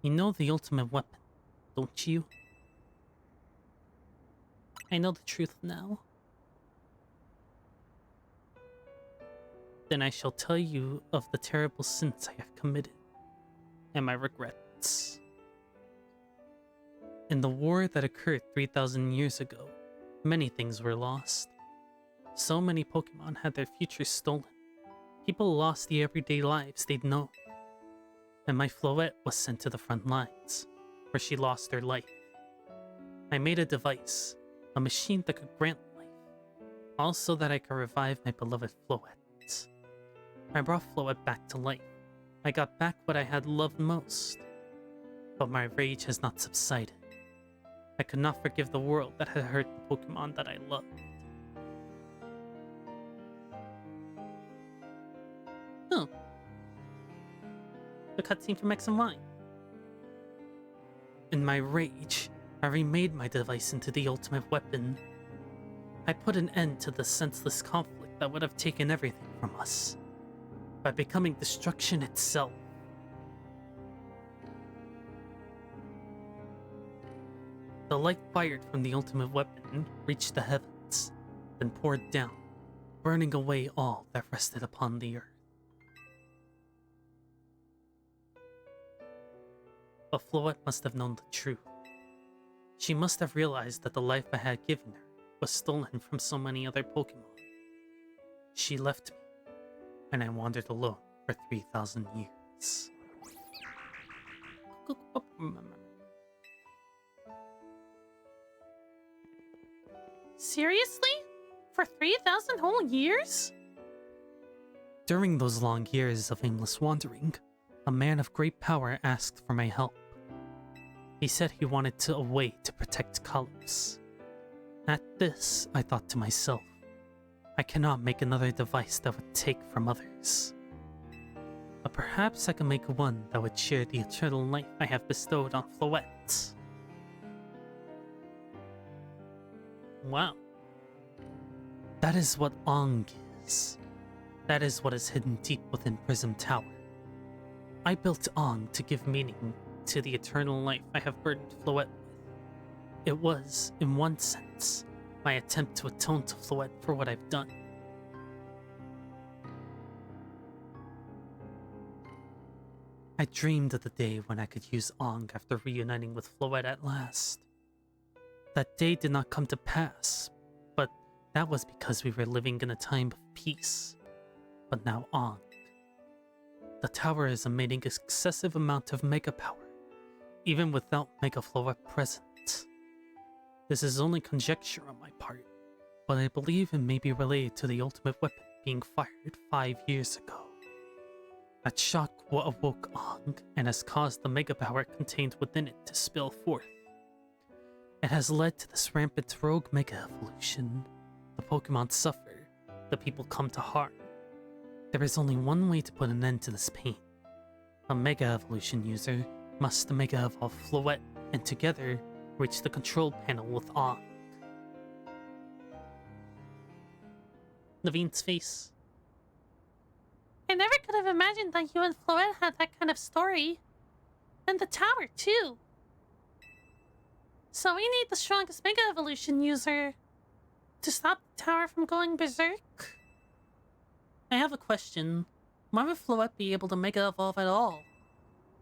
you know the ultimate weapon, don't you? I know the truth now. Then I shall tell you of the terrible sins I have committed, and my regrets. In the war that occurred 3,000 years ago, many things were lost. So many Pokemon had their futures stolen. People lost the everyday lives they'd known. And my Floette was sent to the front lines, where she lost her life. I made a device, a machine that could grant life, all so that I could revive my beloved Floette. I brought Floette back to life. I got back what I had loved most. But my rage has not subsided. I could not forgive the world that had hurt the Pokemon that I loved. Oh. The cutscene from X and Y. In my rage, I remade my device into the ultimate weapon. I put an end to the senseless conflict that would have taken everything from us, by becoming destruction itself. The light fired from the ultimate weapon reached the heavens, then poured down, burning away all that rested upon the earth. but Floette must have known the truth. She must have realized that the life I had given her was stolen from so many other Pokemon. She left me, and I wandered alone for 3,000 years. Seriously? For 3,000 whole years? During those long years of aimless wandering, a man of great power asked for my help. He said he wanted a way to protect Kalos. At this, I thought to myself, I cannot make another device that would take from others. But perhaps I can make one that would share the eternal life I have bestowed on Floette. Wow. That is what Ong is. That is what is hidden deep within Prism Tower. I built Ong to give meaning to the eternal life I have burdened Floette with. It was, in one sense, my attempt to atone to Floette for what I've done. I dreamed of the day when I could use Ong after reuniting with Floette at last. That day did not come to pass, but that was because we were living in a time of peace. But now Ong. The tower is emitting an excessive amount of Mega Power, even without Mega Floette present. This is only conjecture on my part, but I believe it may be related to the ultimate weapon being fired 5 years ago. That shock awoke Ong and has caused the Mega Power contained within it to spill forth. It has led to this rampant rogue Mega Evolution. The Pokemon suffer, the people come to harm. There is only one way to put an end to this pain. A Mega Evolution user must Mega Evolve Floette and together reach the control panel with Ong. Naveen's face. I never could have imagined that you and Floette had that kind of story. And the tower, too. So we need the strongest Mega Evolution user to stop the tower from going berserk? I have a question. Why would Floette be able to Mega Evolve at all?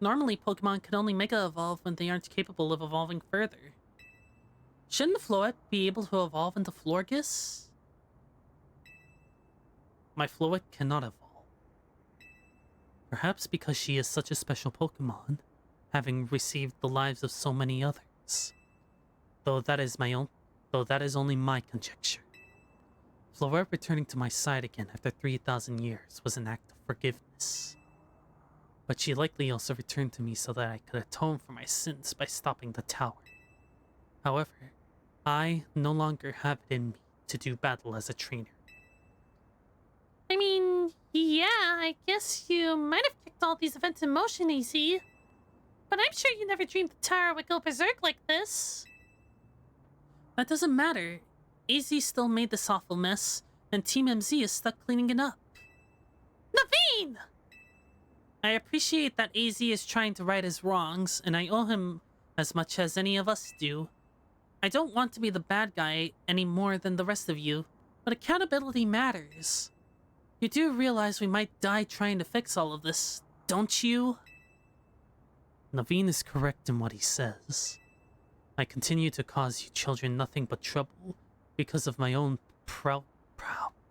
Normally, Pokemon can only Mega Evolve when they aren't capable of evolving further. Shouldn't Floette be able to evolve into Florges? My Floette cannot evolve. Perhaps because she is such a special Pokemon, having received the lives of so many others. Though that is only my conjecture. Floette returning to my side again after 3,000 years was an act of forgiveness. But she likely also returned to me so that I could atone for my sins by stopping the tower. However, I no longer have it in me to do battle as a trainer. I mean, yeah, I guess you might have kicked all these events in motion, AZ. But I'm sure you never dreamed the tower would go berserk like this. That doesn't matter. AZ still made this awful mess, and Team MZ is stuck cleaning it up. Naveen! I appreciate that AZ is trying to right his wrongs, and I owe him as much as any of us do. I don't want to be the bad guy any more than the rest of you, but accountability matters. You do realize we might die trying to fix all of this, don't you? Naveen is correct in what he says. I continue to cause you children nothing but trouble because of my own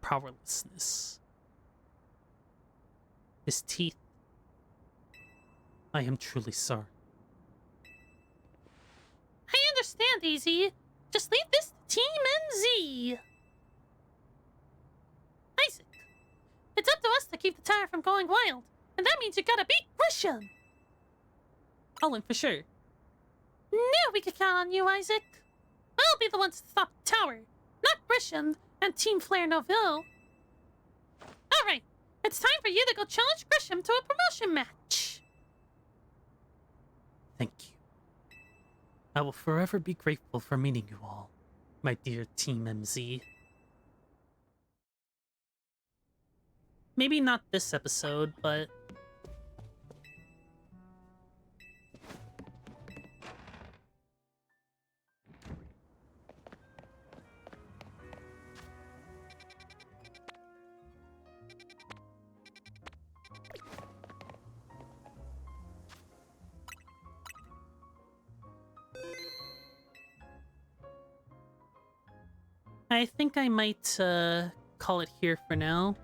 powerlessness. His teeth. I am truly sorry. I understand, AZ. Just leave this to Team MZ. Isaac, it's up to us to keep the tower from going wild, and that means you gotta beat Grisham. Colin, for sure. Knew we could count on you, Isaac. We'll be the ones to stop the tower, not Grisham and Team Flare Noville. Alright, it's time for you to go challenge Grisham to a promotion match. Thank you. I will forever be grateful for meeting you all, my dear Team MZ. Maybe not this episode, but... I think I might call it here for now.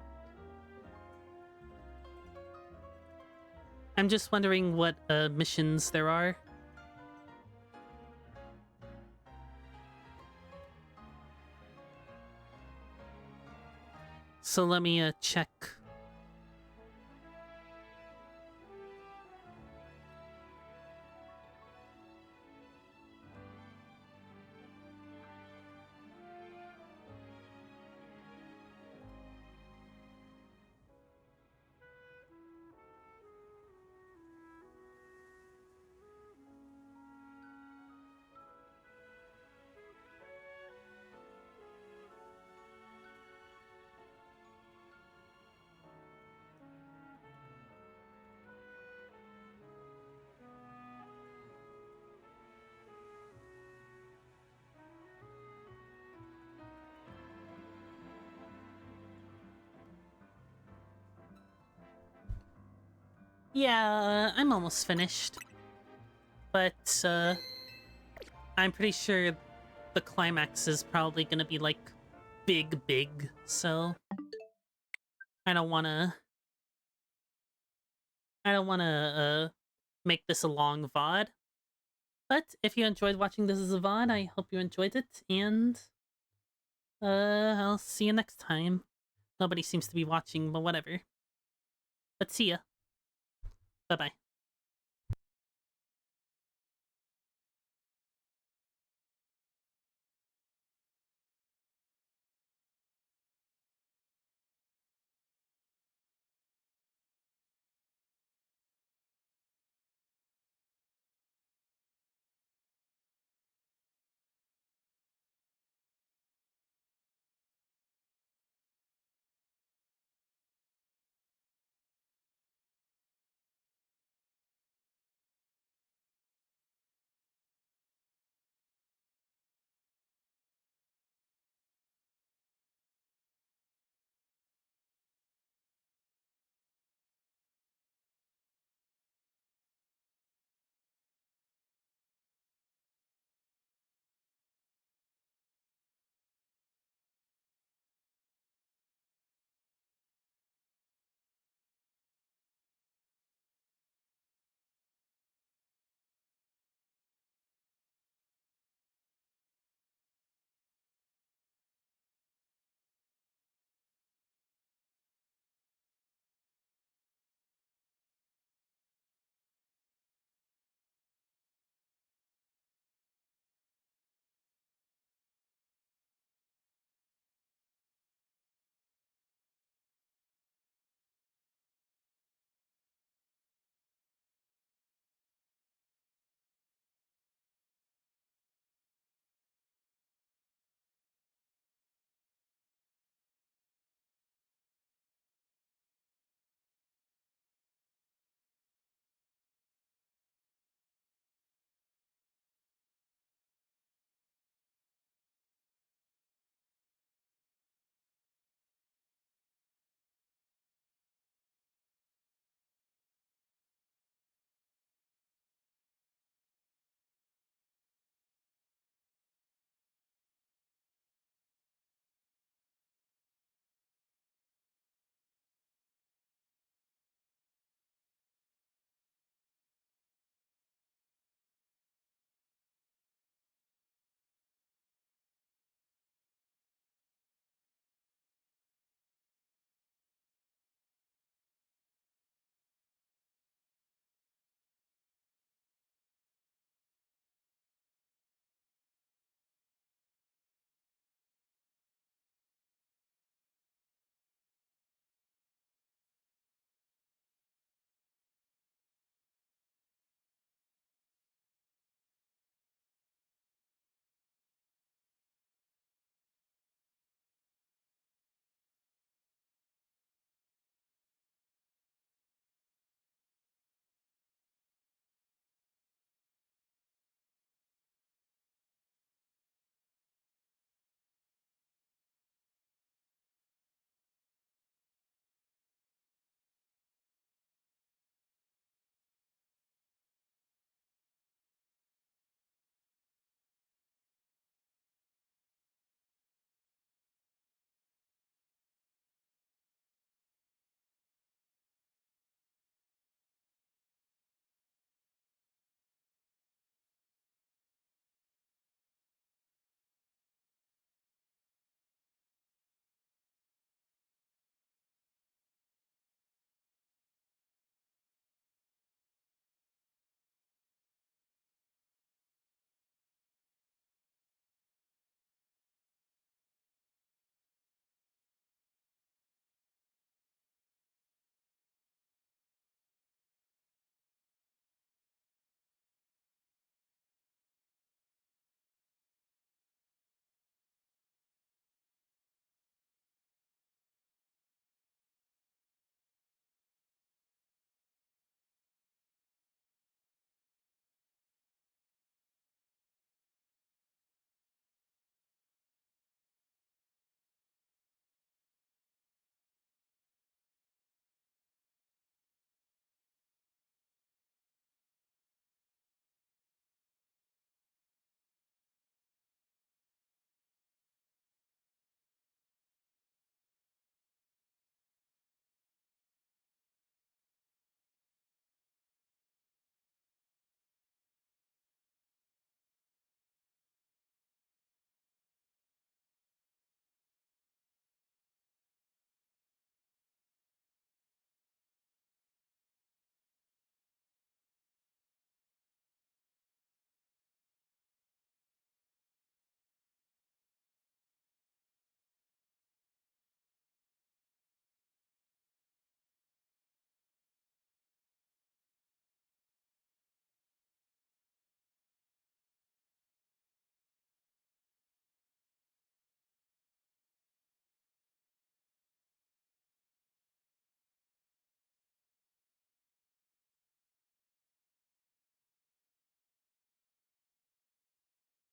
I'm just wondering what missions there are. So let me check. Yeah, I'm almost finished. But I'm pretty sure the climax is probably gonna be like big, so I don't wanna make this a long VOD. But if you enjoyed watching this as a VOD, I hope you enjoyed it, and I'll see you next time. Nobody seems to be watching, but whatever. But see ya. Bye-bye.